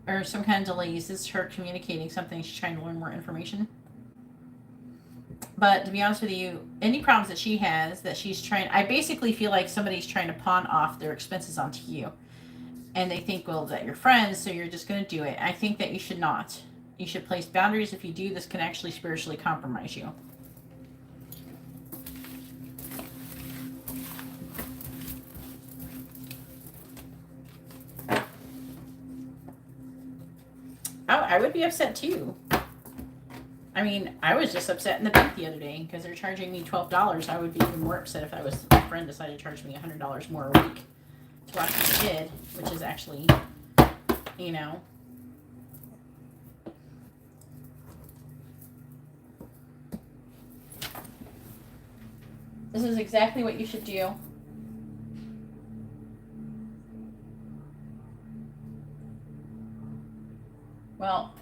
S1: or some kind of delays. This is her communicating something. She's trying to learn more information. But to be honest with you, any problems that she has that she's trying, I basically feel like somebody's trying to pawn off their expenses onto you. And they think, well, that you're friends, so you're just going to do it. I think that you should not. You should place boundaries. If you do, this can actually spiritually compromise you. I would be upset too. I mean, I was just upset in the bank the other day because they're charging me $12. I would be even more upset if I was my friend decided to charge me $100 more a week to watch my kid, which is actually, you know. This is exactly what you should do. Well,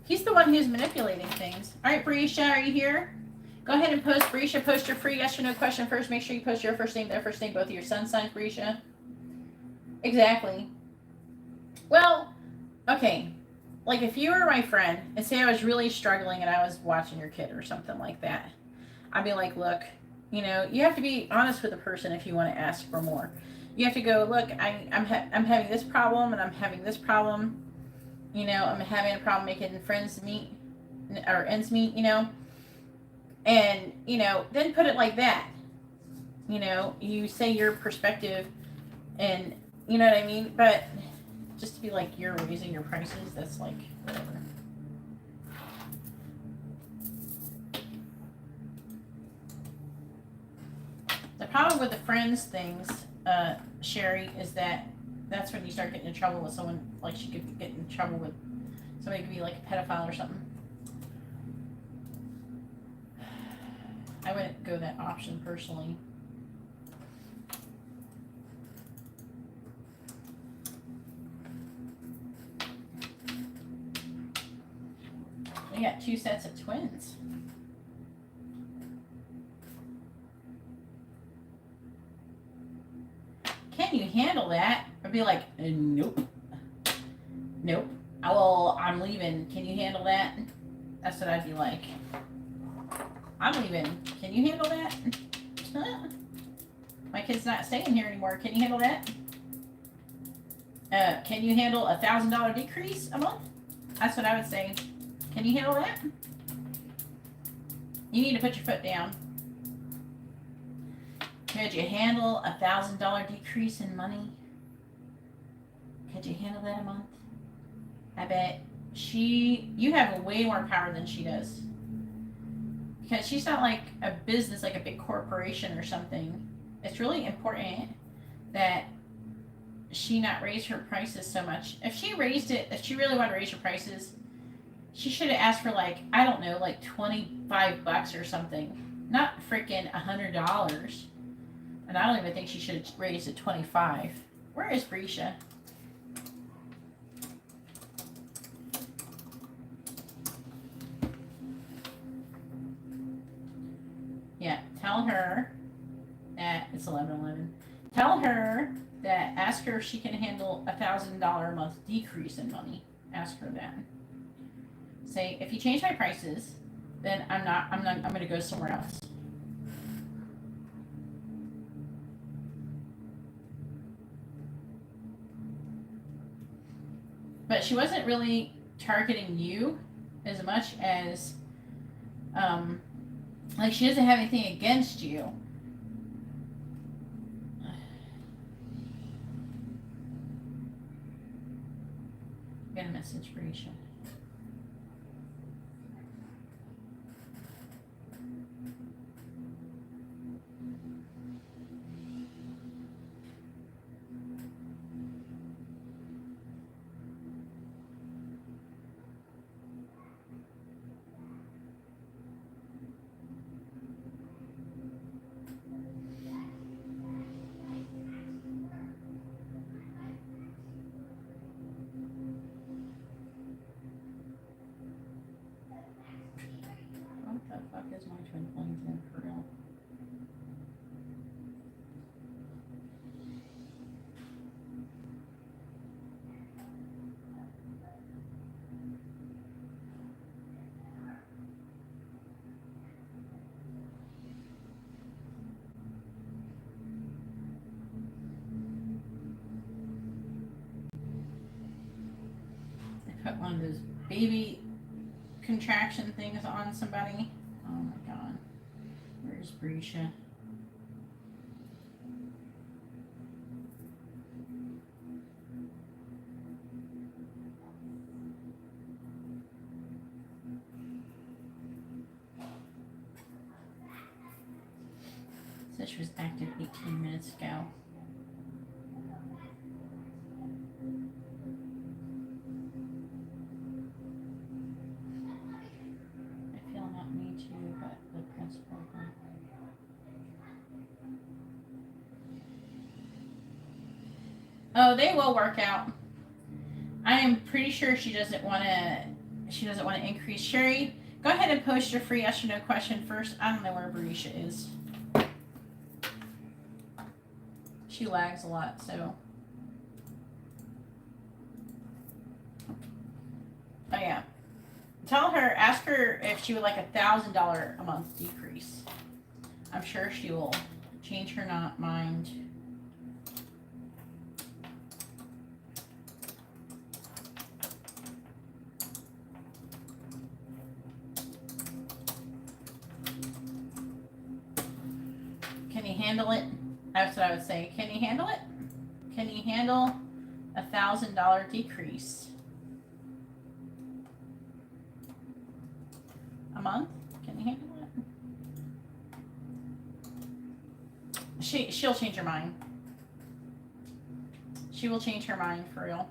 S1: he's the one who's manipulating things. All right, Brescia, are you here? Go ahead and post. Brescia, post your free yes or no question first. Make sure you post your first name, their first name, both of your sun signs, Brescia. Exactly. Well, okay. Like if you were my friend and say I was really struggling and I was watching your kid or something like that, I'd be like, look, you know, you have to be honest with the person if you want to ask for more. You have to go, look, I'm having this problem and I'm having this problem. You know, I'm having a problem making friends meet or ends meet, you know. And, you know, then put it like that. You know, you say your perspective and, you know what I mean? But just to be like, you're raising your prices, that's like, whatever. The problem with the friends things, Sherry, is that that's when you start getting in trouble with someone. Like she could get in trouble with somebody, could be like a pedophile or something. I wouldn't go that option personally. We got 2 sets of twins. Can you handle that? I'd be like, nope. Nope. Well, I'm leaving. Can you handle that? That's what I'd be like. I'm leaving. Can you handle that? My kid's not staying here anymore. Can you handle that? Can you handle a $1,000 decrease a month? That's what I would say. Can you handle that? You need to put your foot down. Could you handle a $1,000 decrease in money? Could you handle that a month? I bet
S2: you have way more power than she does. Because she's not like a business, like a big corporation or something. It's really important that she not raise her prices so much. If she really wanted to raise her prices, she should have asked for like, I don't know, like $25 or something. Not freaking $100. And I don't even think she should have raised it 25. Where is Brescia? Yeah, tell her that it's 11:11. Tell her that. Ask her if she can handle $1,000 a month decrease in money. Ask her that. Say, if you change my prices, then I'm going to go somewhere else. But she wasn't really targeting you as much as, like, she doesn't have anything against you. Get a message for Isha. What the fuck is my twin flames in for real? I put one of those baby contraction things on somebody. Oh my god. Where's Brescia? Said she was active 18 minutes ago. I feel not me too, but the principal. Oh, they will work out. I am pretty sure she doesn't want to. She doesn't want to increase. Sherry, go ahead and post your free yes or no question first. I don't know where Brescia is. She lags a lot, so. Oh yeah. Tell her, ask her if she would like $1,000 a month decrease. I'm sure she will change her mind. Can you handle it? That's what I would say. Can you handle it? Can you handle $1,000 decrease a month? Can you handle it? She'll change her mind. She will change her mind for real.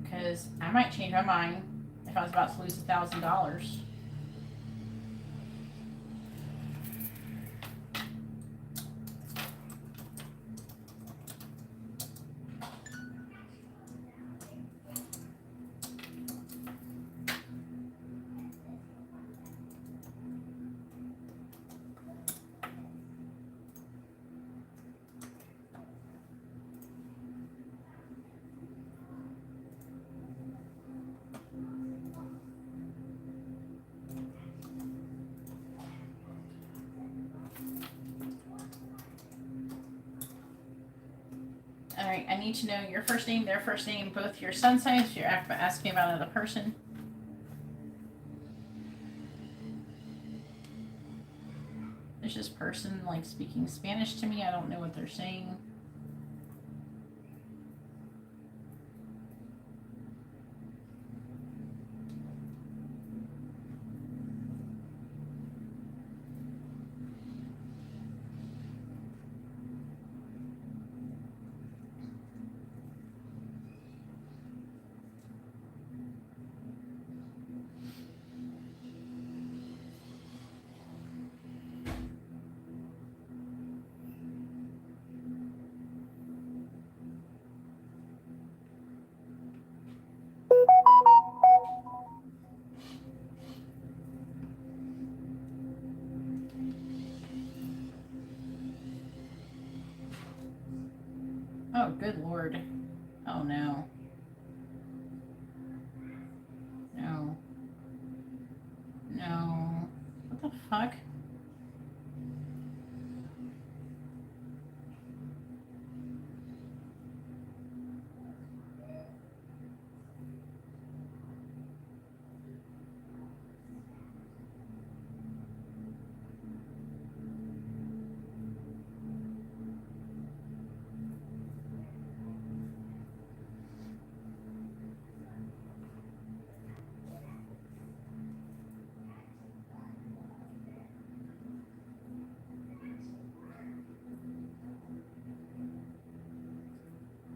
S2: Because I might change my mind if I was about to lose $1,000. Alright, I need to know your first name, their first name, both your sun signs. If you're asking about another person. There's this person like speaking Spanish to me. I don't know what they're saying. Oh, good Lord. Oh, no. No. No. What the fuck?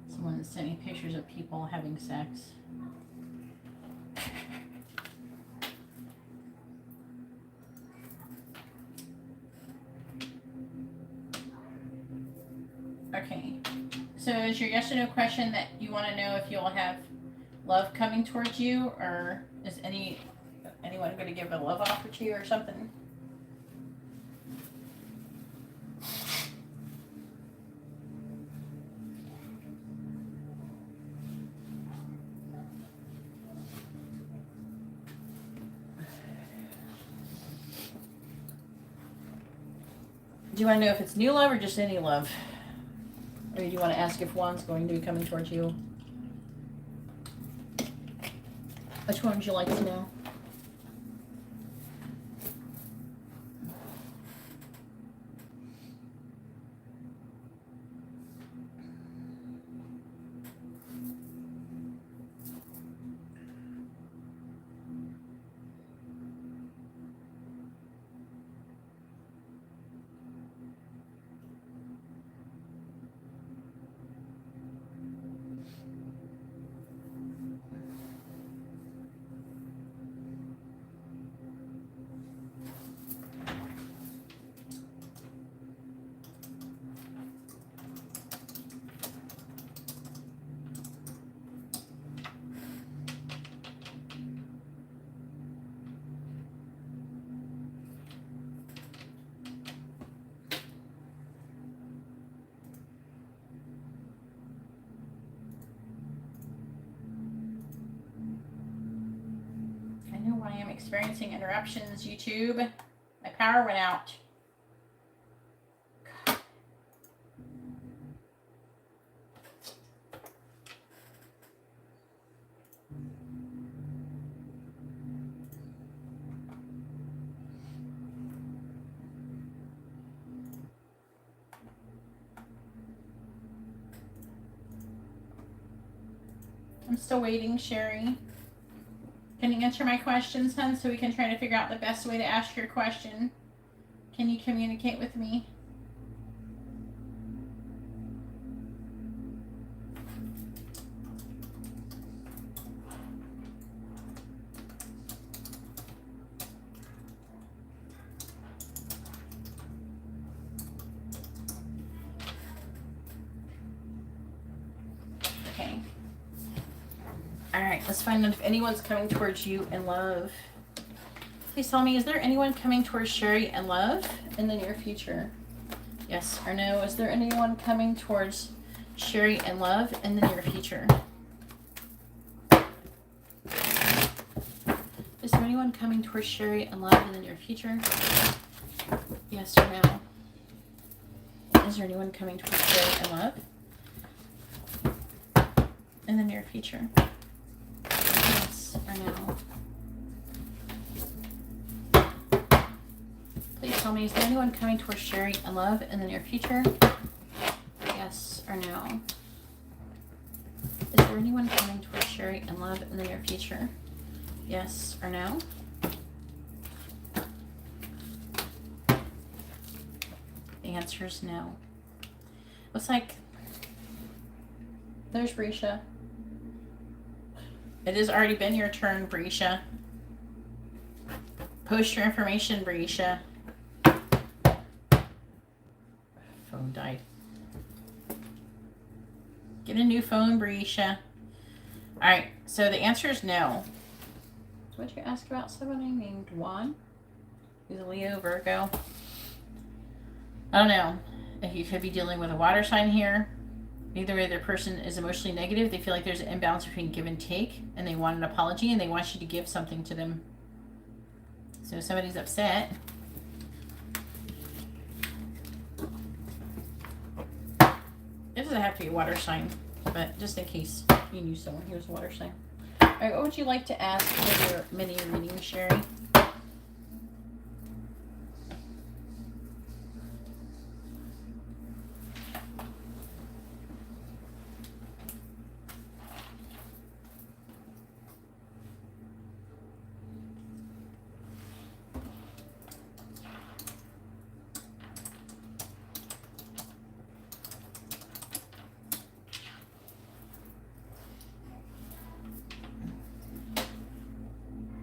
S2: Someone sent me pictures of people having sex. Okay. So is your yes or no question that you want to know if you'll have love coming towards you, or is anyone going to give a love offer to you or something? Do you want to know if it's new love or just any love? Or do you want to ask if one's going to be coming towards you? Which one would you like to know? I know why I'm experiencing interruptions, YouTube. My power went out. I'm still waiting, Sherry. Can you answer my questions, hun, so we can try to figure out the best way to ask your question? Can you communicate with me? Okay. All right, let's find out if anyone's coming towards you in love. Please tell me, is there anyone coming towards Sherry in love in the near future? Yes or no? Is there anyone coming towards Sherry in love in the near future? Is there anyone coming towards Sherry in love in the near future? Yes or no? Is there anyone coming towards Sherry in love in the near future? Yes or no?
S1: Please tell me, is there anyone coming towards sharing and love in the near future? Yes or no? Is there anyone coming towards sharing and love in the near future? Yes or no? The answer is no. Looks like there's Brisha.
S2: It has already been your turn, Brisha. Post your information, Brisha. Phone died. Get a new phone, Brisha. Alright, so the answer is no.
S1: What did you ask about somebody named Juan? He's a Leo, Virgo.
S2: I don't know. You could be dealing with a water sign here. Either way, the person is emotionally negative. They feel like there's an imbalance between give and take, and they want an apology, and they want you to give something to them. So somebody's upset. It doesn't have to be a water sign, but just in case you knew someone who was a water sign.
S1: All right, what would you like to ask for your mini reading, Sherry?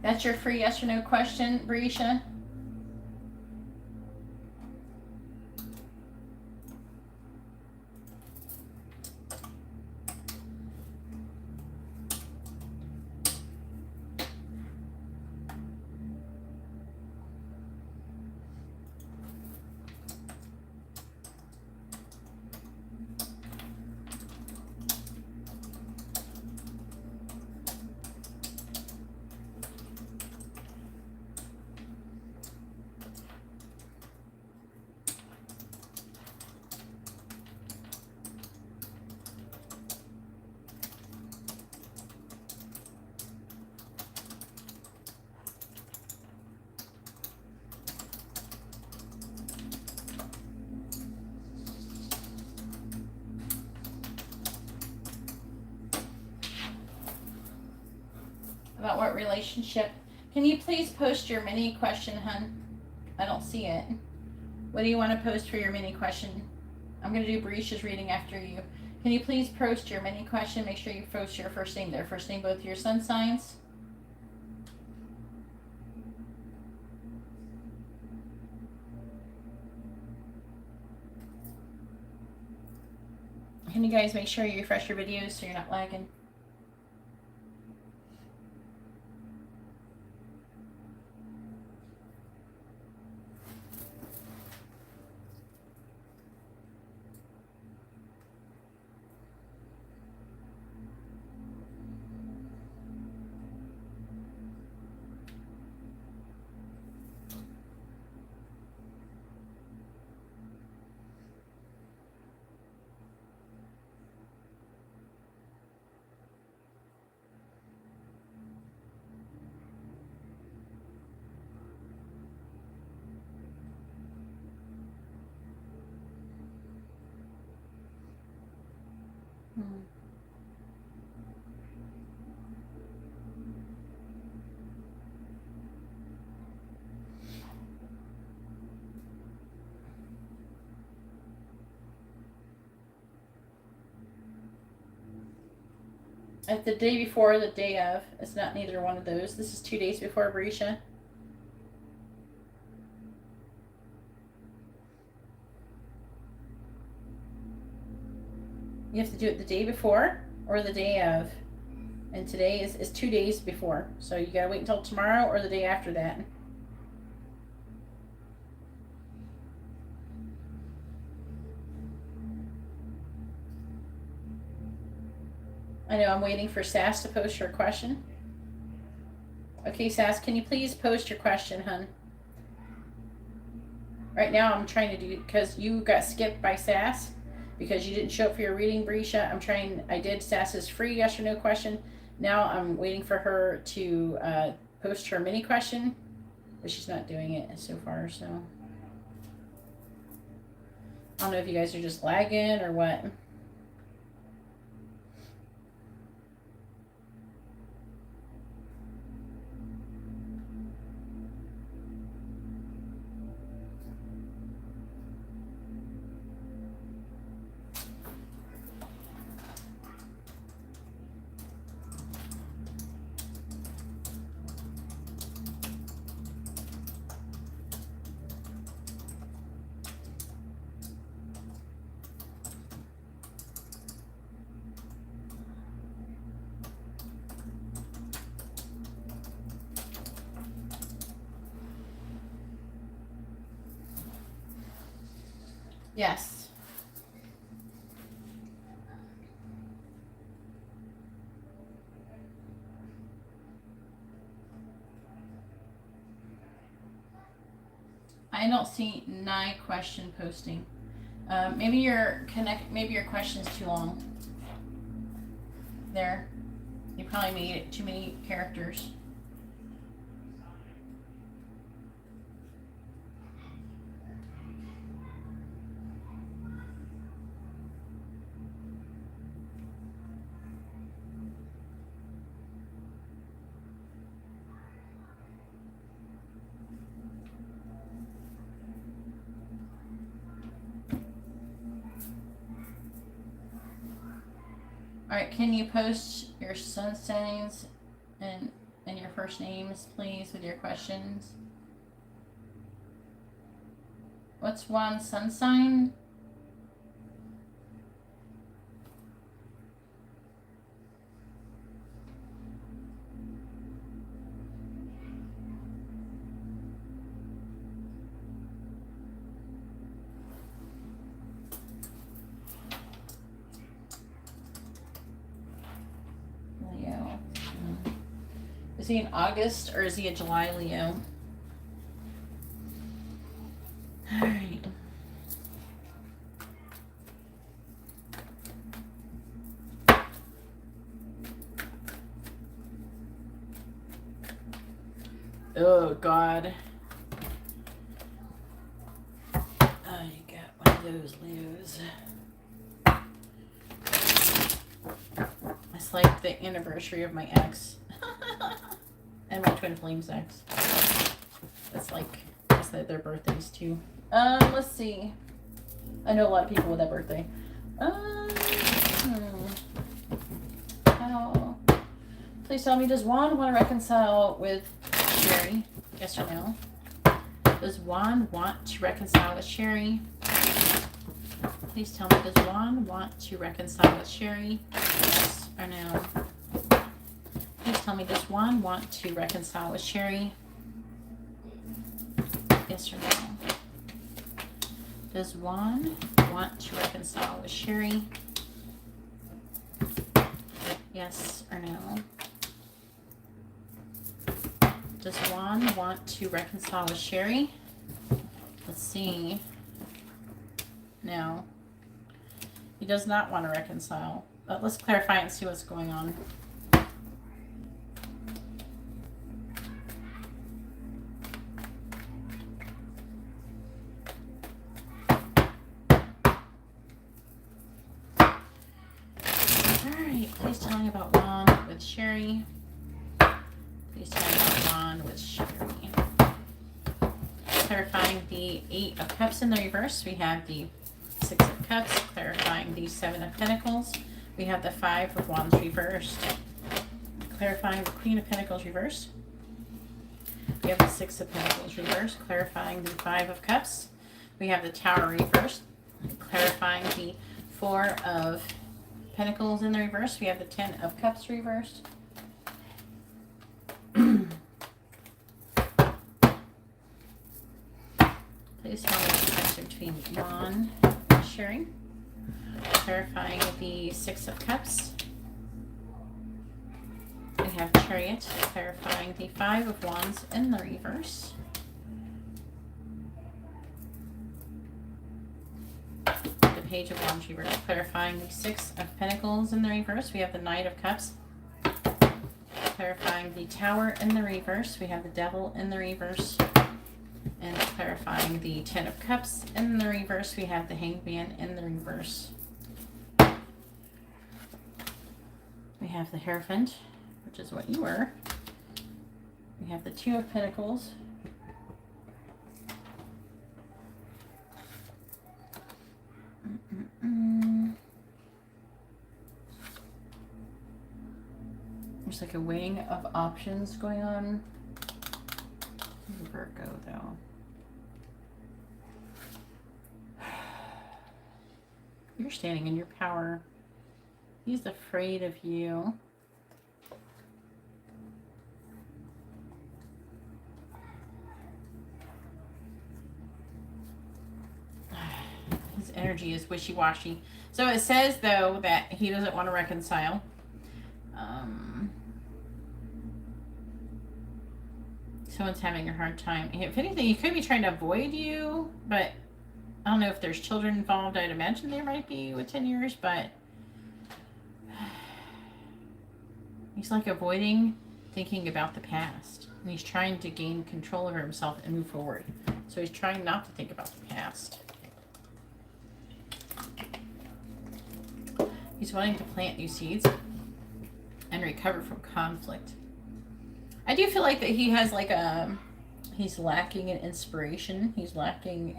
S1: That's your free yes or no question, Brisha. About what relationship? Can you please post your mini question, hun? I don't see it. What do you want to post for your mini question? I'm going to do Brisha's reading after you. Can you please post your mini question? Make sure you post your first name there. First name, both your sun signs. Can you guys make sure you refresh your videos so you're not lagging? At the day before, the day of. It's not neither one of those. This is 2 days before Brisha. You have to do it the day before or the day of. And today is 2 days before. So you gotta wait until tomorrow or the day after that. I know I'm waiting for Sass to post her question. Okay, Sass, can you please post your question, hun? Right now I'm trying to do, because you got skipped by Sass, because you didn't show up for your reading, Brisha. I did Sass's free yes or no question. Now I'm waiting for her to post her mini question, but she's not doing it so far, so. don't know if you guys are just lagging or what. Yes. I don't see 9 question posting. Maybe your question's too long. There. You probably made it too many characters. Alright, can you post your sun signs and your first names, please, with your questions? What's Juan's sun sign? Leo. Is he in August or is he a July Leo? Alright. Oh God. I got one of those Leos. It's like the anniversary of my ex. And my twin flames ex. It's like their birthdays too. Let's see. I know a lot of people with that birthday. How? Please tell me, does Juan want to reconcile with Sherry? Yes or no? Does Juan want to reconcile with Sherry? Please tell me, does Juan want to reconcile with Sherry? Yes or no? Please tell me, does Juan want to reconcile with Sherry? Yes or no? Does Juan want to reconcile with Sherry? Yes or no? Does Juan want to reconcile with Sherry? Let's see. No. He does not want to reconcile. But let's clarify and see what's going on. Alright, please tell me about Juan with Sherry. Please tell me about Juan with Sherry. Clarifying the 8 of Cups in the reverse, we have the 6 of Cups. Clarifying the 7 of Pentacles, we have the 5 of Wands reversed. Clarifying the Queen of Pentacles reversed, we have the 6 of Pentacles reversed. Clarifying the 5 of Cups, we have the Tower reversed. Clarifying the 4 of Pentacles in the reverse, we have the 10 of Cups reversed. Please tell me the connection between Juan and Sherry. Clarifying the 6 of Cups. We have Chariot. Clarifying the 5 of Wands in the reverse. The Page of Wands reverse. Clarifying the 6 of Pentacles in the reverse. We have the Knight of Cups. Clarifying the Tower in the reverse. We have the Devil in the reverse. And
S2: Clarifying the Ten of Cups in the reverse. We have the Hanged Man in the reverse. We have the Hierophant, which is what you were. We have the Two of Pentacles. There's like a weighing of options going on. Virgo, though. You're standing in your power. He's afraid of you. His energy is wishy-washy. So it says, though, that he doesn't want to reconcile. Someone's having a hard time. If anything, he could be trying to avoid you, but I don't know if there's children involved. I'd imagine there might be with 10 years, but he's like avoiding thinking about the past. And he's trying to gain control over himself and move forward. So he's trying not to think about the past. He's wanting to plant new seeds and recover from conflict. I do feel like that he has like he's lacking in inspiration. He's lacking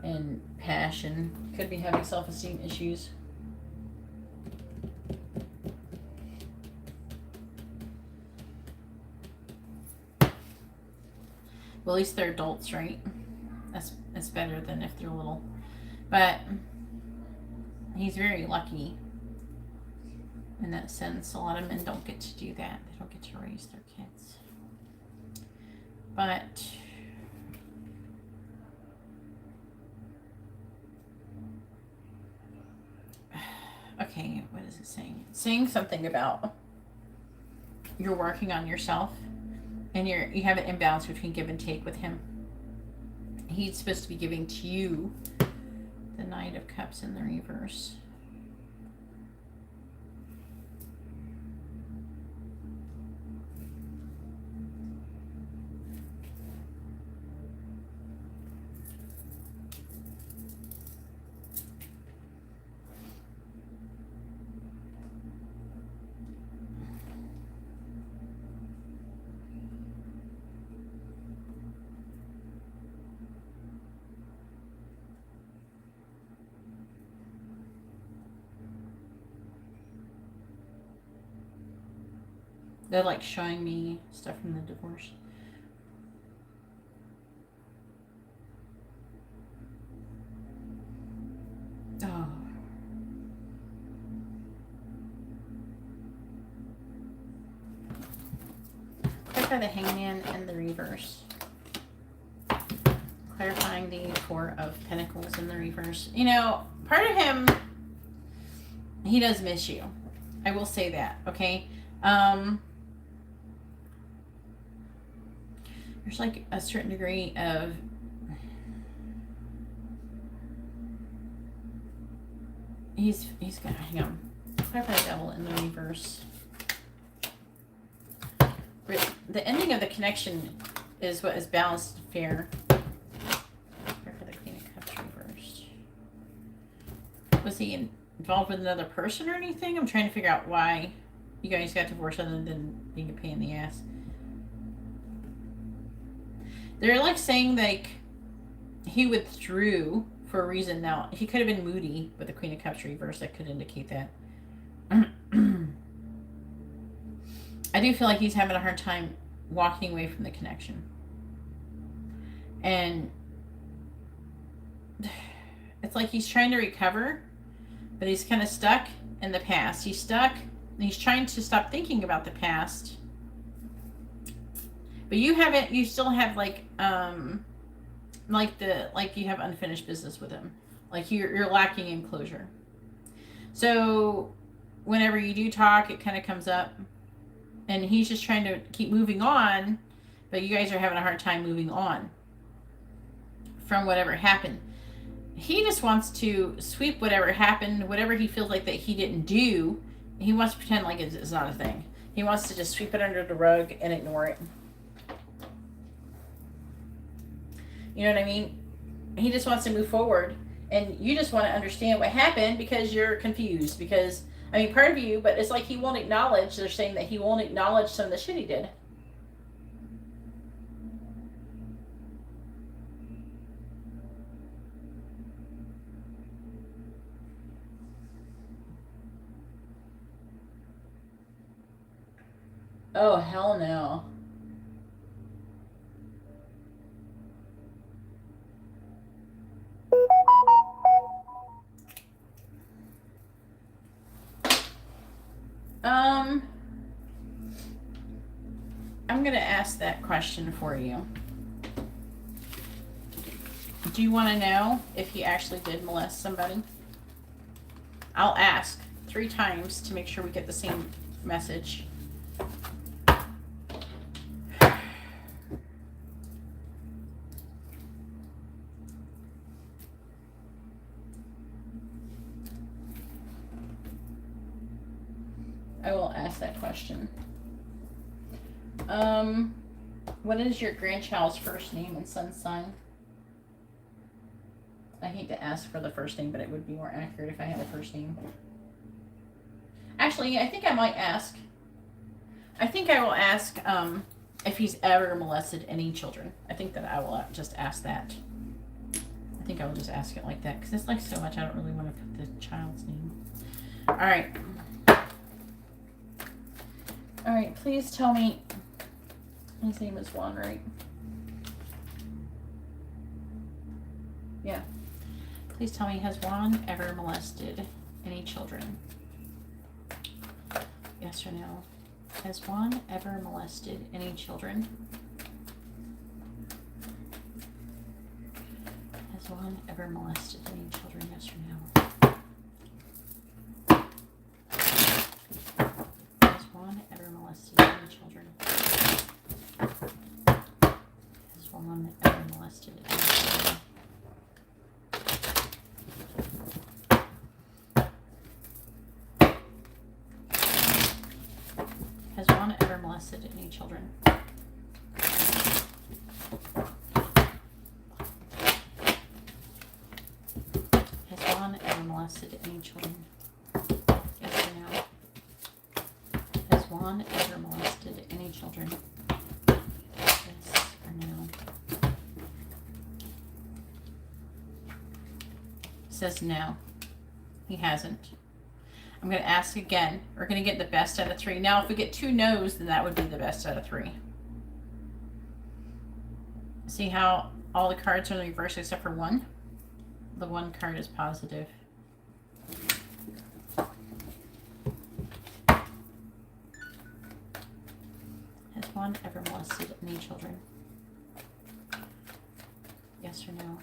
S2: in passion. Could be having self-esteem issues. Well, at least they're adults, right? That's better than if they're little. But he's very lucky in that sense. A lot of men don't get to do that. They don't get to raise their kids. But okay, what is it saying? It's saying something about you're working on yourself and you have an imbalance between give and take with him. He's supposed to be giving to you the Knight of Cups in the reverse. They're like showing me stuff from the divorce. Oh. Clarify the Hangman and the reverse. Clarifying the Four of Pentacles in the reverse. You know, part of him, he does miss you. I will say that, okay? There's like a certain degree of he's gonna hang on. Clarify the Devil in the reverse. The ending of the connection is what is balanced and fair. Clarify the Queen of Cups reversed. Was he involved with another person or anything? I'm trying to figure out why you guys got divorced other than being a pain in the ass. They're like saying like he withdrew for a reason. Now he could have been moody with the Queen of Cups reverse. That could indicate that. I do feel like he's having a hard time walking away from the connection. And it's like he's trying to recover, but he's kind of stuck in the past. He's stuck and he's trying to stop thinking about the past. But you haven't, you still have like you have unfinished business with him. Like you're lacking in closure. So whenever you do talk, it kind of comes up and he's just trying to keep moving on, but you guys are having a hard time moving on from whatever happened. He just wants to sweep whatever happened, whatever he feels like that he didn't do. He wants to pretend like it's not a thing. He wants to just sweep it under the rug and ignore it.
S1: You know what I mean? He just wants to move forward, and you just want to understand what happened because you're confused. Because I mean, part of you, but it's like he won't acknowledge. They're saying that he won't acknowledge some of the shit he did. Oh hell no. Um, I'm gonna ask that question for you. Do you want to know if he actually did molest somebody? I'll ask 3 times to make sure we get the same message. I will ask that question. What is your grandchild's first name and sun sign? I hate to ask for the first name, but it would be more accurate if I had a first name. Actually, I think I might ask. I think I will ask if he's ever molested any children. I think that I will just ask that. I think I will just ask it like that because it's like so much. I don't really want to put the child's name. All right. All right. Please tell me. His name is Juan, right? Yeah. Please tell me, has Juan ever molested any children? Yes or no? Has Juan ever molested any children? Has Juan ever molested any children? Yes or no? Has Juan ever molested any children? Has Juan ever molested any children? Has Juan ever molested any children? Has Juan ever molested any children? Yes or no? Has Juan ever molested any children? Yes or no? It says no. He hasn't. I'm going to ask again. We're going to get the best out of 3. Now, if we get 2 no's, then that would be the best out of 3. See how all the cards are in the reverse except for 1? The 1 card is positive. Has Juan ever molested any children? Yes or no?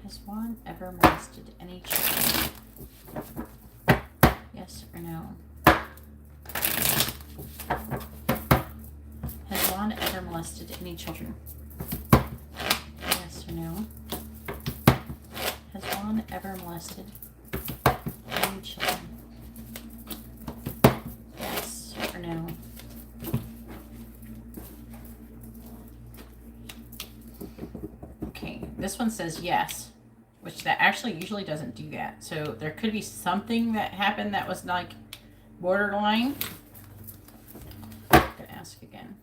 S1: Has Juan ever molested any children? Yes or no? Has Juan ever molested any children? Yes or no? Has Juan ever molested any children? Yes or no? Okay, this one says yes, which that actually usually doesn't do that. So there could be something that happened that was like borderline. I'm gonna ask again.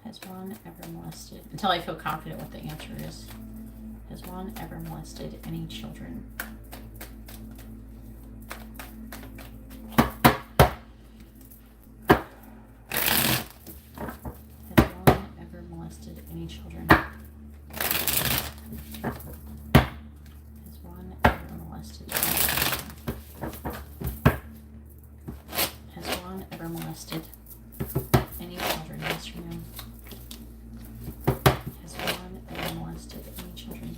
S1: Has Juan ever molested, until I feel confident what the answer is. Has Juan ever molested any children? Has Juan ever molested any children? Has Juan ever molested any children? Has Juan ever molested any children? Yes or no? Has Juan ever molested any children?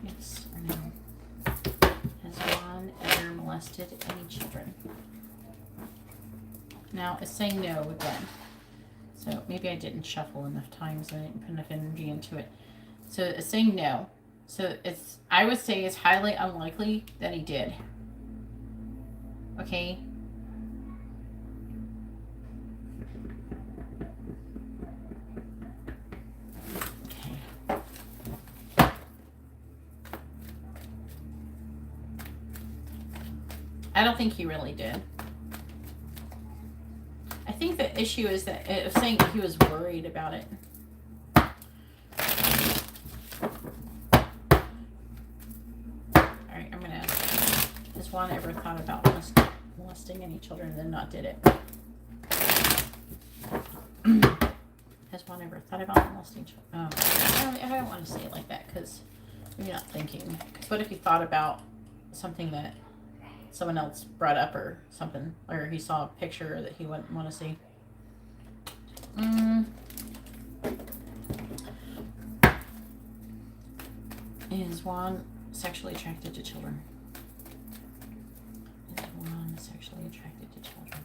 S1: Yes or no? Has Juan ever molested any children? Now it's saying no again. So maybe I didn't shuffle enough times. I didn't put enough energy into it. So it's saying no.
S2: So I would say it's highly unlikely that he did. Okay. I don't think he really did. I think the issue is that of saying he was worried about it. Alright, I'm gonna. Has Juan ever thought about molesting any children and then not did it? Has Juan ever thought about molesting children? Oh, I don't want to say it like that because you're not thinking. Because what if he thought about something that someone else brought up or something, or he saw a picture that he wouldn't want to see? Is Juan sexually attracted to children? Is Juan sexually attracted to children?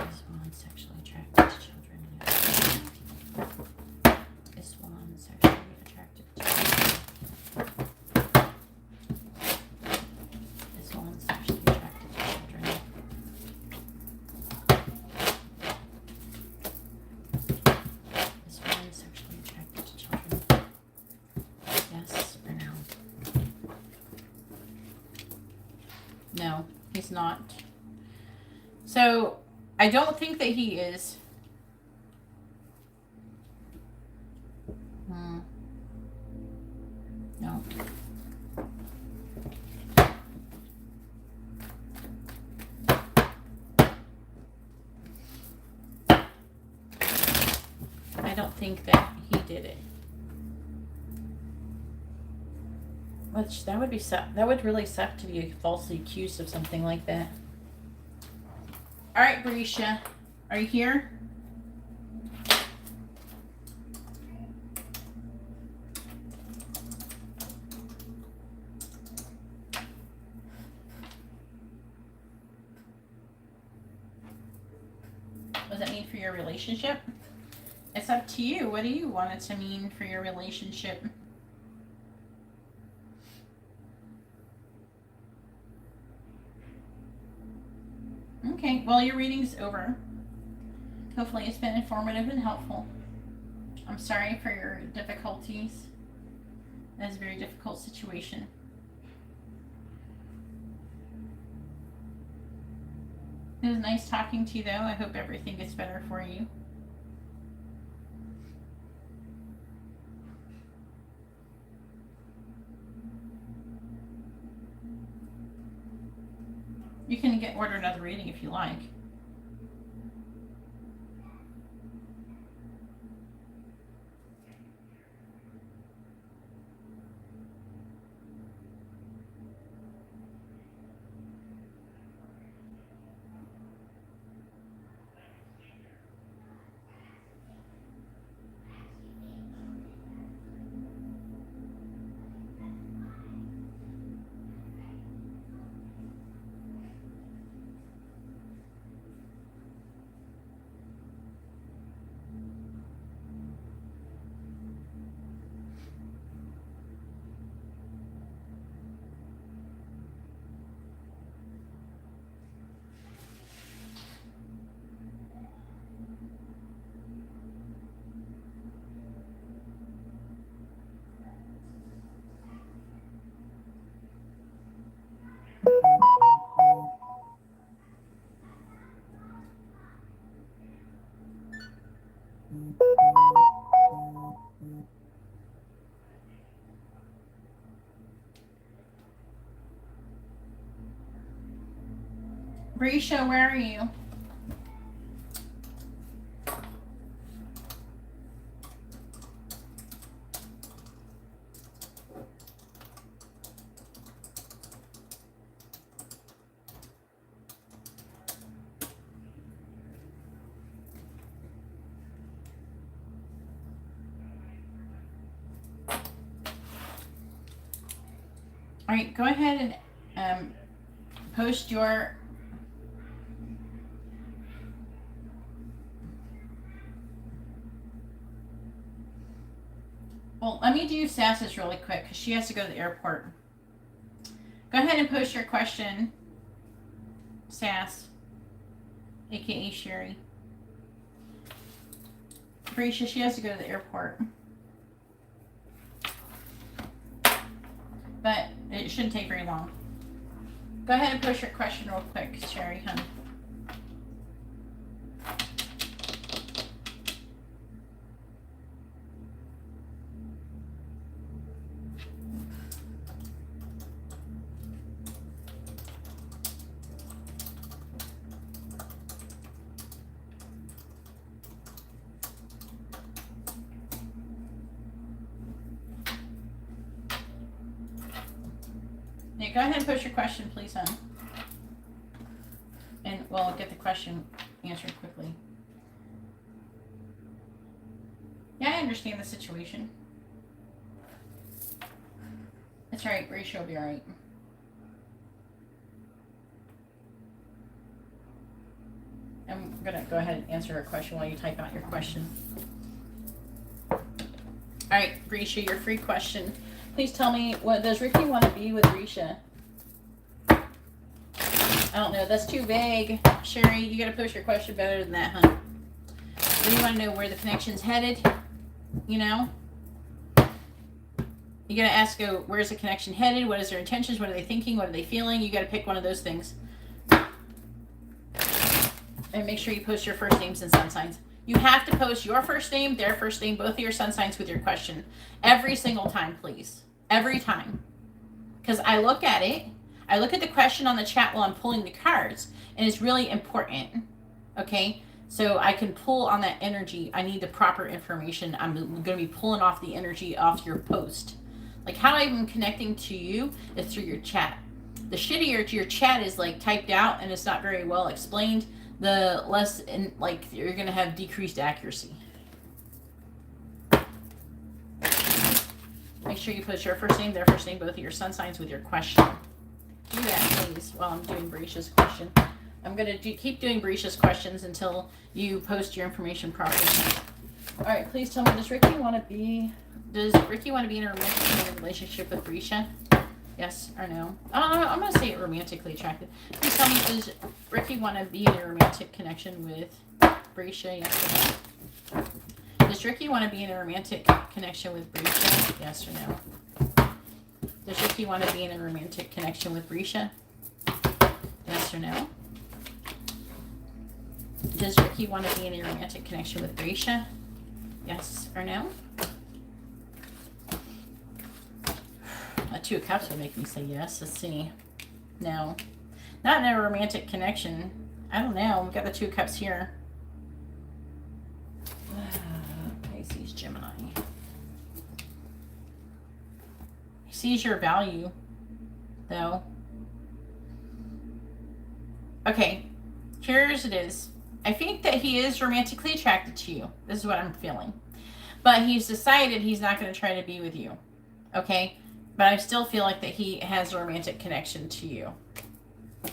S2: Is Juan sexually attracted to children? Is Juan sexually attracted to children? Is Juan sexually attracted to children? Is Juan sexually attracted to children? Yes or no? No, he's not. So, I don't think that he is. No. I don't think that he did it. Which that would be that would really suck to be falsely accused of something like that. All right, Berisha, are you here? What does that mean for your relationship? It's up to you. What do you want it to mean for your relationship? Okay, well, your reading's over. Hopefully it's been informative and helpful. I'm sorry for your difficulties. That's a very difficult situation. It was nice talking to you, though. I hope everything gets better for you. You can order another reading if you like. Brescia, where are you? All right, go ahead and post your Well, let me do Sass's really quick because she has to go to the airport. Go ahead and post your question, Sass, aka Sherry. Brescia, she has to go to the airport. But it shouldn't take very long. Go ahead and post your question real quick, Sherry, honey. Yeah, go ahead and post your question, please, hon. And we'll get the question answered quickly. Yeah, I understand the situation. It's alright, Brescia will be alright. I'm gonna go ahead and answer her question while you type out your question. Alright, Brescia, your free question. Please tell me, what does Ricky want to be with Brescia? I don't know. That's too vague. Sherry, you got to post your question better than that, hun. What do you want to know? Where the connection's headed? You know? You got to ask, where's the connection headed? What is their intentions? What are they thinking? What are they feeling? You got to pick one of those things. And make sure you post your first names and sun signs. You have to post your first name, their first name, both of your sun signs with your question. Every single time, please. Every time. Because I look at it. I look at the question on the chat while I'm pulling the cards. And it's really important. Okay? So I can pull on that energy. I need the proper information. I'm going to be pulling off the energy off your post. Like how I'm connecting to you is through your chat. The shittier your chat is like typed out and it's not very well explained, the less you're going to have decreased accuracy. Make sure you put your first name, their first name, both of your sun signs with your question. Do that, please, while I'm doing Brescia's question. I'm going to keep doing Brescia's questions until you post your information properly. All right, please tell me, does Ricky want to be in a romantic relationship with Brescia? Yes or no? I'm going to say romantically attracted. Please tell me, does Ricky want to be in a romantic connection with Brescia? Yes or no? Does Ricky want to be in a romantic connection with Brescia? Yes or no? Does Ricky want to be in a romantic connection with Brescia? Yes or no? Does Ricky want to be in a romantic connection with Brescia? Yes or no? A Two of Cups would make me say yes. Let's see. No. Not in a romantic connection. I don't know. We've got the Two of Cups here. Pisces, Gemini. He sees your value, though. Okay. Here's it is. I think that he is romantically attracted to you. This is what I'm feeling. But he's decided he's not going to try to be with you. Okay? But I still feel like that he has a romantic connection to you. But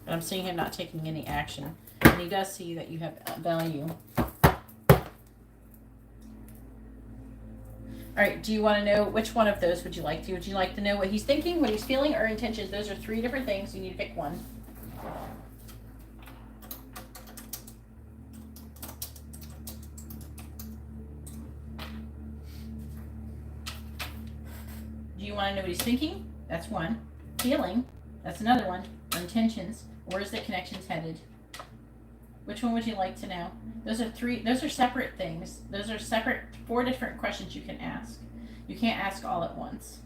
S2: I'm seeing him not taking any action. And he does see that you have value. Alright, do you want to know which one of those would you like to? Would you like to know what he's thinking, what he's feeling, or intentions? Those are three different things. You need to pick one. Do you want to know what he's thinking? That's one. Feeling? That's another one. Or intentions. Where is the connections headed? Which one would you like to know? Those are separate things. Those are separate, 4 different questions you can ask. You can't ask all at once.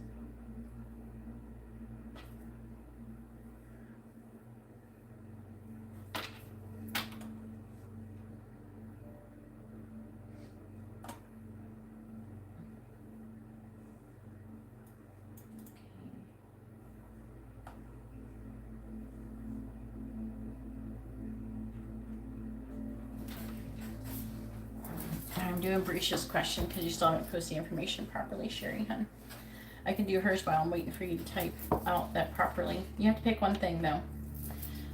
S2: I'm doing Brescia's question because you still haven't posted the information properly, Sherry, hun. I can do hers while I'm waiting for you to type out that properly. You have to pick one thing, though.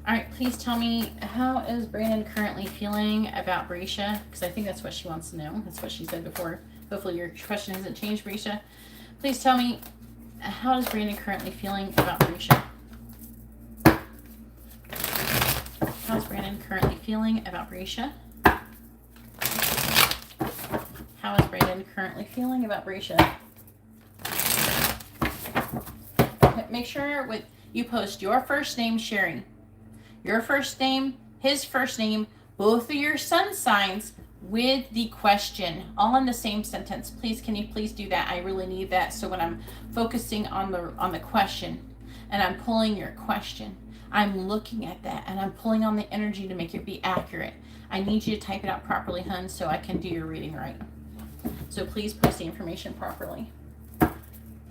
S2: All right, please tell me, how is Brandon currently feeling about Brescia? Because I think that's what she wants to know. That's what she said before. Hopefully your question hasn't changed, Brescia. Please tell me, how is Brandon currently feeling about Brescia? How's Brandon currently feeling about Brescia? How is Brandon currently feeling about Brescia? Make sure you post your first name, Sherry. Your first name, his first name, both of your sun signs with the question, all in the same sentence. Please, can you please do that? I really need that. So when I'm focusing on the question and I'm pulling your question, I'm looking at that and I'm pulling on the energy to make it be accurate. I need you to type it out properly, hun, so I can do your reading right. So please post the information properly.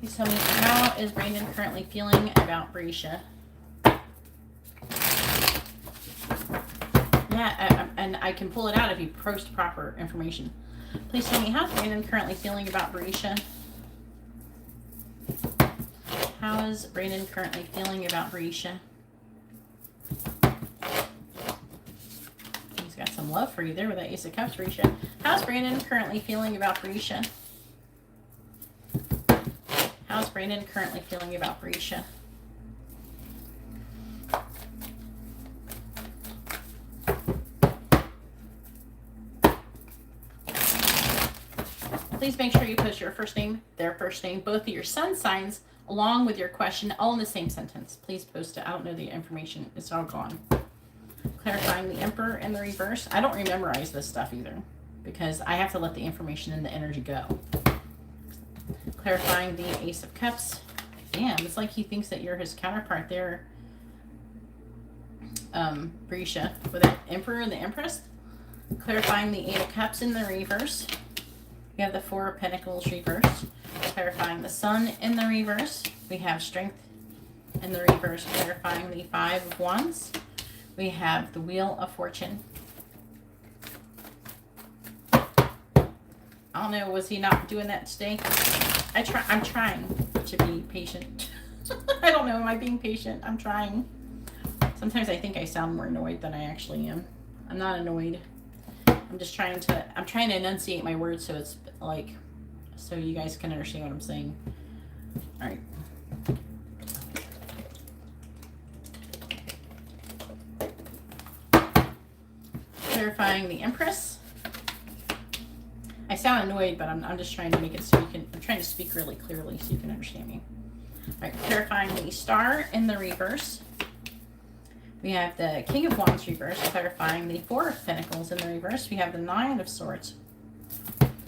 S2: Please tell me, how is Brandon currently feeling about Brescia? Yeah, and I can pull it out if you post proper information. Please tell me, how's Brandon currently feeling about Brescia? How is Brandon currently feeling about Brescia? He's got some love for you there with that Ace of Cups, Brescia. How's Brandon currently feeling about Brescia? How's Brandon currently feeling about Brescia? Please make sure you post your first name, their first name, both of your sun signs, along with your question, all in the same sentence. Please post it. I don't know the information. It's all gone. Clarifying the Emperor in the reverse. I don't memorize this stuff either, because I have to let the information and the energy go. Clarifying the Ace of Cups. Damn, it's like he thinks that you're his counterpart there, Brescia, with that Emperor and the Empress. Clarifying the Eight of Cups in the reverse. We have the Four of Pentacles reverse. Clarifying the Sun in the reverse. We have Strength in the reverse. Clarifying the Five of Wands. We have the Wheel of Fortune. I don't know, was he not doing that today? I'm trying to be patient. I don't know, am I being patient? I'm trying. Sometimes I think I sound more annoyed than I actually am. I'm not annoyed. I'm trying to enunciate my words so it's like, so you guys can understand what I'm saying. All right. Clarifying the Empress. I sound annoyed, but I'm just trying to make it so you can, I'm trying to speak really clearly so you can understand me. All right, clarifying the Star in the reverse. We have the King of Wands reverse, clarifying the Four of Pentacles in the reverse. We have the Nine of Swords.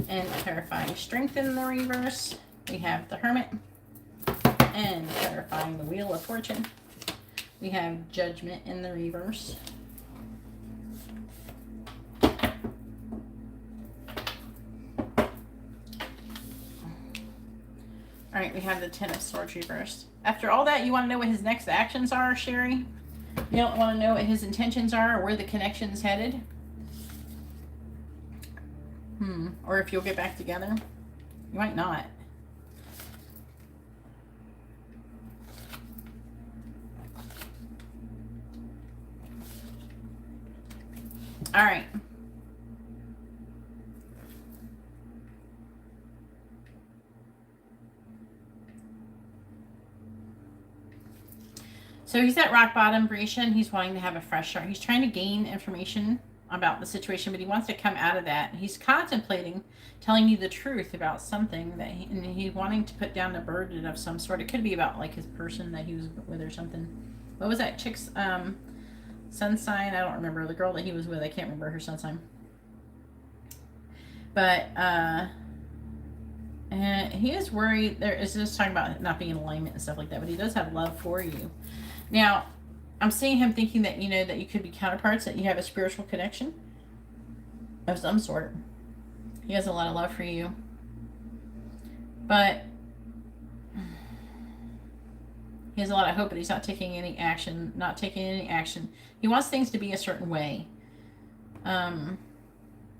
S2: And clarifying Strength in the reverse. We have the Hermit. And clarifying the Wheel of Fortune. We have Judgment in the reverse. All right, we have the Ten of Swords reversed. After all that, you want to know what his next actions are, Sherry? You don't want to know what his intentions are or where the connection's headed? Or if you'll get back together? You might not. All right. So he's at rock bottom, Brescia, and he's wanting to have a fresh start. He's trying to gain information about the situation, but he wants to come out of that. He's contemplating telling you the truth about something that he's wanting to put down a burden of some sort. It could be about like his person that he was with or something. What was that chick's sun sign? I don't remember. The girl that he was with, I can't remember her sun sign. But and he is worried. There is just talking about not being in alignment and stuff like that, but he does have love for you. Now, I'm seeing him thinking that, you know, that you could be counterparts, that you have a spiritual connection of some sort. He has a lot of love for you. But he has a lot of hope, but he's not taking any action. He wants things to be a certain way.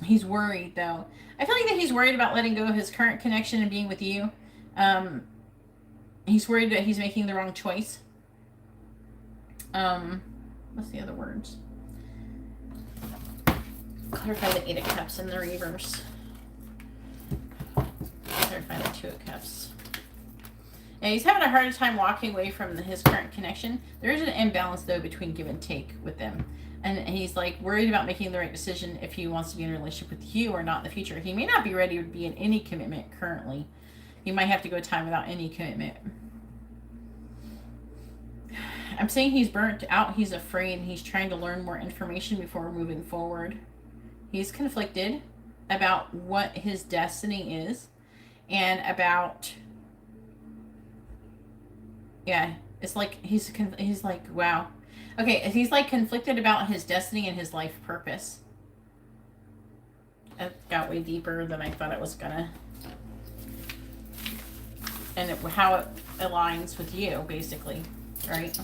S2: He's worried, though. I feel like that he's worried about letting go of his current connection and being with you. He's worried that he's making the wrong choice. What's the other words? Clarify the 8 of Cups in the reverse. Clarify the 2 of Cups. And he's having a hard time walking away from his current connection. There is an imbalance, though, between give and take with them. And he's like worried about making the right decision if he wants to be in a relationship with you or not in the future. He may not be ready to be in any commitment currently. He might have to go time without any commitment. I'm saying he's burnt out. He's afraid. He's trying to learn more information before moving forward. He's conflicted about what his destiny is and about, yeah, it's like he's like, wow. Okay, he's like conflicted about his destiny and his life purpose. It got way deeper than I thought it was gonna. And how it aligns with you, basically, right?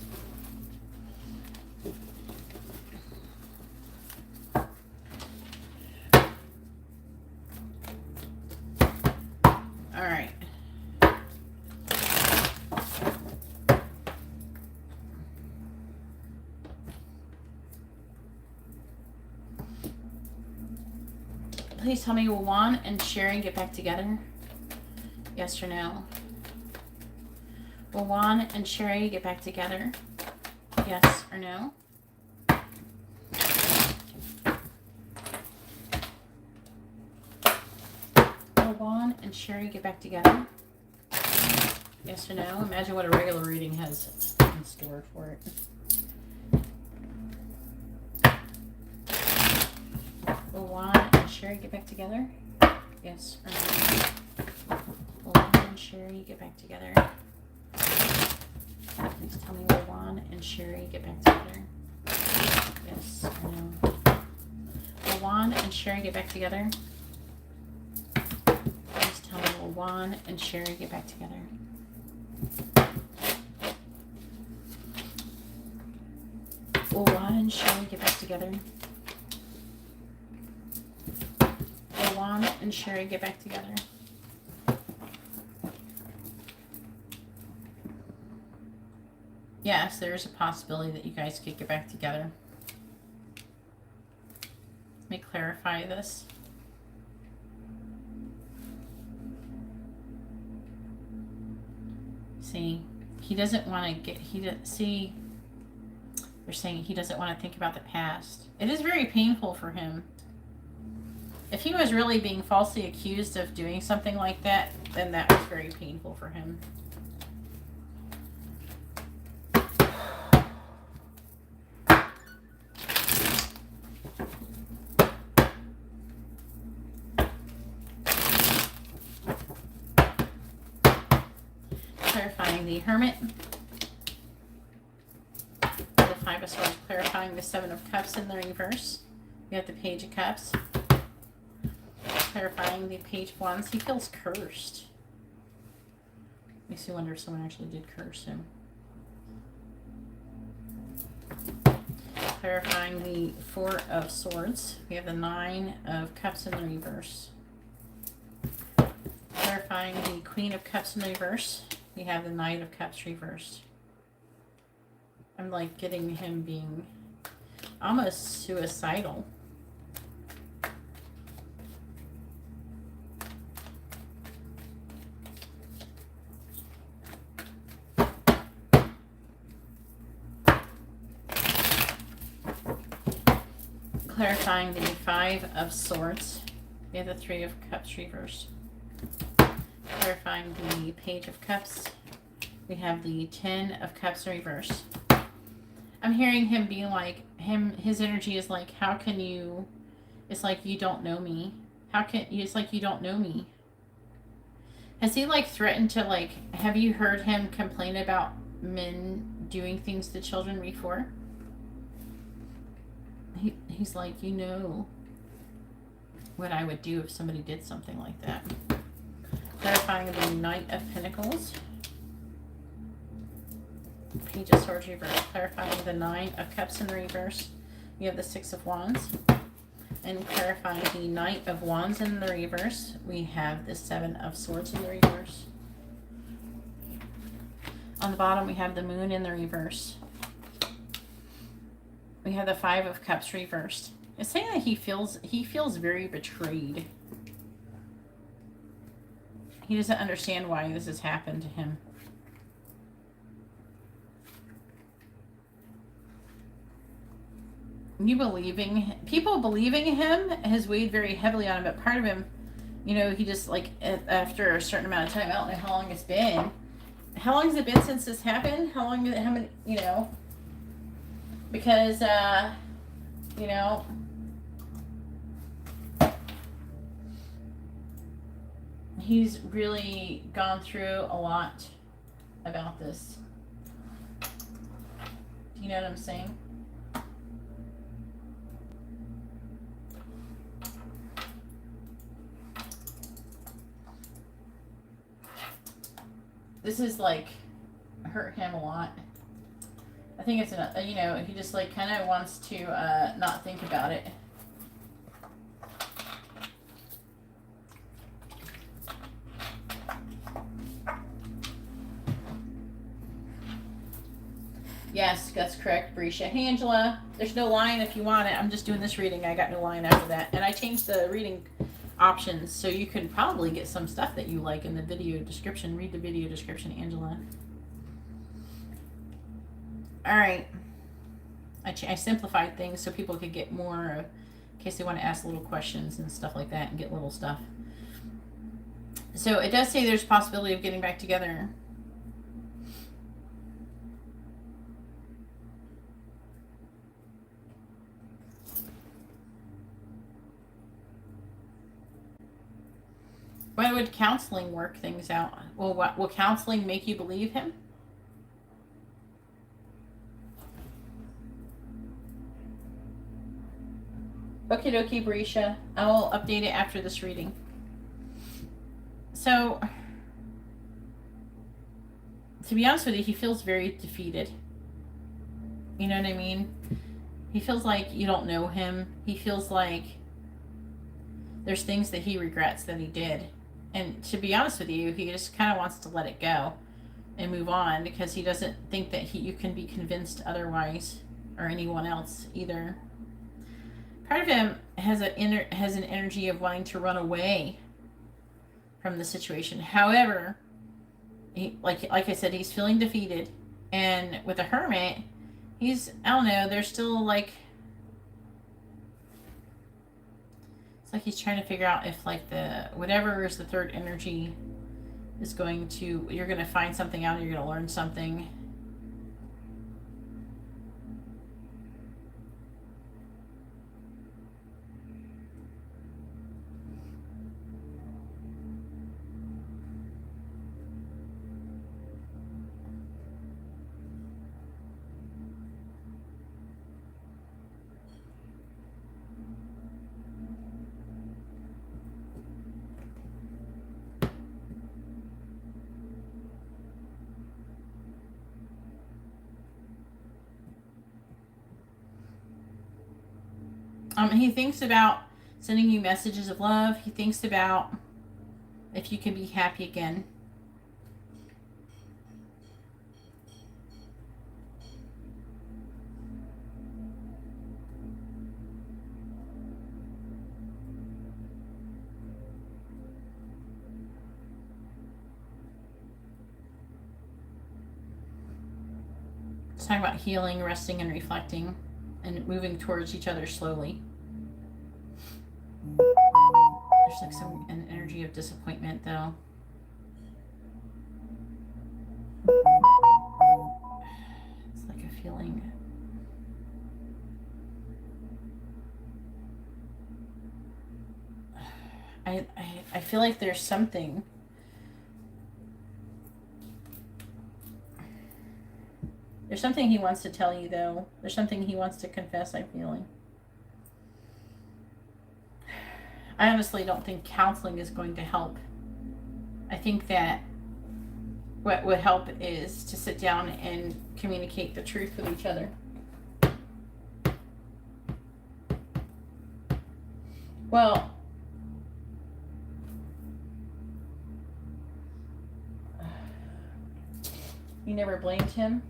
S2: All right. Please tell me, will Juan and Sherry get back together? Yes or no? Will Juan and Sherry get back together? Yes or no? Will Juan and Sherry get back together? Yes or no? Imagine what a regular reading has in store for it. Will Juan and Sherry get back together? Yes or no? Will Juan and Sherry get back together? Please tell me, will Juan and Sherry get back together? Yes or no? Will Juan and Sherry get back together? Please tell me, will Juan and Sherry get back together? Will Juan and Sherry get back together? Will Juan and Sherry get back together? Yes, there's a possibility that you guys could get back together. Let me clarify this. See, he doesn't want to see, they're saying he doesn't want to think about the past. It is very painful for him. If he was really being falsely accused of doing something like that, then that was very painful for him. Clarifying the Hermit, the 5 of Swords, clarifying the 7 of Cups in the reverse. We have the Page of Cups, clarifying the Page of Wands. He feels cursed. Makes me wonder if someone actually did curse him. Clarifying the 4 of Swords. We have the 9 of Cups in the reverse. Clarifying the Queen of Cups in the reverse. We have the Knight of Cups reversed. I'm like getting him being almost suicidal. Clarifying the 5 of Swords. We have the 3 of Cups reversed. Clarifying the Page of Cups. We have the 10 of Cups reversed. I'm hearing him being like, his energy is like, how can you, it's like you don't know me. It's like you don't know me. Has he like threatened to like, have you heard him complain about men doing things to children before? He's like, you know what I would do if somebody did something like that. Clarifying the Knight of Pentacles. Page of Swords reverse. Clarifying the 9 of Cups in the reverse. We have the 6 of Wands. And clarifying the Knight of Wands in the reverse. We have the 7 of Swords in the reverse. On the bottom we have the Moon in the reverse. We have the Five of Cups reversed. It's saying that he feels very betrayed. He doesn't understand why this has happened to him. People believing him has weighed very heavily on him, but part of him, you know, he just like after a certain amount of time, I don't know how long it's been. How long has it been since this happened? How many, you know? Because, you know, he's really gone through a lot about this. Do you know what I'm saying? This is like hurt him a lot. I think it's you know, he just like kind of wants to not think about it. Yes, that's correct, Brescia. Hey, Angela. There's no line if you want it. I'm just doing this reading. I got no line after that. And I changed the reading options so you can probably get some stuff that you like in the video description. Read the video description, Angela. All right. I simplified things so people could get more in case they want to ask little questions and stuff like that and get little stuff. So it does say there's a possibility of getting back together. Why would counseling work things out? Well, what will counseling make you believe him? Okie dokie, Brescia. I will update it after this reading. So, to be honest with you, he feels very defeated. You know what I mean? He feels like you don't know him. He feels like there's things that he regrets that he did. And to be honest with you, he just kind of wants to let it go and move on because he doesn't think that you can be convinced otherwise, or anyone else either. Part of him has an energy of wanting to run away from the situation. However, like I said, he's feeling defeated, and with the Hermit, I don't know, there's still like, it's like he's trying to figure out if like whatever is the third energy is going to, you're going to find something out, or you're going to learn something. He thinks about sending you messages of love. He thinks about if you can be happy again. It's talking about healing, resting, and reflecting, and moving towards each other slowly. There's like an energy of disappointment, though. It's like a feeling. I feel like there's something. There's something he wants to tell you, though. There's something he wants to confess, I'm feeling. I honestly don't think counseling is going to help. I think that what would help is to sit down and communicate the truth with each other. Well, you never blamed him.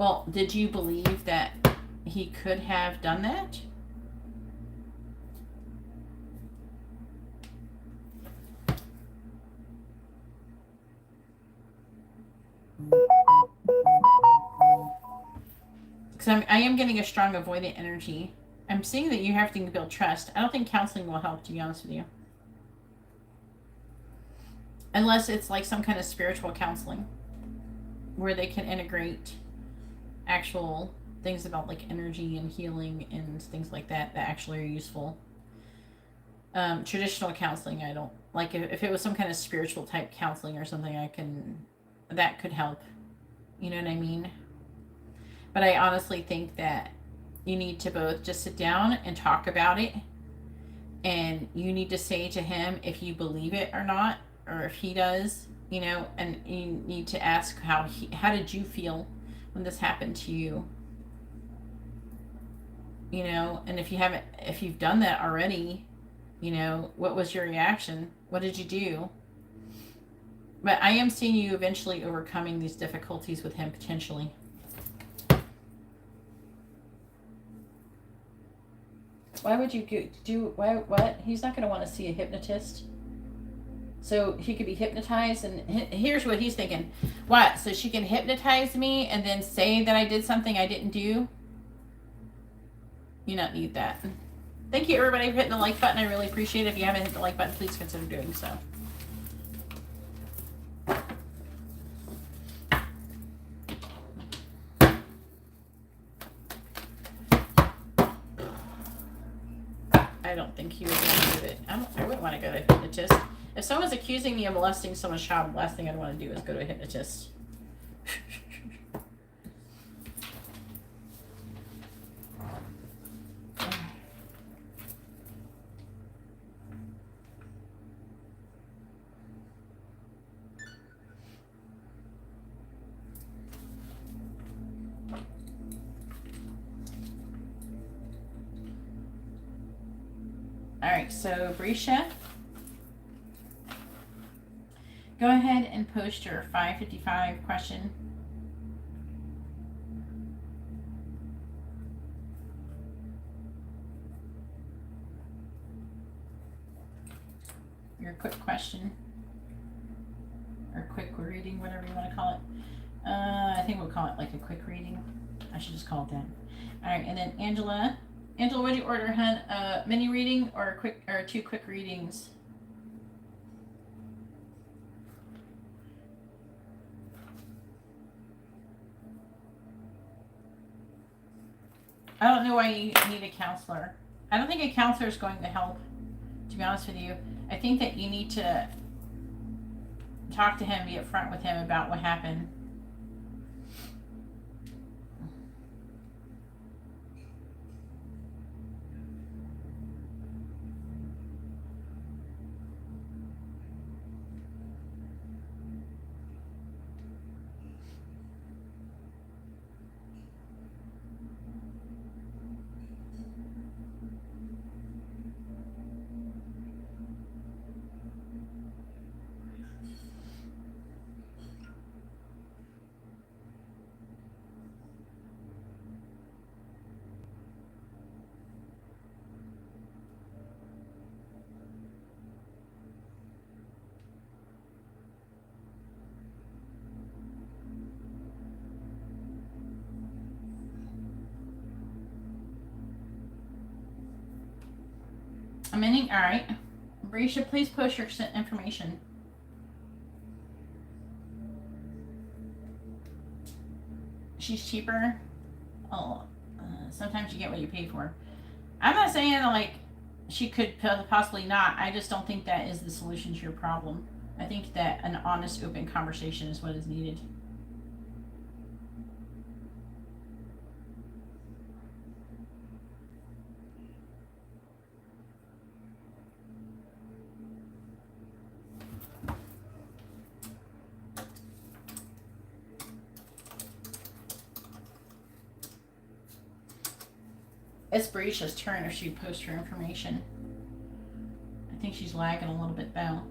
S2: Well, did you believe that he could have done that? Because I am getting a strong avoidant energy. I'm seeing that you have to build trust. I don't think counseling will help, to be honest with you. Unless it's like some kind of spiritual counseling where they can integrate actual things about like energy and healing and things like that that actually are useful. Traditional counseling, I don't like. If it was some kind of spiritual type counseling or something, that could help. You know what I mean? But I honestly think that you need to both just sit down and talk about it, and you need to say to him if you believe it or not, or if he does, you know, and you need to ask how did you feel when this happened to you, you know, and if you've done that already, you know, what was your reaction? What did you do? But I am seeing you eventually overcoming these difficulties with him potentially. Why would you do what? He's not going to want to see a hypnotist. So he could be hypnotized, and here's what he's thinking. What? So she can hypnotize me and then say that I did something I didn't do? You don't need that. Thank you, everybody, for hitting the like button. I really appreciate it. If you haven't hit the like button, please consider doing so. I don't think he would want to do it. I wouldn't want to go to a hypnotist. If someone's accusing me of molesting someone's child, the last thing I'd want to do is go to a hypnotist. All right, so Brisha, go ahead and post your 555 question. Your quick question, or quick reading, whatever you want to call it. I think we'll call it like a quick reading. I should just call it that. All right, and then Angela, what do you order, hun? Mini reading or two quick readings? I don't know why you need a counselor. I don't think a counselor is going to help, to be honest with you. I think that you need to talk to him, be upfront with him about what happened. I'm ending. All right. Brisha, please post your information. She's cheaper. Oh, sometimes you get what you pay for. I'm not saying like she could possibly not. I just don't think that is the solution to your problem. I think that an honest, open conversation is what is needed. It's Brisha's turn if she posts her information. I think she's lagging a little bit though.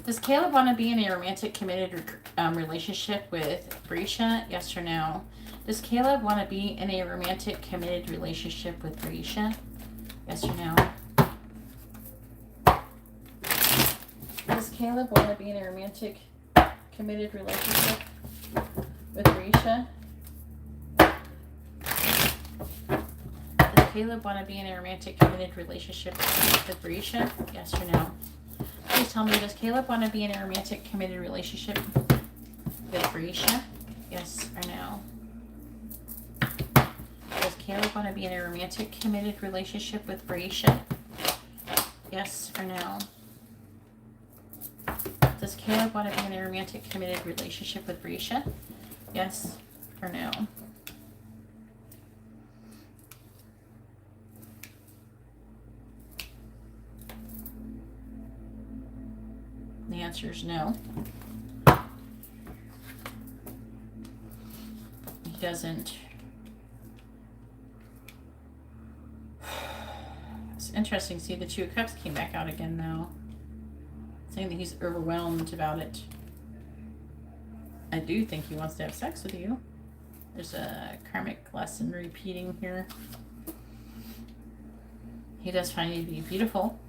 S2: Does Caleb want to be in a romantic, committed relationship with Brescia? Yes or no? Does Caleb want to be in a romantic, committed relationship with Brescia? Yes or no? Does Caleb want to be in a romantic, committed relationship with Brescia? Does Caleb want to be in a romantic, committed relationship with Brescia? Yes or no? Please tell me, does Caleb want to be in a romantic, committed relationship with Brescia? Yes or no? Does Caleb want to be in a romantic, committed relationship with Brescia? Yes or no? Does Caleb want to be in a romantic, committed relationship with Brescia? Yes or no? The answer is no. He doesn't. It's interesting. See, the Two of Cups came back out again now, saying that he's overwhelmed about it. I do think he wants to have sex with you. There's a karmic lesson repeating here. He does find you to be beautiful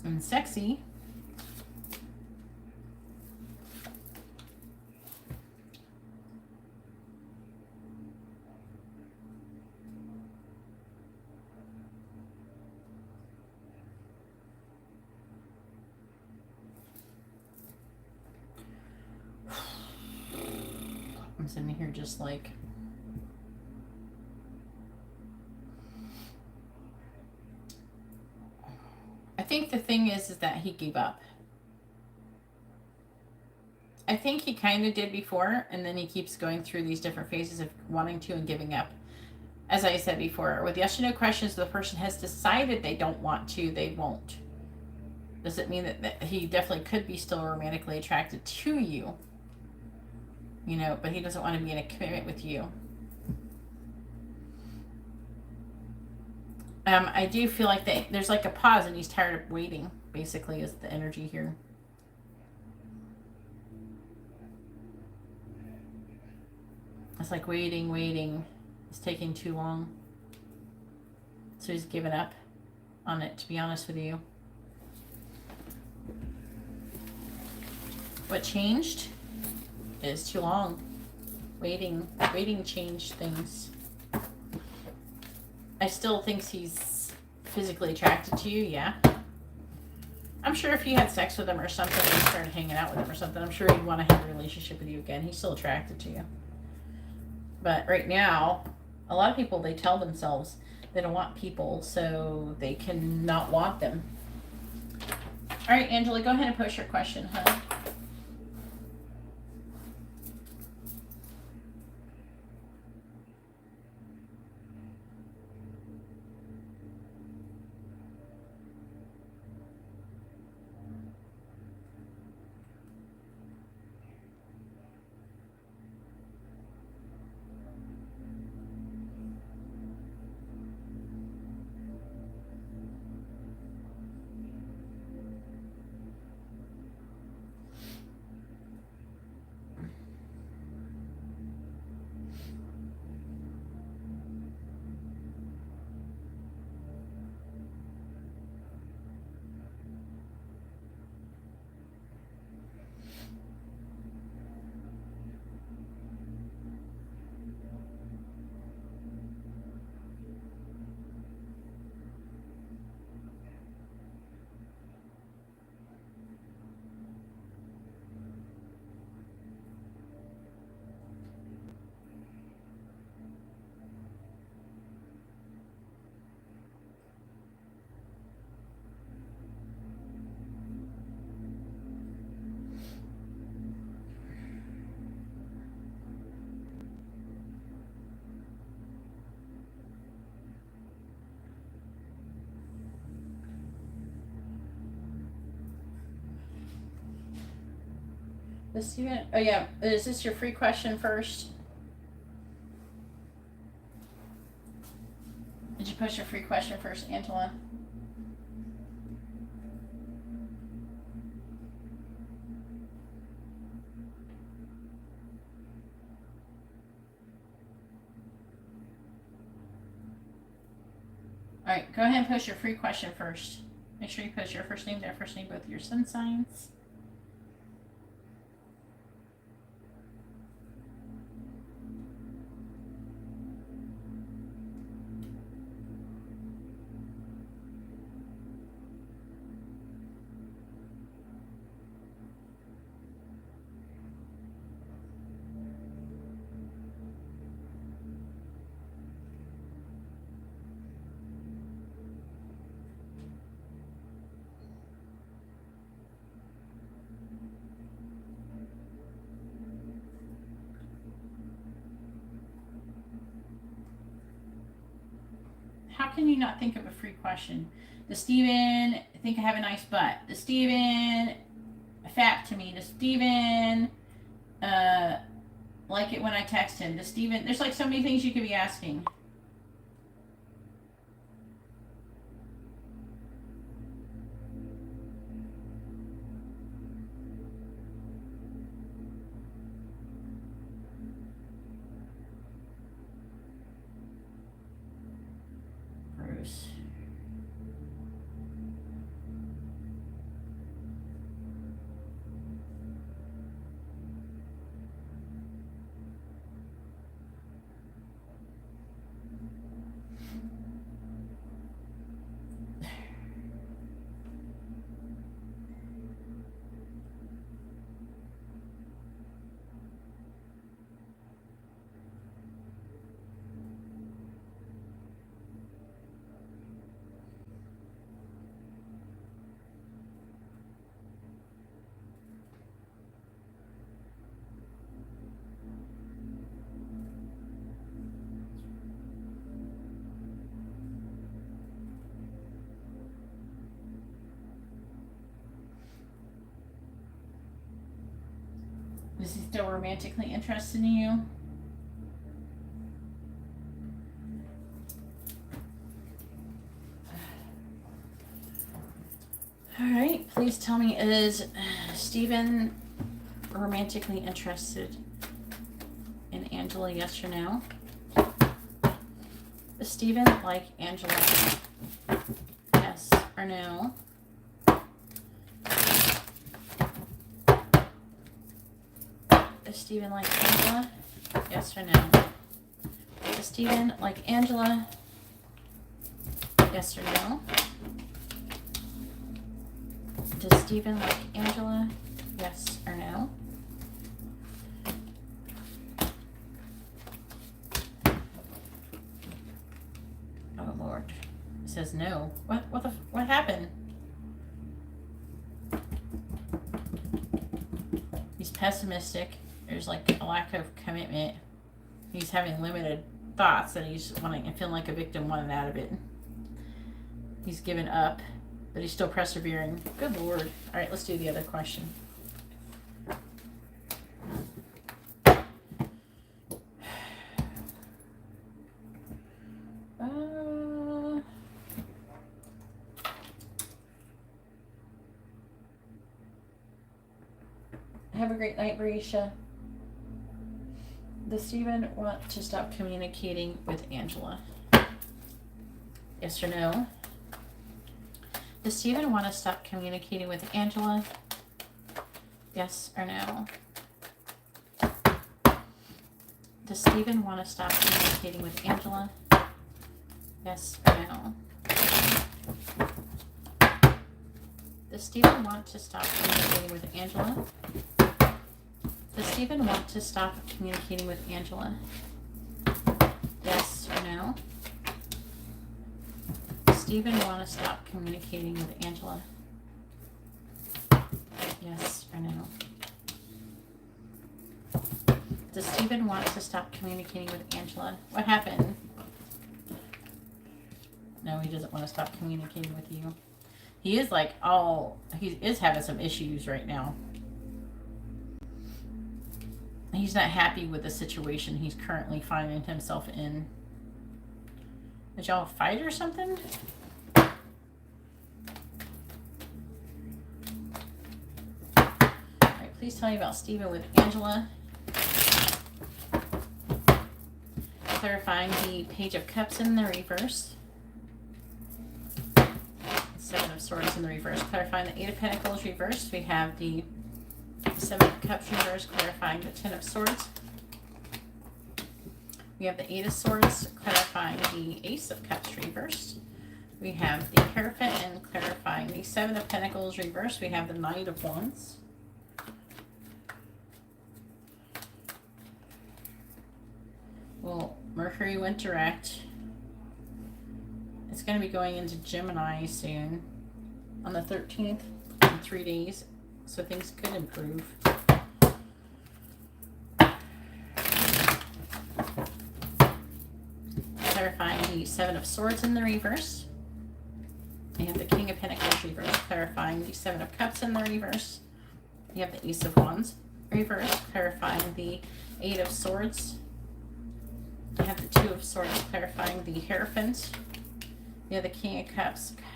S2: and sexy. I'm sitting here just like, I think the thing is that he gave up. I think he kind of did before, and then he keeps going through these different phases of wanting to and giving up. As I said before, with yes or no questions, the person has decided they don't want to, they won't. Does it mean that he definitely could be still romantically attracted to you? You know, but he doesn't want to be in a commitment with you. I do feel like there's like a pause and he's tired of waiting, basically, is the energy here. It's like waiting. It's taking too long. So he's given up on it, to be honest with you. What changed is too long. Waiting changed things. I still think he's physically attracted to you, yeah. I'm sure if you had sex with him or something, or you started hanging out with him or something, I'm sure he'd want to have a relationship with you again. He's still attracted to you. But right now, a lot of people, they tell themselves they don't want people, so they can not want them. All right, Angela, go ahead and post your question, huh? Steven, oh yeah, is this your free question first? Did you post your free question first, Angela? Alright, go ahead and post your free question first. Make sure you post your first name, their first name, both your sun signs. How can you not think of a free question? Does Steven think I have a nice butt? Does Steven fap to me? Does Steven like it when I text him? Does Steven... There's like so many things you could be asking. Bruce. Is he still romantically interested in you? Alright, please tell me, is Steven romantically interested in Angela, yes or no? Does Steven like Angela, yes or no? Does Steven like Angela, yes or no? Does Steven like Angela, yes or no? Does Steven like Angela, yes or no? Oh Lord, it says no. What happened? He's pessimistic. There's like a lack of commitment. He's having limited thoughts that he's wanting and feeling like a victim wanting out of it. He's given up, but he's still persevering. Good Lord. All right, let's do the other question. Have a great night, Barisha. Does Steven want to stop communicating with Angela? Yes or no? Does Steven want to stop communicating with Angela? Yes or no? Does Steven want to stop communicating with Angela? Yes or no? Does Steven want to stop communicating with Angela? Does Steven want to stop communicating with Angela? Yes or no? Does Steven want to stop communicating with Angela? Yes or no? Does Steven want to stop communicating with Angela? What happened? No, he doesn't want to stop communicating with you. He is like he is having some issues right now. He's not happy with the situation he's currently finding himself in. Did y'all fight or something? Alright, please tell me about Steven with Angela. Clarifying the Page of Cups in the reverse. Swords in the reverse, clarifying the Eight of Pentacles reversed. We have the Seven of Cups reversed, clarifying the Ten of Swords. We have the Eight of Swords, clarifying the Ace of Cups reversed. We have the Hierophant and clarifying the Seven of Pentacles reversed. We have the Knight of Wands. Well, Mercury went direct. It's going to be going into Gemini soon on the 13th in 3 days, so things could improve. Clarifying the Seven of Swords in the reverse. We have the King of Pentacles reverse, clarifying the Seven of Cups in the reverse. We have the Ace of Wands reverse, clarifying the Eight of Swords. We have the Two of Swords, clarifying the Hierophant. We have the King of Cups. God.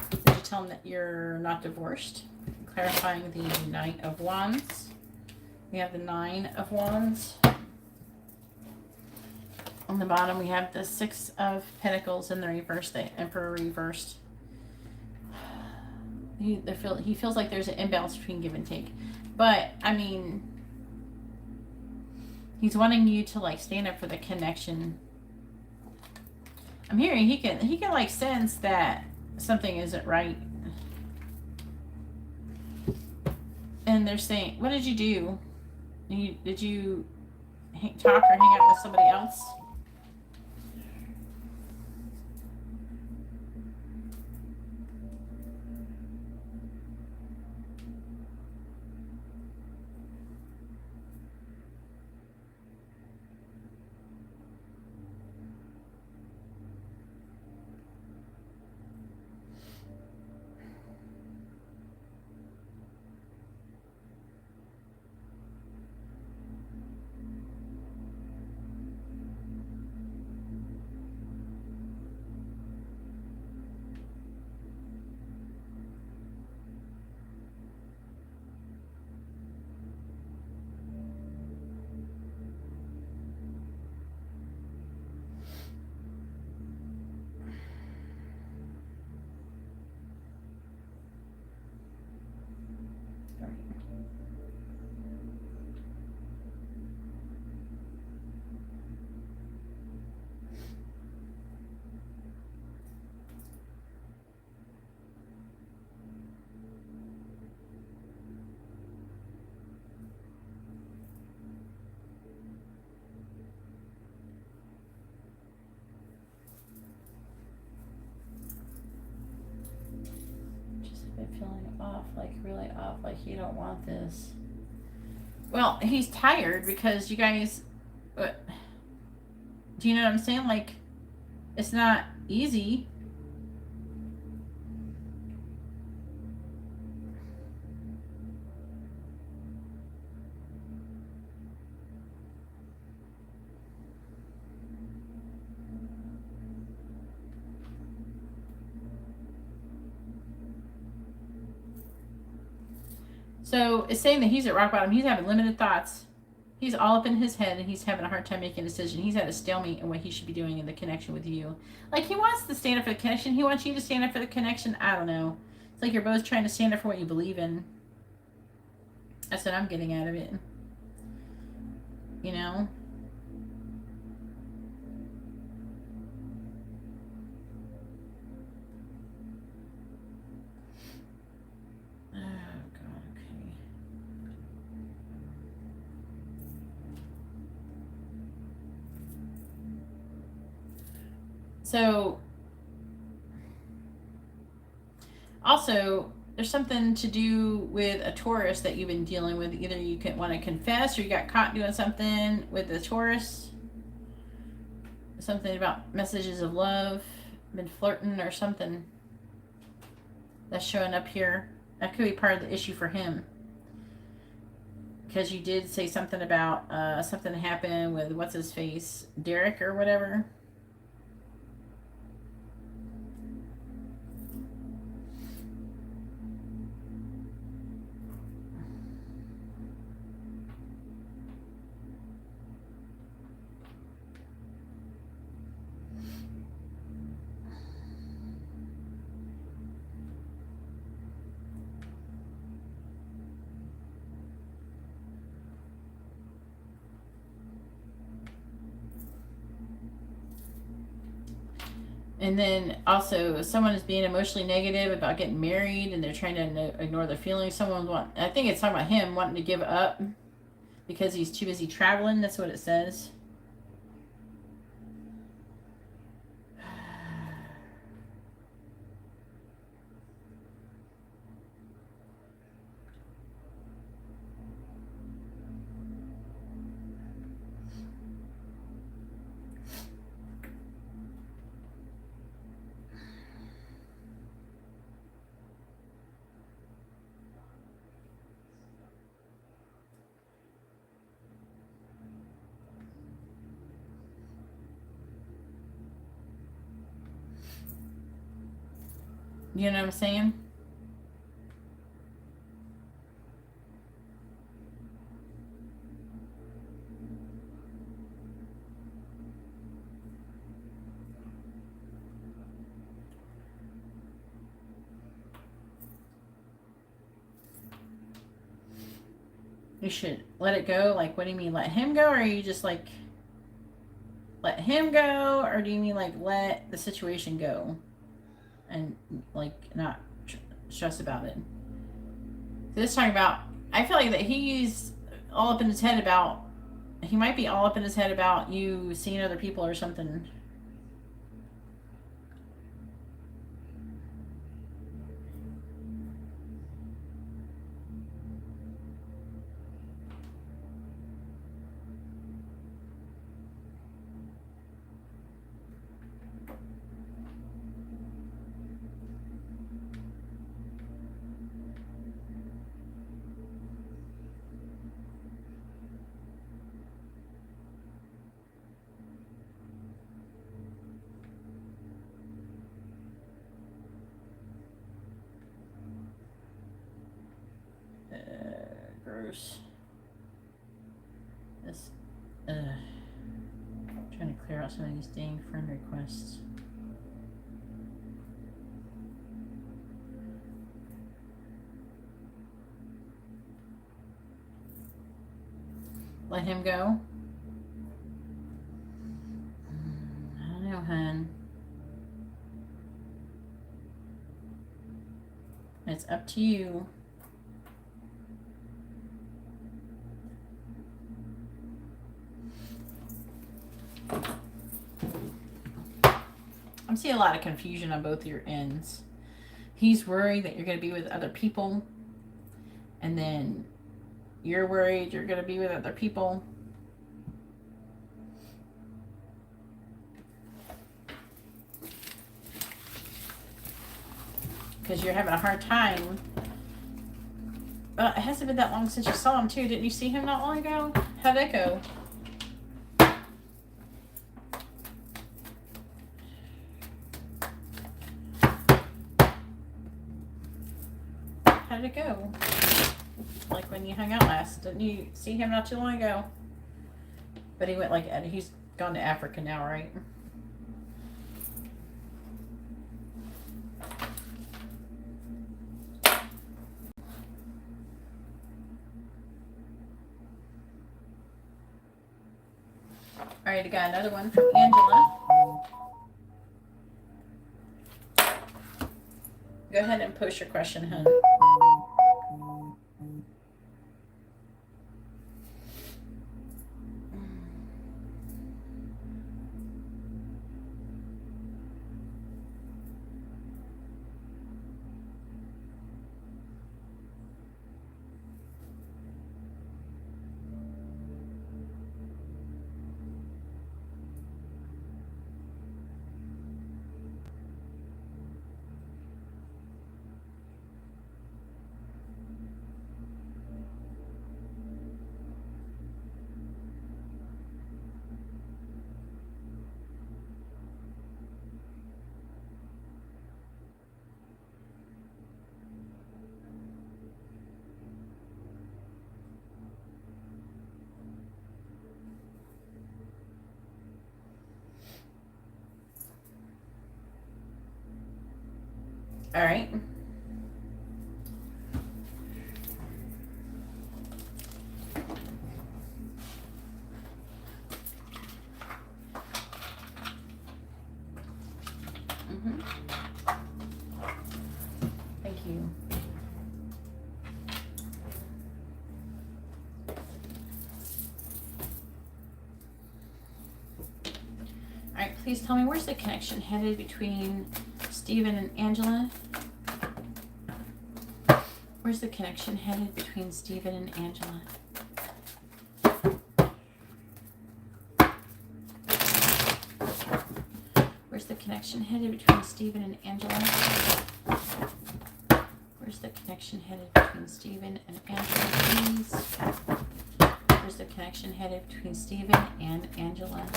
S2: Did you tell him that you're not divorced? Clarifying the Knight of Wands. We have the Nine of Wands. On the bottom, we have the Six of Pentacles in the reverse, the Emperor reversed. He feels like there's an imbalance between give and take. But, I mean, he's wanting you to, like, stand up for the connection. I'm hearing he can like, sense that something isn't right. And they're saying, what did you do? Did you talk or hang out with somebody else? Feeling off, like really off, like you don't want this. Well, he's tired because you guys, do you know what I'm saying? Like, it's not easy. So it's saying that he's at rock bottom. He's having limited thoughts. He's all up in his head and he's having a hard time making a decision. He's at a stalemate in what he should be doing in the connection with you. Like, he wants to stand up for the connection. He wants you to stand up for the connection. I don't know. It's like you're both trying to stand up for what you believe in. That's what I'm getting out of it. You know? So, also, there's something to do with a Taurus that you've been dealing with. Either you can want to confess or you got caught doing something with the Taurus. Something about messages of love, been flirting or something that's showing up here. That could be part of the issue for him. Because you did say something about something happened with, what's his face, Derek or whatever. And then also, someone is being emotionally negative about getting married, and they're trying to ignore their feelings. I think it's talking about him wanting to give up because he's too busy traveling. That's what it says. You know what I'm saying? You should let it go. Like, what do you mean, let him go? Or are you just like, let him go? Or do you mean like, let the situation go? And like, not stress about it? This is talking about, I feel like that he's all up in his head about, he might be all up in his head about you seeing other people or something. Gross. This, trying to clear out some of these dang friend requests. Let him go? I don't know, hun. It's up to you. I'm seeing a lot of confusion on both your ends. He's worried that you're going to be with other people, and then you're worried you're going to be with other people. Because you're having a hard time. It hasn't been that long since you saw him, too. Didn't you see him not long ago? How'd that go? How did it go? Like when you hung out last. Didn't you see him not too long ago? But he went like, he's gone to Africa now, right? All right, I got another one from Angela. Go ahead and post your question, hun. All right.
S1: you. All right, please tell me, where's the connection headed between Stephen and Angela? Where's the connection headed between Stephen and Angela? Where's the connection headed between Stephen and Angela? Where's the connection headed between Stephen and Angela, please? Where's the connection headed between Stephen and Angela?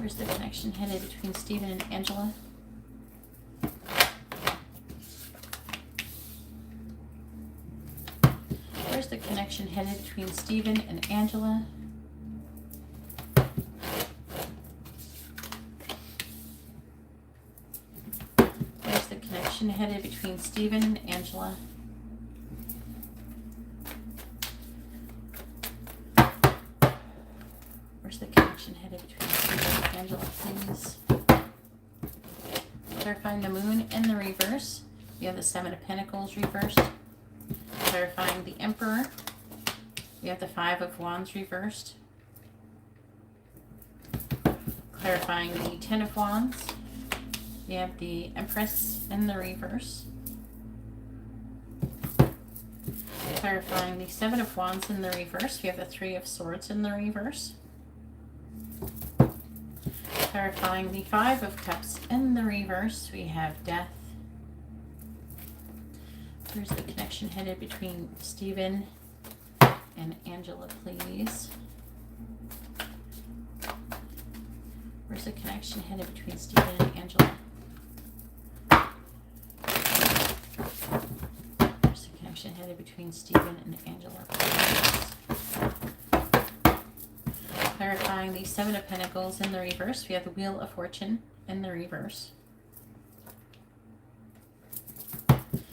S1: Where's the connection headed between Stephen and Angela? Where's the connection headed between Stephen and Angela? Where's the connection headed between Stephen and Angela? Where's the connection headed between Stephen and Angela, please? Clarifying the moon in the reverse. You have the Seven of Pentacles reversed. Clarifying the Emperor. You have the Five of Wands reversed. Clarifying the Ten of Wands. You have the Empress in the reverse. Clarifying the Seven of Wands in the reverse. We have the Three of Swords in the reverse. Clarifying the Five of Cups in the reverse. We have Death. Where's the connection headed between Stephen and Angela, please? Where's the connection headed between Stephen and Angela? Where's the connection headed between Stephen and Angela, please? Clarifying the Seven of Pentacles in the reverse. We have the Wheel of Fortune in the reverse.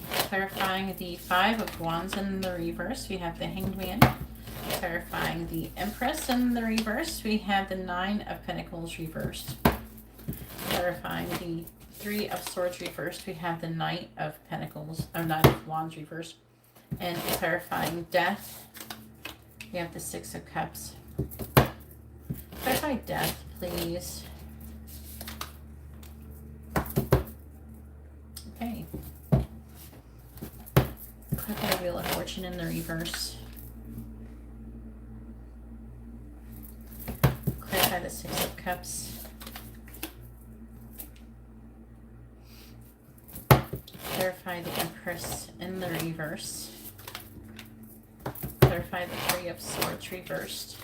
S1: Clarifying the Five of Wands in the reverse. We have the Hanged Man. Clarifying the Empress in the reverse. We have the Nine of Pentacles reversed. Clarifying the Three of Swords reversed. We have the Knight of Pentacles, or Knight of Wands reversed. And clarifying Death. We have the Six of Cups. Clarify Death, please. Okay. Clarify Wheel of Fortune in the reverse. Clarify the Six of Cups. Clarify the Empress in the reverse. Clarify the Three of Swords reversed.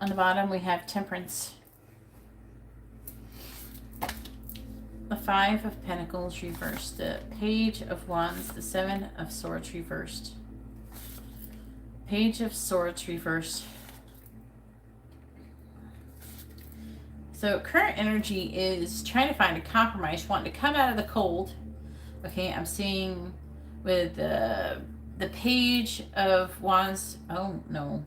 S1: On the bottom we have Temperance. The Five of Pentacles reversed. The Page of Wands. The Seven of Swords reversed. Page of Swords reversed. So current energy is trying to find a compromise, wanting to come out of the cold. Okay, I'm seeing with the Page of Wands. Oh no.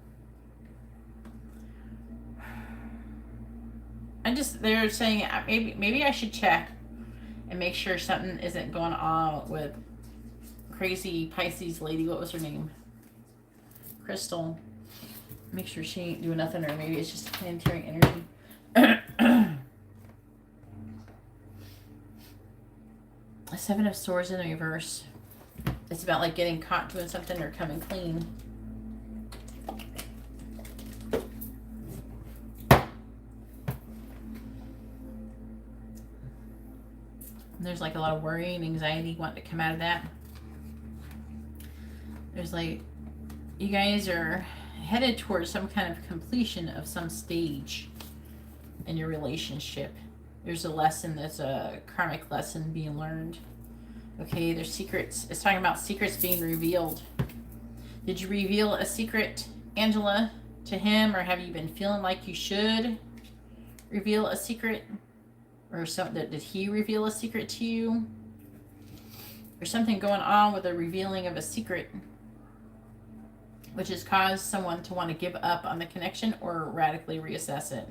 S1: They're saying maybe I should check and make sure something isn't going on with crazy Pisces lady. What was her name? Crystal. Make sure she ain't doing nothing, or maybe it's just planetary energy. Seven of Swords in the reverse. It's about like getting caught doing something or coming clean. There's like a lot of worry and anxiety wanting to come out of that. There's like, you guys are headed towards some kind of completion of some stage in your relationship. There's a lesson, there's a karmic lesson being learned. Okay, there's secrets. It's talking about secrets being revealed. Did you reveal a secret, Angela, to him, or have you been feeling like you should reveal a secret? Or something, did he reveal a secret to you? There's something going on with the revealing of a secret, which has caused someone to want to give up on the connection or radically reassess it.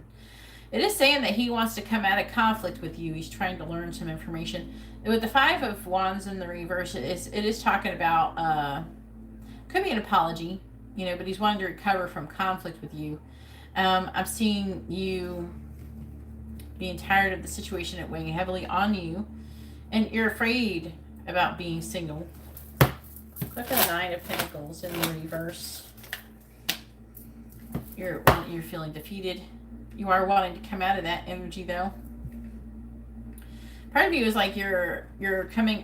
S2: It is saying that he wants to come out of conflict with you. He's trying to learn some information. With the Five of Wands in the reverse, it is talking about could be an apology, but he's wanting to recover from conflict with you. I'm seeing you being tired of the situation it weighing heavily on you, and you're afraid about being single. Look at the Nine of Pentacles in the reverse. You're feeling defeated. You are wanting to come out of that energy, though. Part of you is like you're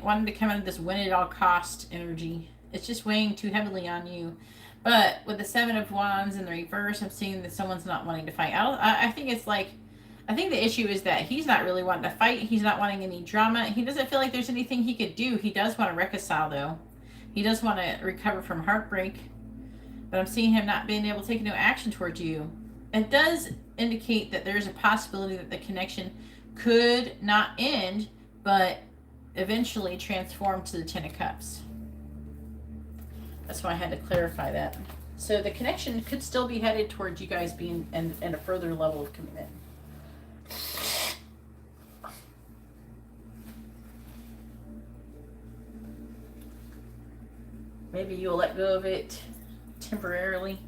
S2: wanting to come out of this win at all cost energy. It's just weighing too heavily on you. But with the Seven of Wands in the reverse, I'm seeing that someone's not wanting to fight. I think it's like, I think the issue is that he's not really wanting to fight. He's not wanting any drama. He doesn't feel like there's anything he could do. He does want to reconcile, though. He does want to recover from heartbreak. But I'm seeing him not being able to take no action towards you. It does indicate that there's a possibility that the connection could not end, but eventually transform to the Ten of Cups. That's why I had to clarify that. So the connection could still be headed towards you guys being in a further level of commitment. Maybe you'll let go of it temporarily.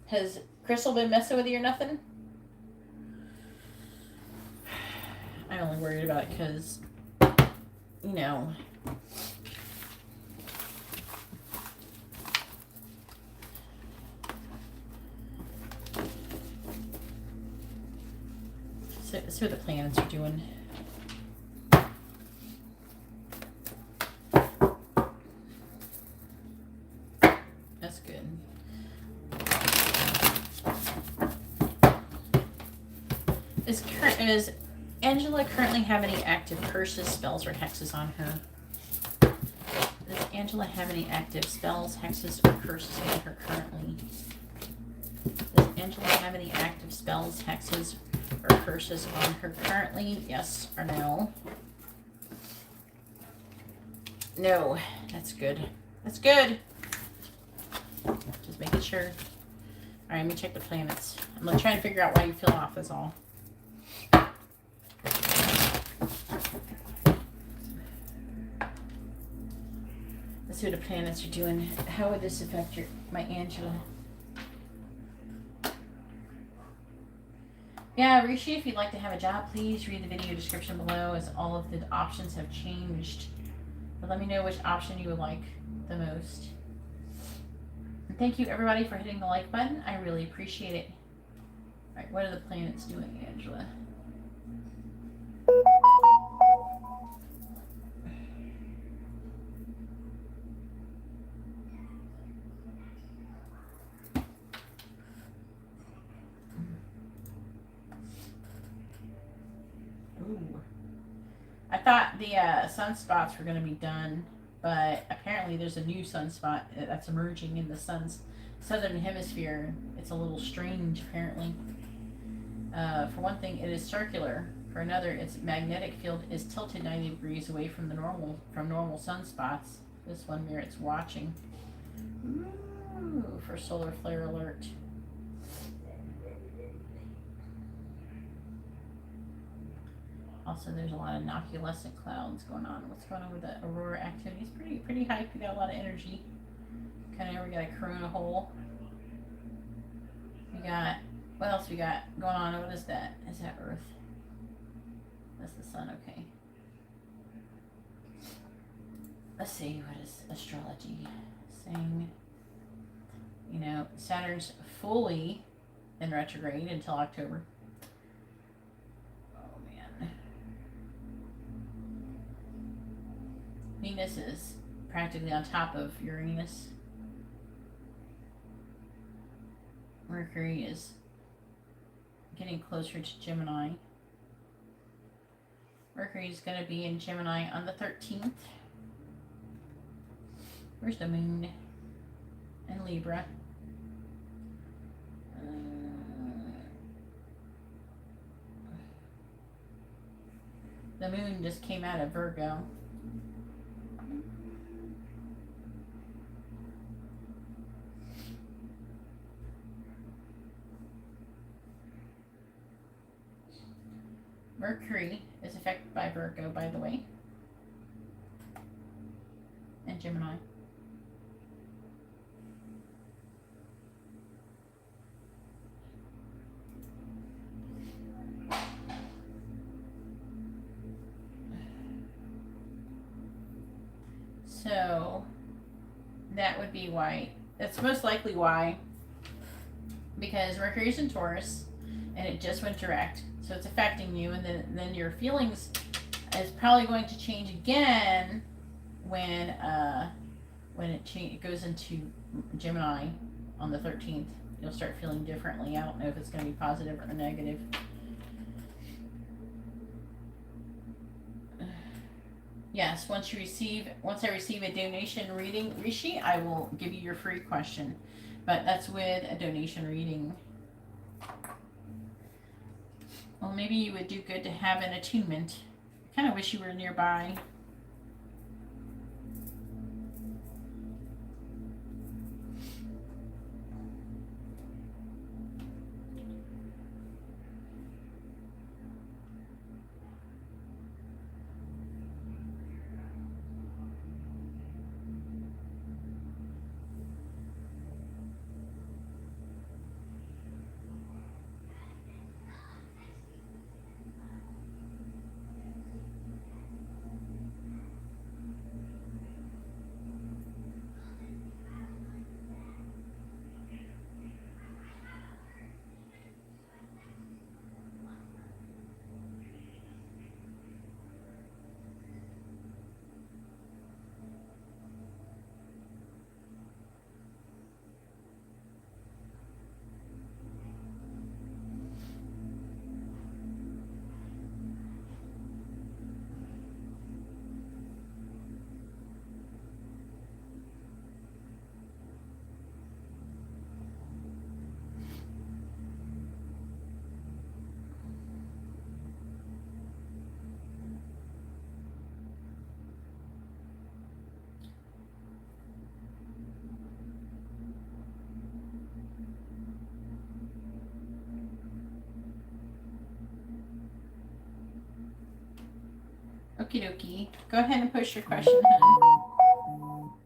S2: Has Crystal been messing with you or nothing? I only worried about it because, see what the planets are doing. That's good. Is Angela currently have any active curses, spells, or hexes on her? Does Angela have any active spells, hexes, or curses on her currently? Does Angela have any active spells, hexes, or curses on her currently? Yes or no? No. That's good. That's good. Just making sure. Alright, let me check the planets. I'm going to try and figure out why you feel off, that's all. Let's see what the planets are doing. How would this affect my Angela? Yeah, Rishi, if you'd like to have a job, please read the video description below, as all of the options have changed. But let me know which option you would like the most. And thank you, everybody, for hitting the like button. I really appreciate it. All right, what are the planets doing, Angela? Ooh. I thought the sunspots were going to be done, but apparently there's a new sunspot that's emerging in the sun's southern hemisphere. It's a little strange, apparently. For one thing, it is circular. For another, its magnetic field is tilted 90 degrees away from normal sunspots. This one here, it's watching. Ooh, for solar flare alert. Also, there's a lot of noctilucent clouds going on. What's going on with the aurora activity? It's pretty hype. We got a lot of energy. We got a corona hole. We got, what else we got going on? What is that? Is that Earth? That's the sun, okay. Let's see, what is astrology saying? Saturn's fully in retrograde until October. Oh, man. Venus is practically on top of Uranus. Mercury is getting closer to Gemini. Mercury is going to be in Gemini on the 13th. Where's the moon? And Libra. The moon just came out of Virgo. Mercury is affected by Virgo, by the way, and Gemini. So that would be why. That's most likely why. Because Mercury's in Taurus and it just went direct. So it's affecting you, and then your feelings is probably going to change again when it goes into Gemini on the 13th. You'll start feeling differently. I don't know if it's going to be positive or negative. Yes, once I receive a donation reading, Rishi, I will give you your free question. But that's with a donation reading. Well, maybe you would do good to have an attunement. I kind of wish you were nearby. Okie dokie. Go ahead and post your question, hon.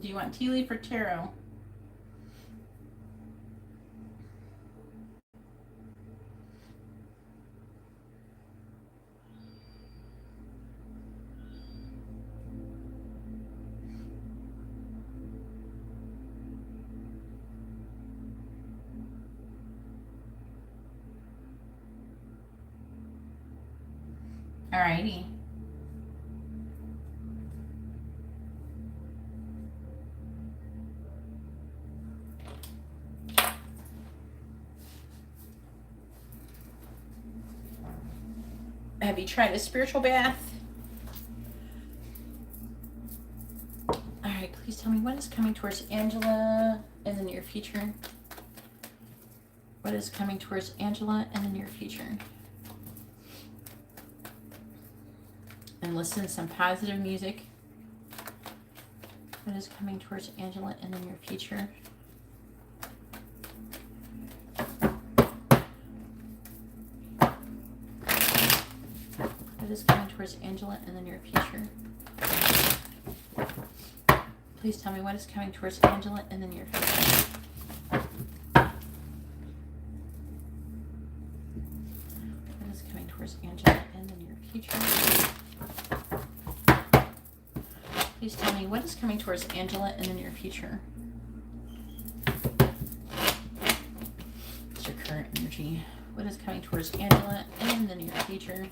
S2: Do you want tea leaf or tarot? Alrighty. Have you tried a spiritual bath? Alright, please tell me what is coming towards Angela in the near future. What is coming towards Angela in the near future? And listen to some positive music. What is coming towards Angela in the near future? What is coming towards Angela in the near future? Please tell me what is coming towards Angela in the near future. What is coming towards Angela in the near future? Please tell me what is coming towards Angela in the near future. current energy. What is coming towards Angela in the near future?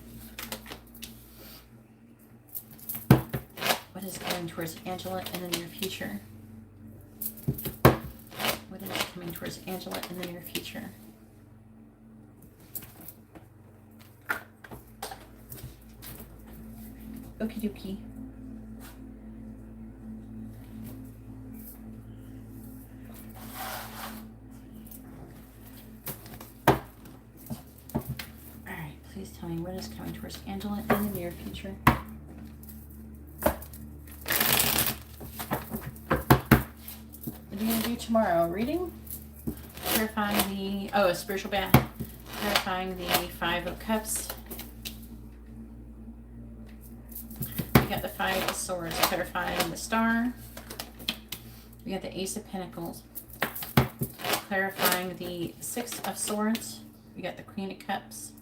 S2: What is coming towards Angela in the near future? What is coming towards Angela in the near future? Okie dokie. Alright, please tell me what is coming towards Angela in the near future. What are you going to do tomorrow? Reading? Clarifying the... a spiritual bath. Clarifying the 5 of Cups. We got the 5 of Swords. Clarifying the Star. We got the Ace of Pentacles. Clarifying the 6 of Swords. We got the Queen of Cups.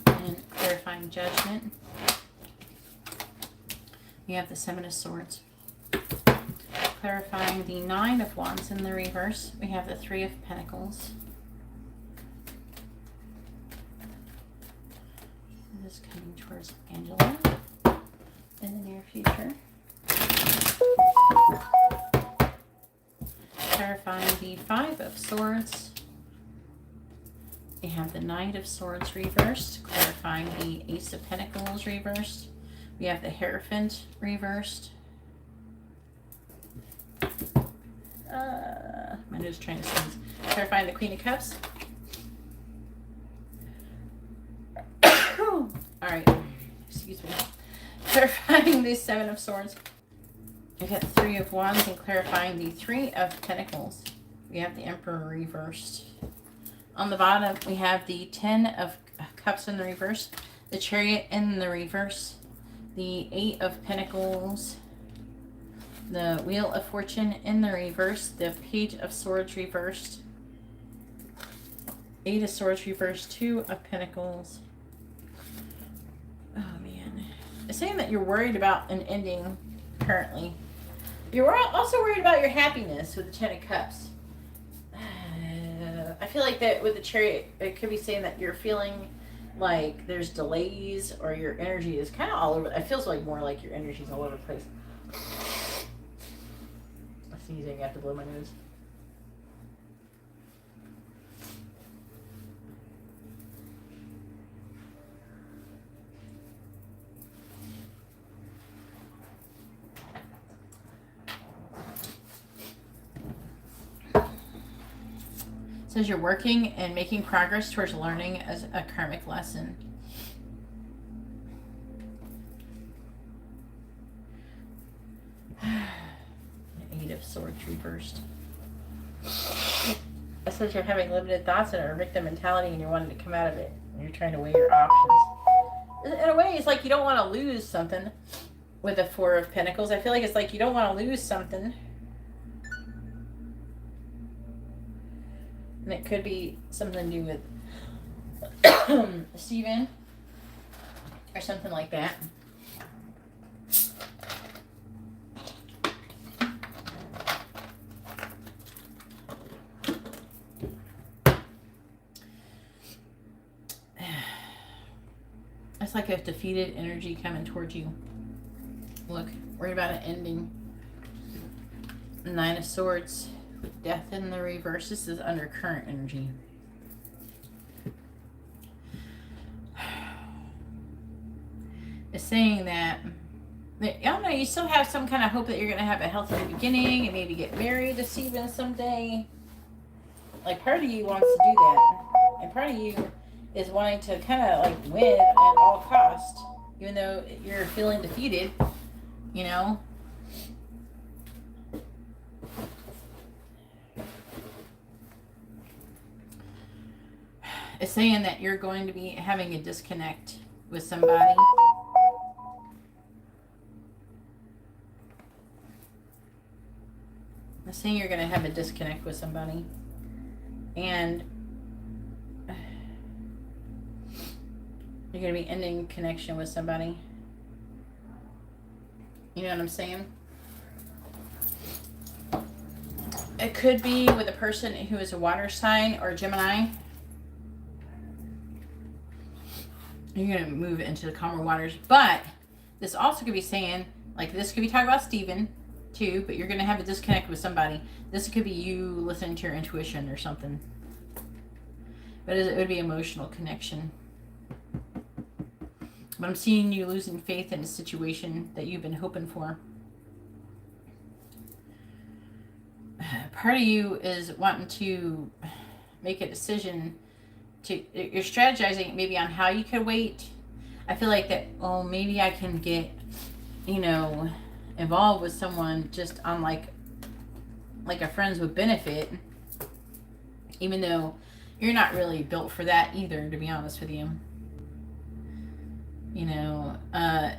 S2: And clarifying Judgment. We have the 7 of Swords. Clarifying the 9 of Wands in the reverse. We have the 3 of Pentacles. This is coming towards Angela in the near future. Clarifying the 5 of Swords. We have the Knight of Swords reversed. Clarifying the Ace of Pentacles reversed. We have the Hierophant reversed. My nose is trying to sneeze. Clarifying the Queen of Cups. Alright, excuse me. Clarifying the 7 of Swords. We got the 3 of Wands and clarifying the 3 of Pentacles. We have the Emperor reversed. On the bottom, we have the 10 of Cups in the reverse, the Chariot in the reverse, the 8 of Pentacles, the Wheel of Fortune in the reverse, the Page of Swords reversed, 8 of Swords reversed, 2 of Pentacles. Oh man. It's saying that you're worried about an ending currently. You're also worried about your happiness with the 10 of Cups. I feel like that with the Chariot, it could be saying that you're feeling like there's delays or your energy is kind of all over. It feels like more like your energy's all over the place. I'm sneezing. I have to blow my nose. It says you're working and making progress towards learning as a karmic lesson. The 8 of Swords reversed. It says you're having limited thoughts and a victim mentality and you're wanting to come out of it. And you're trying to weigh your options. In a way, it's like you don't want to lose something with the 4 of Pentacles. I feel like it's like you don't want to lose something. And it could be something to do with Steven or something like that. It's like a defeated energy coming towards you. Look, worried about an ending. 9 of Swords. With Death in the reverse. This is under current energy. It's saying that I don't know, you still have some kind of hope that you're going to have a healthy beginning and maybe get married to Steven someday. Like, part of you wants to do that. And part of you is wanting to kind of like win at all cost. Even though you're feeling defeated, you know. It's saying that you're going to be having a disconnect with somebody. It's saying you're going to have a disconnect with somebody. And you're going to be ending connection with somebody. You know what I'm saying? It could be with a person who is a water sign or Gemini. You're going to move into the calmer waters. But this also could be saying, like, this could be talking about Steven too, but you're going to have a disconnect with somebody. This could be you listening to your intuition or something. But it would be emotional connection. But I'm seeing you losing faith in a situation that you've been hoping for. Part of you is wanting to make a decision you're strategizing maybe on how you could wait. I feel like that, oh, maybe I can get, involved with someone just on like a friends with benefit, even though you're not really built for that either, to be honest with you.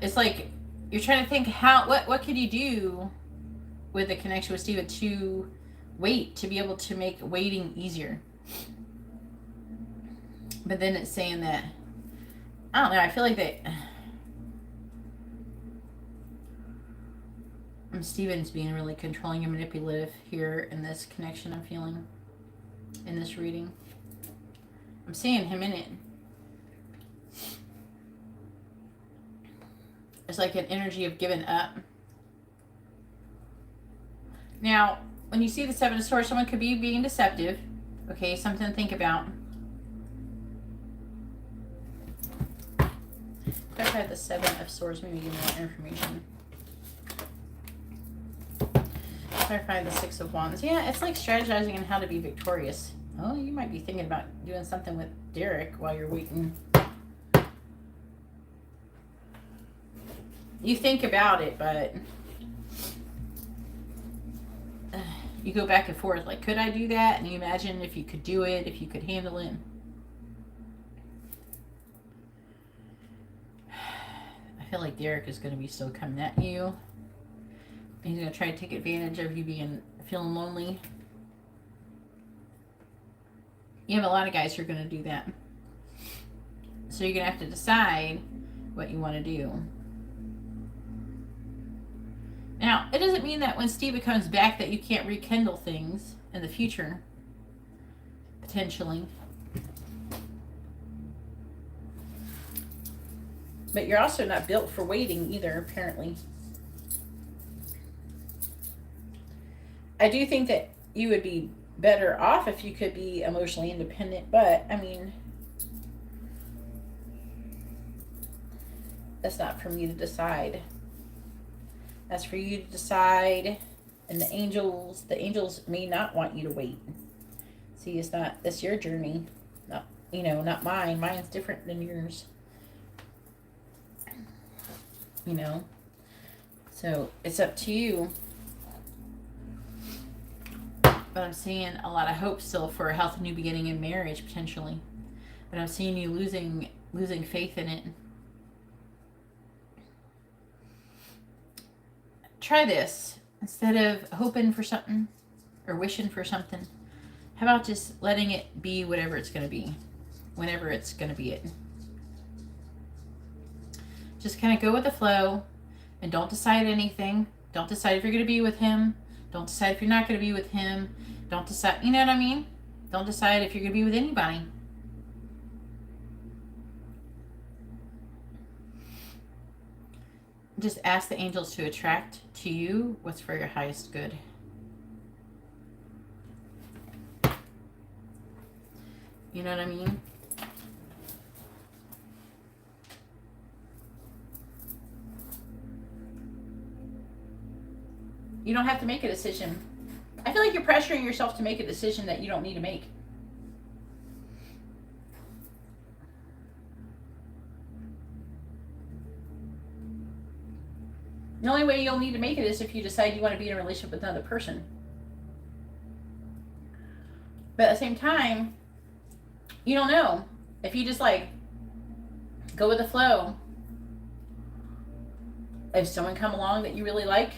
S2: It's like you're trying to think what could you do with the connection with Steve to wait, to be able to make waiting easier. But then it's saying that, I don't know, I feel like that Steven's being really controlling and manipulative here in this connection I'm feeling in this reading. I'm seeing him in it. It's like an energy of giving up. Now, when you see the Seven of Swords, someone could be being deceptive. Okay, something to think about. If I had the Seven of Swords, maybe give me more information. Clarify the Six of Wands. Yeah, it's like strategizing on how to be victorious. Oh, you might be thinking about doing something with Derek while you're waiting. You think about it, but you go back and forth. Like, could I do that? And you imagine if you could do it, if you could handle it. I feel like Derek is going to be still coming at you. He's going to try to take advantage of you feeling lonely. You have a lot of guys who are going to do that. So you're going to have to decide what you want to do. Now, it doesn't mean that when Steve comes back that you can't rekindle things in the future. Potentially. But you're also not built for waiting either, apparently. I do think that you would be better off if you could be emotionally independent, but, I mean, that's not for me to decide. That's for you to decide. And the angels may not want you to wait. See, it's your journey. Not mine. Mine's different than yours. So it's up to you. But I'm seeing a lot of hope still for a healthy new beginning in marriage, potentially. But I'm seeing you losing faith in it. Try this. Instead of hoping for something or wishing for something, how about just letting it be whatever it's going to be, whenever it's going to be it. Just kind of go with the flow and don't decide anything. Don't decide if you're going to be with him. Don't decide if you're not going to be with him. Don't decide, you know what I mean? Don't decide if you're going to be with anybody. Just ask the angels to attract to you what's for your highest good. You know what I mean? You don't have to make a decision. I feel like you're pressuring yourself to make a decision that you don't need to make. The only way you'll need to make it is if you decide you want to be in a relationship with another person. But at the same time, you don't know. If you just go with the flow. If someone come along that you really like,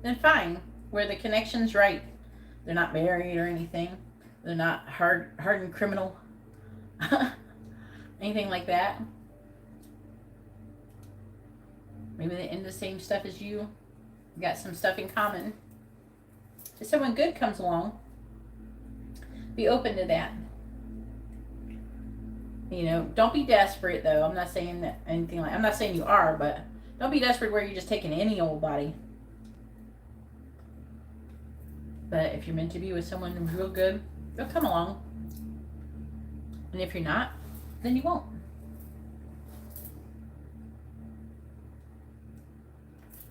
S2: then fine. Where the connection's right. They're not married or anything. They're not hardened criminal. Anything like that. Maybe they're into the same stuff as you. You got some stuff in common. If someone good comes along,
S1: Be open to that. You know, don't be desperate though. I'm not saying that anything like. I'm not saying you are, but don't be desperate where you're just taking any old body. But if you're meant to be with someone real good, they'll come along. And if you're not, then you won't.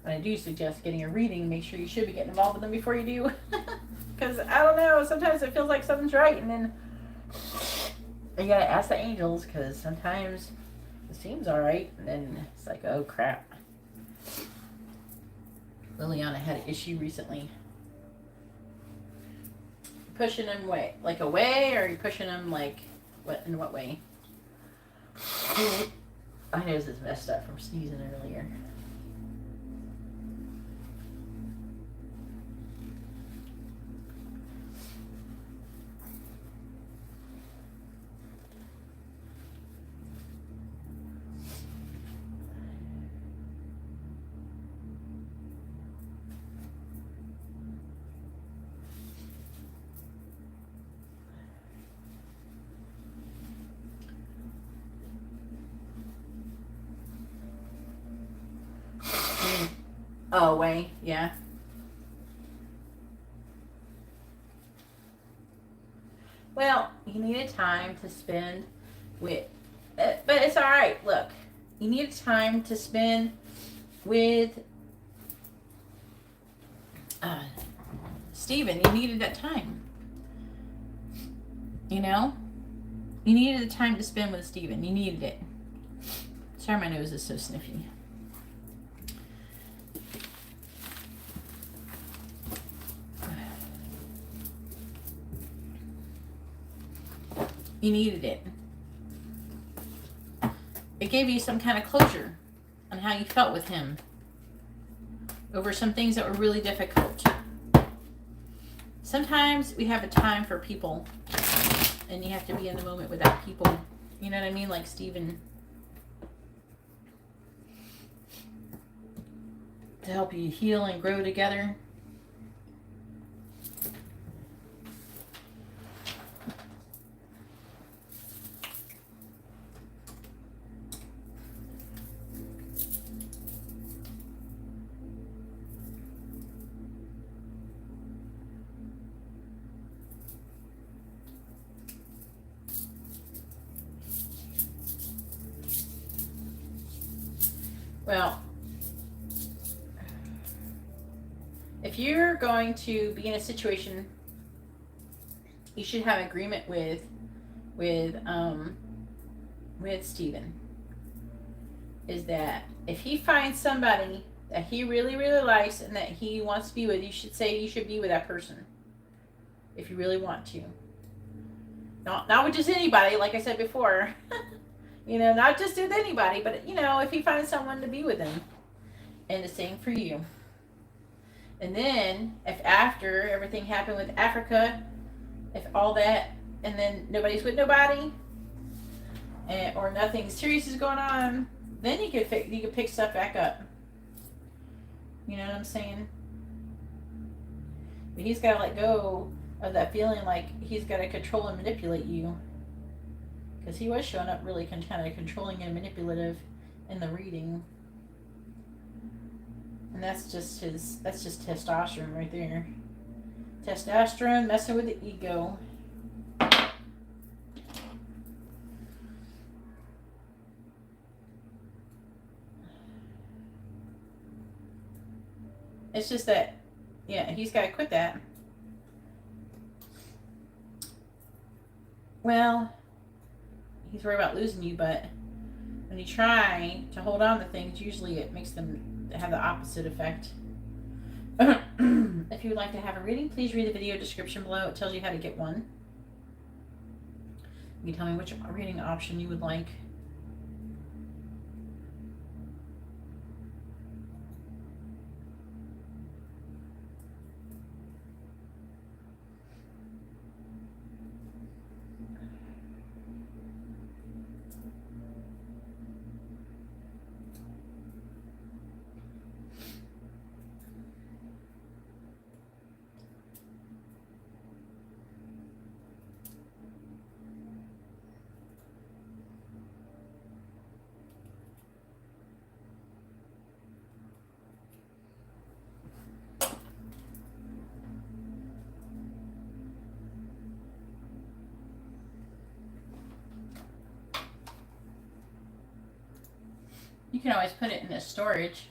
S1: But I do suggest getting a reading. Make sure you should be getting involved with them before you do. Because I don't know, sometimes it feels like something's right, and then you gotta ask the angels, because sometimes it seems alright, and then it's like, oh crap. Liliana had an issue recently. Pushing him away, like away, or are you pushing him like what? In what way? I know this is messed up from sneezing earlier. Oh, way, yeah. Well, you needed time to spend with, but it's all right. Look, you needed time to spend with
S2: Stephen. You needed that time. You know, you needed the time to spend with Stephen. You needed it. Sorry, my nose is so sniffy. You needed it. It gave you some kind of closure on how you felt with him over some things that were really difficult. Sometimes we have a time for people, and you have to be in the moment with that people. You know what I mean? Like Stephen. To help you heal and grow together.
S1: Well, if you're going to be in a situation, you should have agreement with Stephen. Is that if he finds somebody that he really, really likes and that he wants to be with, you should say you should be with that person. If you really want to. Not with just anybody, like I said before. You know, not just with anybody, but, you know, if he finds someone to be with him. And the same for you. And then, if after everything happened with Africa, if all that, and then nobody's with nobody, or nothing serious is going on, then you could pick stuff back up. You know what I'm saying? But he's got to let go of that feeling like he's got to control and manipulate you. Because he was showing up really kind of controlling and manipulative in the reading. And that's just testosterone right there. Testosterone messing with the ego. It's just that, yeah, he's got to quit that. Well, he's worried about losing you, but when you try to hold on to things, usually it makes them have the opposite effect. If you would like to have a reading, please read the video description below. It tells you how to get one. You can tell me which reading option you would like. can always put it in a storage.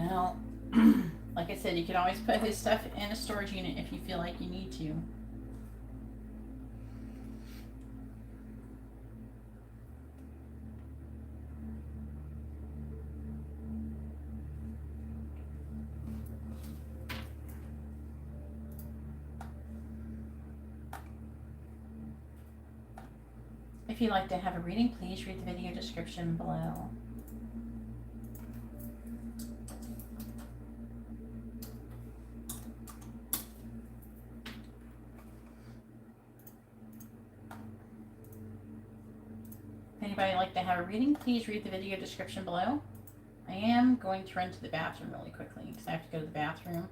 S1: Well, like I said, you can always put his stuff in a storage unit if you feel like you need to. If you'd like to have a reading, please read the video description below. If anybody would like to have a reading, please read the video description below. I am going to run to the bathroom really quickly because I have to go to the bathroom.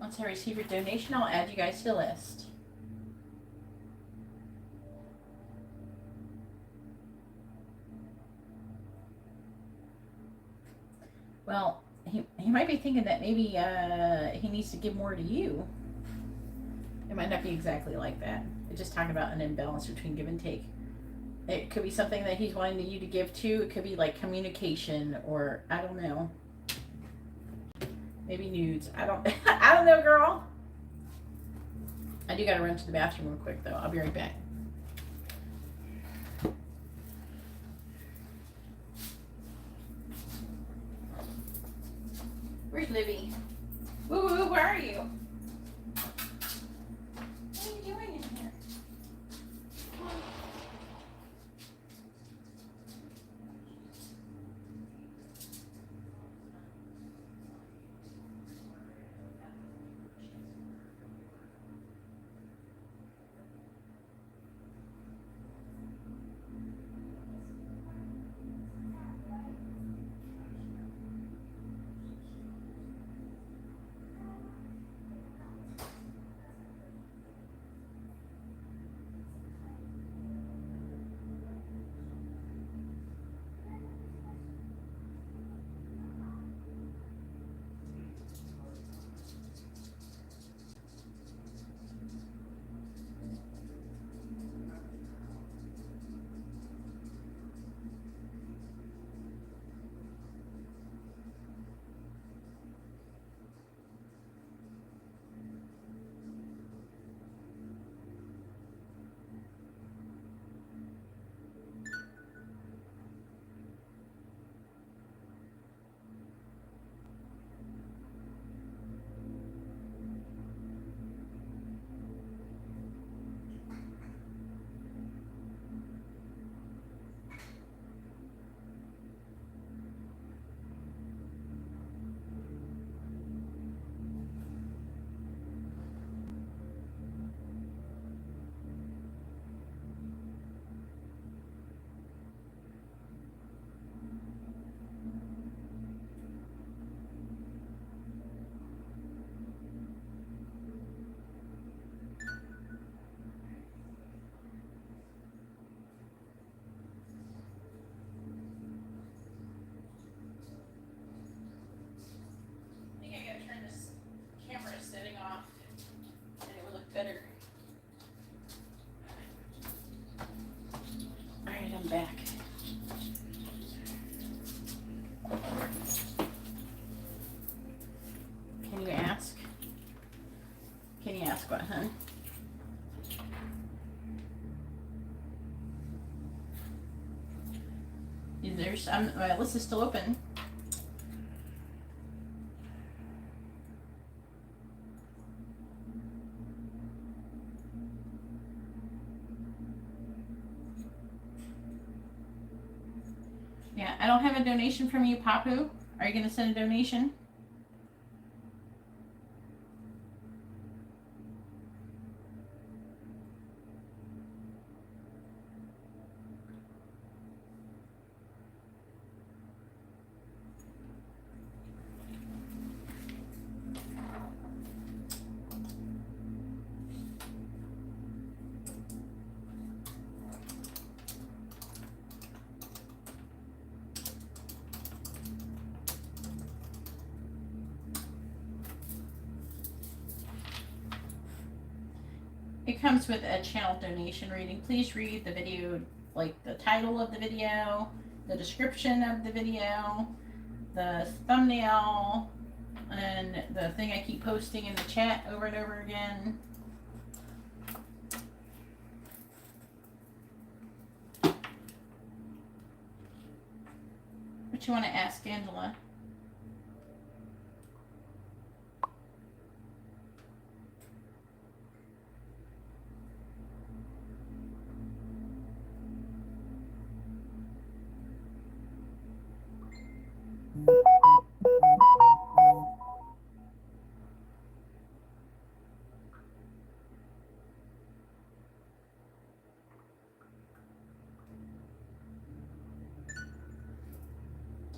S1: Once I receive your donation, I'll add you guys to the list. Well, he might be thinking that maybe he needs to give more to you. It might not be exactly like that. It's just talking about an imbalance between give and take. It could be something that he's wanting you to give to. It could be like communication, or I don't know. Maybe nudes. I don't know, girl. I do gotta run to the bathroom real quick though. I'll be right back. Where's Libby? Woo woo, where are you? What are you doing in here? Come on. back. Can you ask? Can you ask what, hun? There's my list is still open. Yeah, I don't have a donation from you, Papu. Are you gonna send a donation? It comes with a channel donation reading. Please read the video, like the title of the video, the description of the video, the thumbnail, and the thing I keep posting in the chat over and over again. What you want to ask, Angela?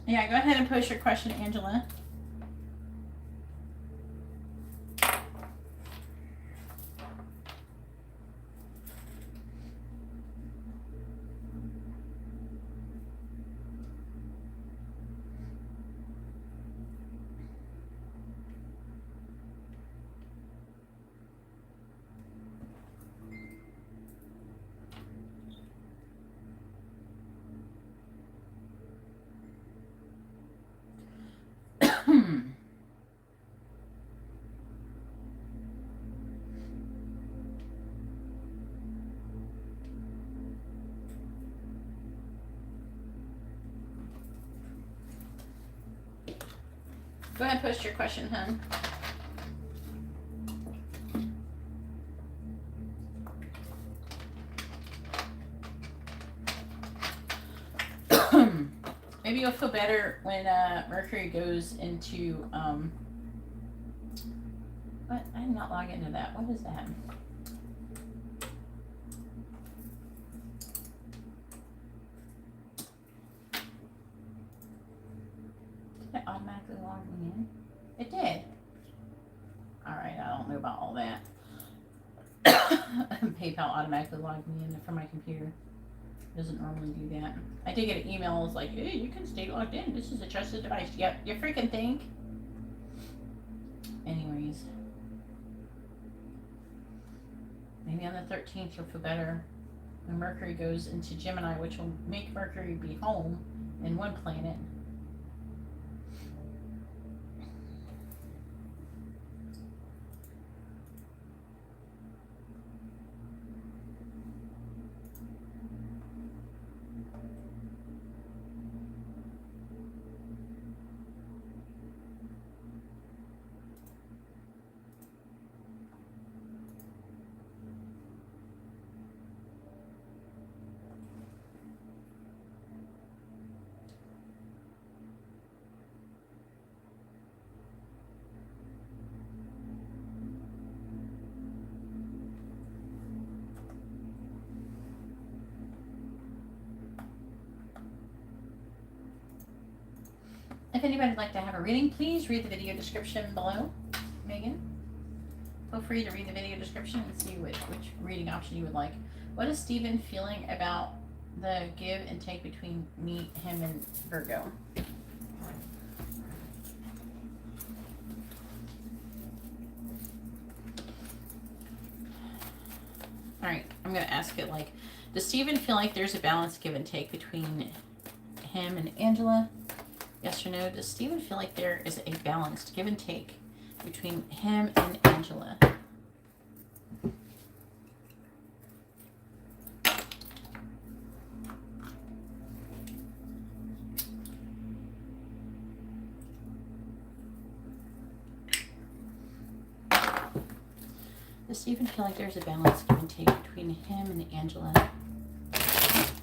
S1: Yeah, go ahead and post your question, Angela. Go ahead and post your question, hun. Maybe you'll feel better when Mercury goes into what? I did not log into that. What is that? Did it automatically log me in? It did. Alright, I don't know about all that. PayPal automatically logged me in from my computer. Doesn't normally do that. I did get an email. It's like, hey, you can stay logged in. This is a trusted device. Yep, you freaking think. Anyways. Maybe on the 13th you'll feel better when Mercury goes into Gemini, which will make Mercury be home in one planet. If anybody would like to have a reading, please read the video description below. Megan, feel free to read the video description and see which reading option you would like. What is Stephen feeling about the give and take between him and Virgo? Alright, I'm
S2: I'm going to ask it like, does Steven feel like there's a balanced give and take between him and Angela? Yes or no? Does Steven feel like there is a balanced give and take between him and Angela? Does Steven feel like there's a balanced give and take between him and Angela?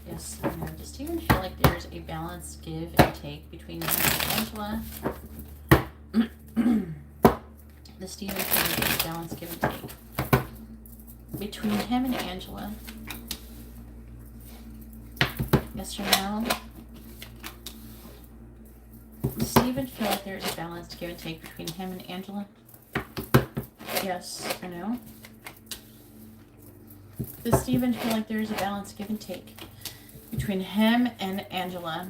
S2: Yes or no? Does Steven feel like there's a balanced give and take between him and Angela? Does Steven feel like there's a balanced give and take between him and Angela? Yes or no? Does Steven feel like there's a balanced give and take between him and Angela? Yes or no? Does Steven feel like there's a balanced give and take between him and Angela?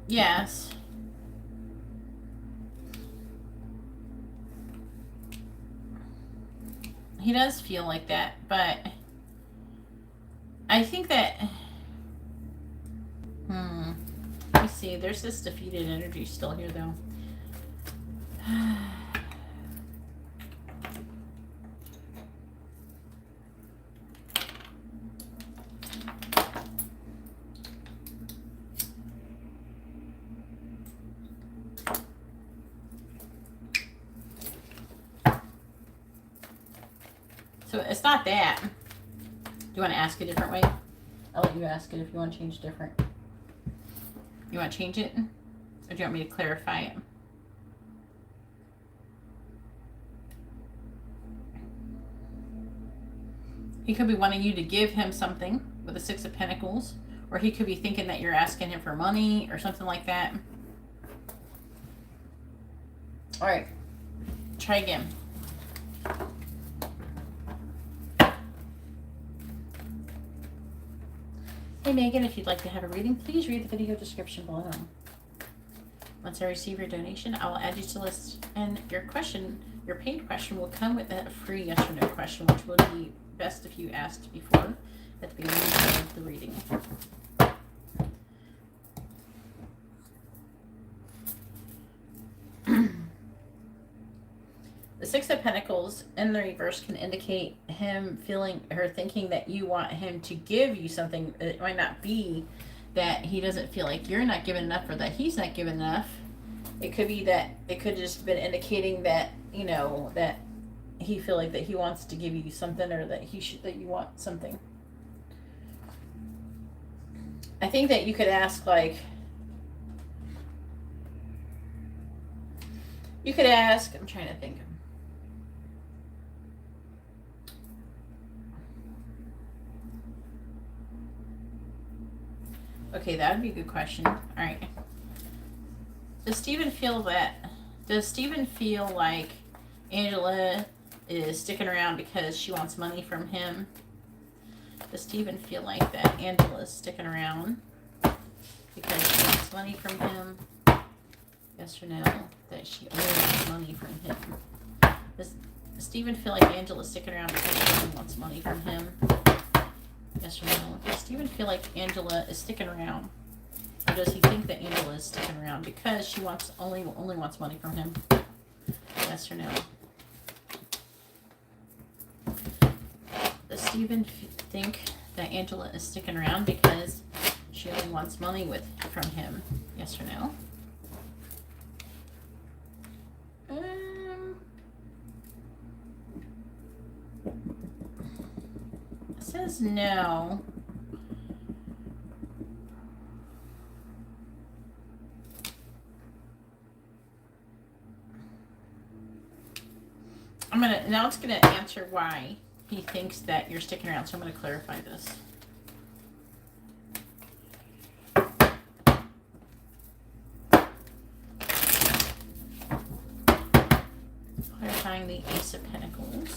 S2: Yes. He does feel like that, but I think that let me see, there's this defeated energy still here though. So it's not that. Do you want to ask a different way? I'll let you ask it if you want to change different. You want to change it? Or do you want me to clarify it? He could be wanting you to give him something with the Six of Pentacles. Or he could be thinking that you're asking him for money or something like that. Alright. Try again. Hey Megan, if you'd like to have a reading, please read the video description below. Once I receive your donation, I will add you to the list, and your paid question will come with a free yes or no question, which will be best if you asked before at the beginning of the reading. The Six of Pentacles in the reverse can indicate him feeling or thinking that you want him to give you something. It might not be that he doesn't feel like you're not giving enough or that he's not giving enough. It could be that it could just been indicating that, you know, that he feel like that he wants to give you something or that that you want something. I think that you could ask like, I'm trying to think. Okay, that would be a good question. All right. Does Steven feel like Angela is sticking around because she wants money from him? Does Steven feel like that Angela is sticking around because she wants money from him? Yes or no? That she only wants money from him? Does Steven feel like Angela is sticking around because she only wants money from him? Yes or no? Does Steven feel like Angela is sticking around? Or does he think that Angela is sticking around because she only wants money from him? Yes or no? Does Steven think that Angela is sticking around because she only wants money from him? Yes or no? It says no. Now it's gonna answer why he thinks that you're sticking around, so I'm gonna clarify this. Clarifying the Ace of Pentacles.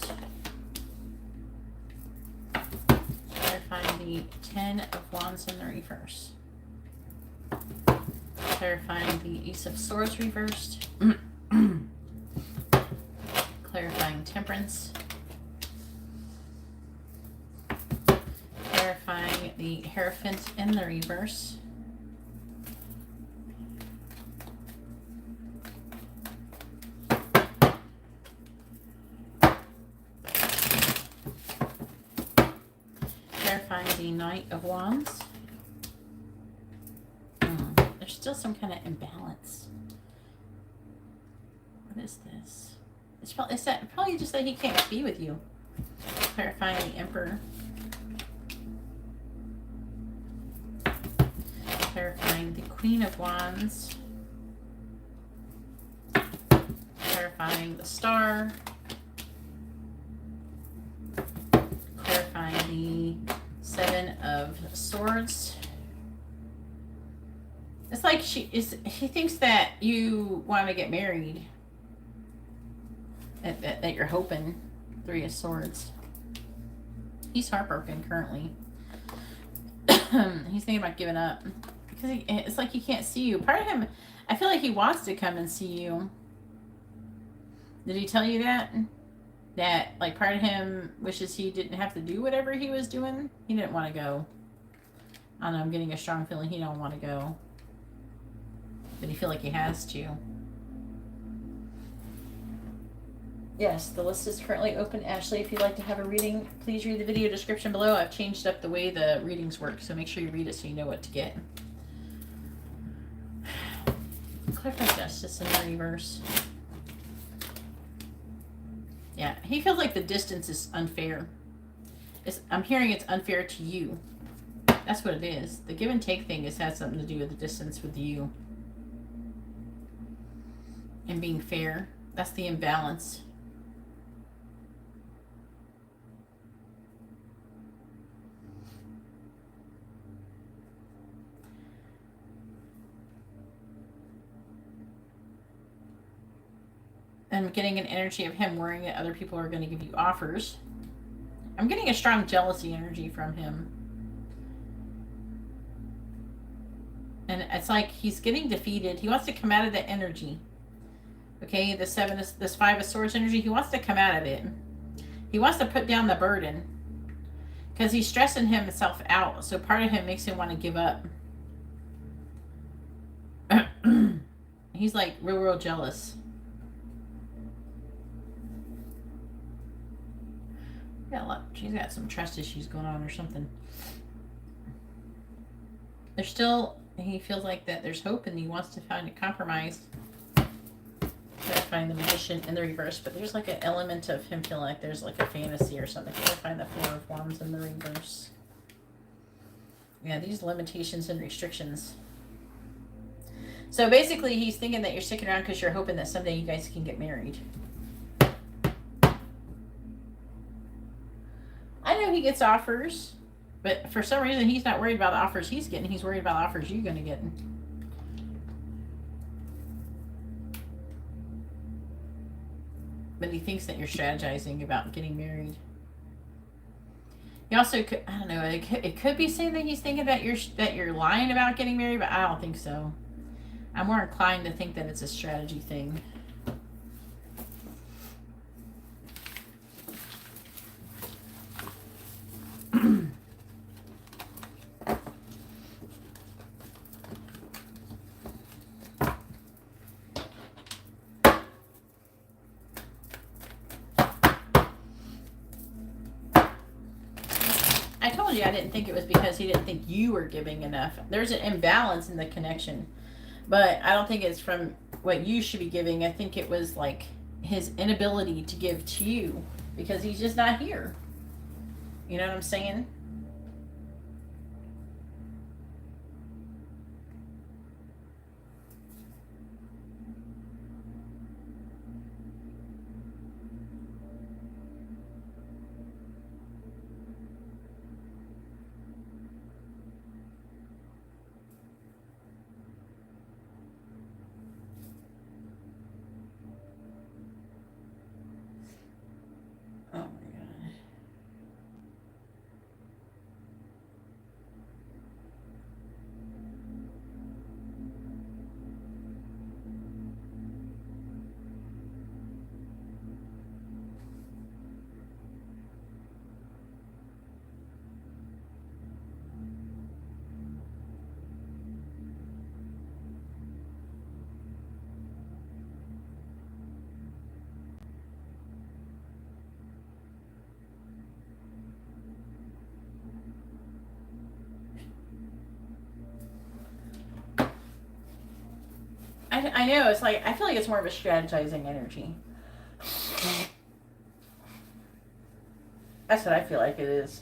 S2: Clarifying the Ten of Wands in the reverse. Clarifying the Ace of Swords reversed. Clarifying Temperance. Clarifying the Hierophant in the reverse. Clarifying the Knight of Wands. There's still some kind of imbalance. What is this? It's probably just that he can't be with you. Clarifying the Emperor. Clarifying the Queen of Wands. Clarifying the Star. Clarifying the Seven of Swords. It's like he thinks that you want to get married. That you're hoping. Three of Swords. He's heartbroken currently. He's thinking about giving up. Because it's like he can't see you. Part of him, I feel like he wants to come and see you. Did he tell you that? That, like, part of him wishes he didn't have to do whatever he was doing? He didn't want to go. I don't know, I'm getting a strong feeling he don't want to go. But he feel like he has to. Yes, the list is currently open. Ashley, if you'd like to have a reading, please read the video description below. I've changed up the way the readings work, so make sure you read it so you know what to get. Clarify Justice in the reverse. Yeah, he feels like the distance is unfair. I'm hearing it's unfair to you. That's what it is. The give and take thing has something to do with the distance with you. And being fair. That's the imbalance. I'm getting an energy of him worrying that other people are going to give you offers. I'm getting a strong jealousy energy from him. And it's like he's getting defeated. He wants to come out of that energy. Okay, this Five of Swords energy, he wants to come out of it. He wants to put down the burden. Because he's stressing himself out. So part of him makes him want to give up. He's like real jealous. She's got some trust issues going on or something. There's still, he feels like that there's hope and he wants to find a compromise. Gotta find the Magician in the reverse, but there's like an element of him feeling like there's like a fantasy or something. Gotta find the Four of Wands in the reverse. Yeah, these limitations and restrictions. So basically he's thinking that you're sticking around because you're hoping that someday you guys can get married. I know he gets offers, but for some reason he's not worried about the offers he's getting. He's worried about the offers you're going to get. But he thinks that you're strategizing about getting married. He also could, I don't know, it could be saying that he's thinking that you're lying about getting married, but I don't think so. I'm more inclined to think that it's a strategy thing. I told you I didn't think it was because he didn't think you were giving enough. There's an imbalance in the connection. But I don't think it's from what you should be giving. I think it was like his inability to give to you because he's just not here. You know what I'm saying? Oh my God. I know, it's like, I feel like it's more of a strategizing energy. That's what I feel like it is.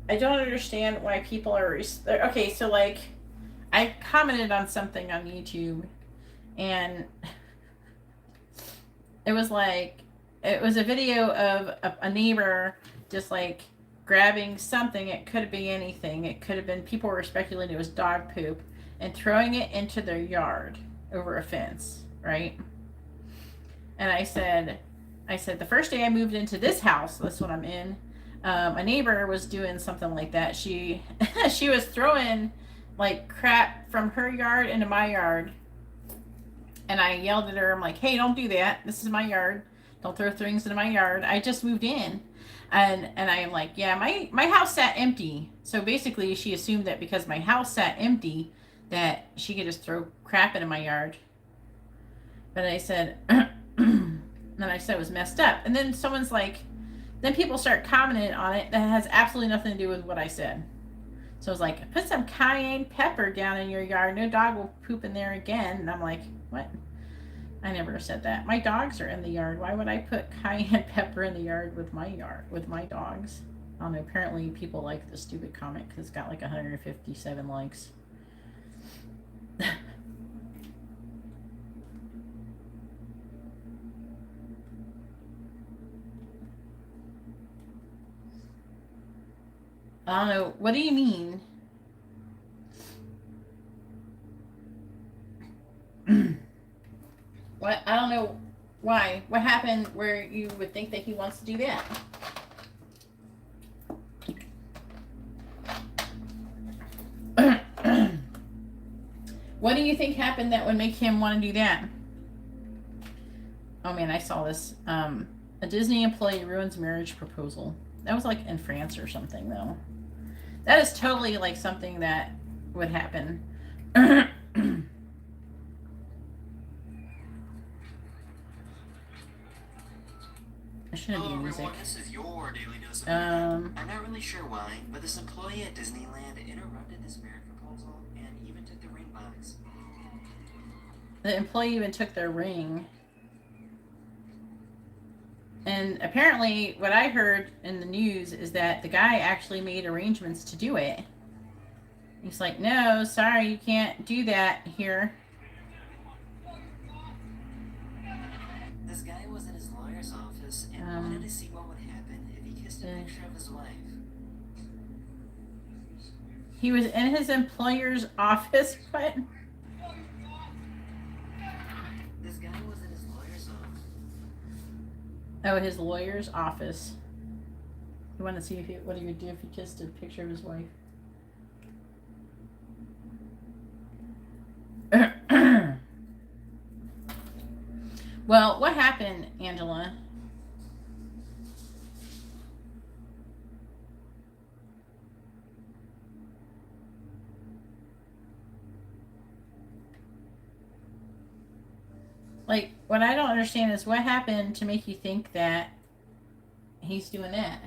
S2: I don't understand why people are okay. So like, I commented on something on YouTube, and it was like, it was a video of a neighbor just like grabbing something. It could be anything. It could have been, people were speculating it was dog poop, and throwing it into their yard over a fence, right? And I said, the first day I moved into this house, this one I'm in, a neighbor was doing something like that. She she was throwing like crap from her yard into my yard, and I yelled at her. I'm like, "Hey, don't do that. This is my yard. Don't throw things into my yard. I just moved in." And I'm like, "Yeah, my house sat empty." So basically, she assumed that because my house sat empty, that she could just throw crap into my yard. But I said, then I said it was messed up. And then someone's like, then people start commenting on it that has absolutely nothing to do with what I said. So I was like, put some cayenne pepper down in your yard. No dog will poop in there again. And I'm like, what? I never said that. My dogs are in the yard. Why would I put cayenne pepper in the yard with my dogs? I don't know. Apparently people like the stupid comment because it's got like 157 likes. I don't know. What do you mean? What? I don't know why. What happened where you would think that he wants to do that? What do you think happened that would make him want to do that? Oh man, I saw this. A Disney employee ruins marriage proposal. That was like in France or something, though. That is totally like something that would happen. I shouldn't be music.
S3: This is your daily dose of I'm not really sure why, but this employee at Disneyland interrupted this marriage proposal and even took the ring box.
S2: The employee even took their ring. And apparently, what I heard in the news is that the guy actually made arrangements to do it. He's like, no, sorry, you can't do that here.
S3: This guy was in his lawyer's office and wanted to see what would happen if he kissed a picture of his wife.
S2: He was in his employer's office, but...
S3: This guy was in his lawyer's office.
S2: Oh, his lawyer's office. You want to see what he would do if he kissed a picture of his wife? Well, what happened, Angela? Like, what I don't understand is what happened to make you think that he's doing that?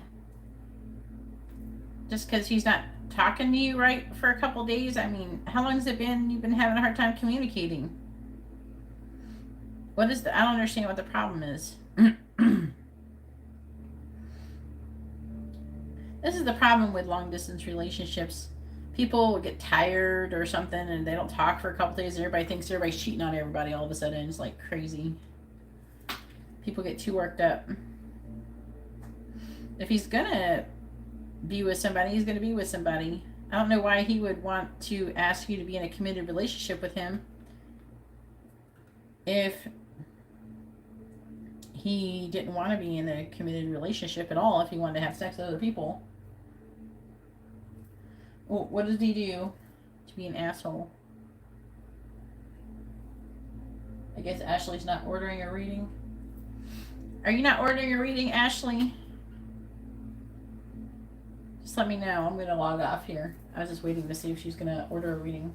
S2: Just because he's not talking to you right for a couple days? I mean, how long has it been you've been having a hard time communicating? What is I don't understand what the problem is. This is the problem with long distance relationships. People get tired or something and they don't talk for a couple days and everybody thinks everybody's cheating on everybody all of a sudden. It's like crazy. People get too worked up. If he's gonna be with somebody, he's gonna be with somebody. I don't know why he would want to ask you to be in a committed relationship with him if he didn't want to be in a committed relationship at all, if he wanted to have sex with other people. Well, what did he do to be an asshole? I guess Ashley's not ordering a reading. Are you not ordering a reading, Ashley? Just let me know. I'm going to log off here. I was just waiting to see if she's going to order a reading.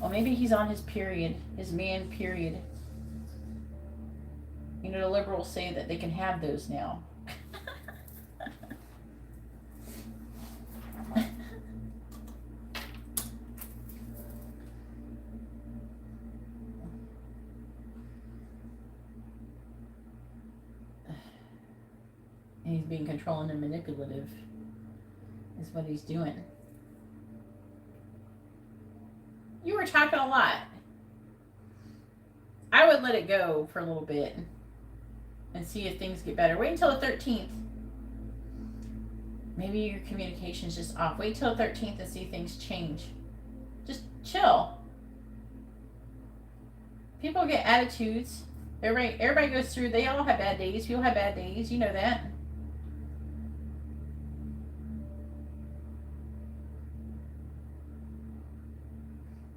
S1: Well, maybe he's on his period, his man period. You know, the liberals say that they can have those now. And he's being controlling and manipulative, is what he's doing. You were talking a lot. I would let it go for a little bit and see if things get better. Wait until the 13th. Maybe your communication's just off. Wait till the 13th and see things change. Just chill. People get attitudes. Everybody goes through. They all have bad days. People have bad days. You know that.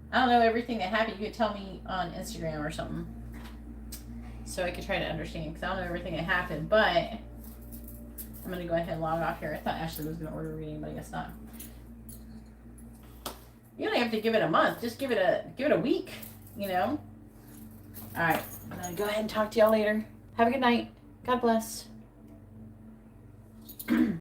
S1: I don't know everything that happened. You could tell me on Instagram or something, so I could try to understand. Because I don't know everything that happened, but I'm gonna go ahead and log off here. I thought Ashley was gonna order a reading, but I guess not. You don't have to give it a month. Just give it a week. You know. All right. I'm gonna go ahead and talk to y'all later. Have a good night. God bless.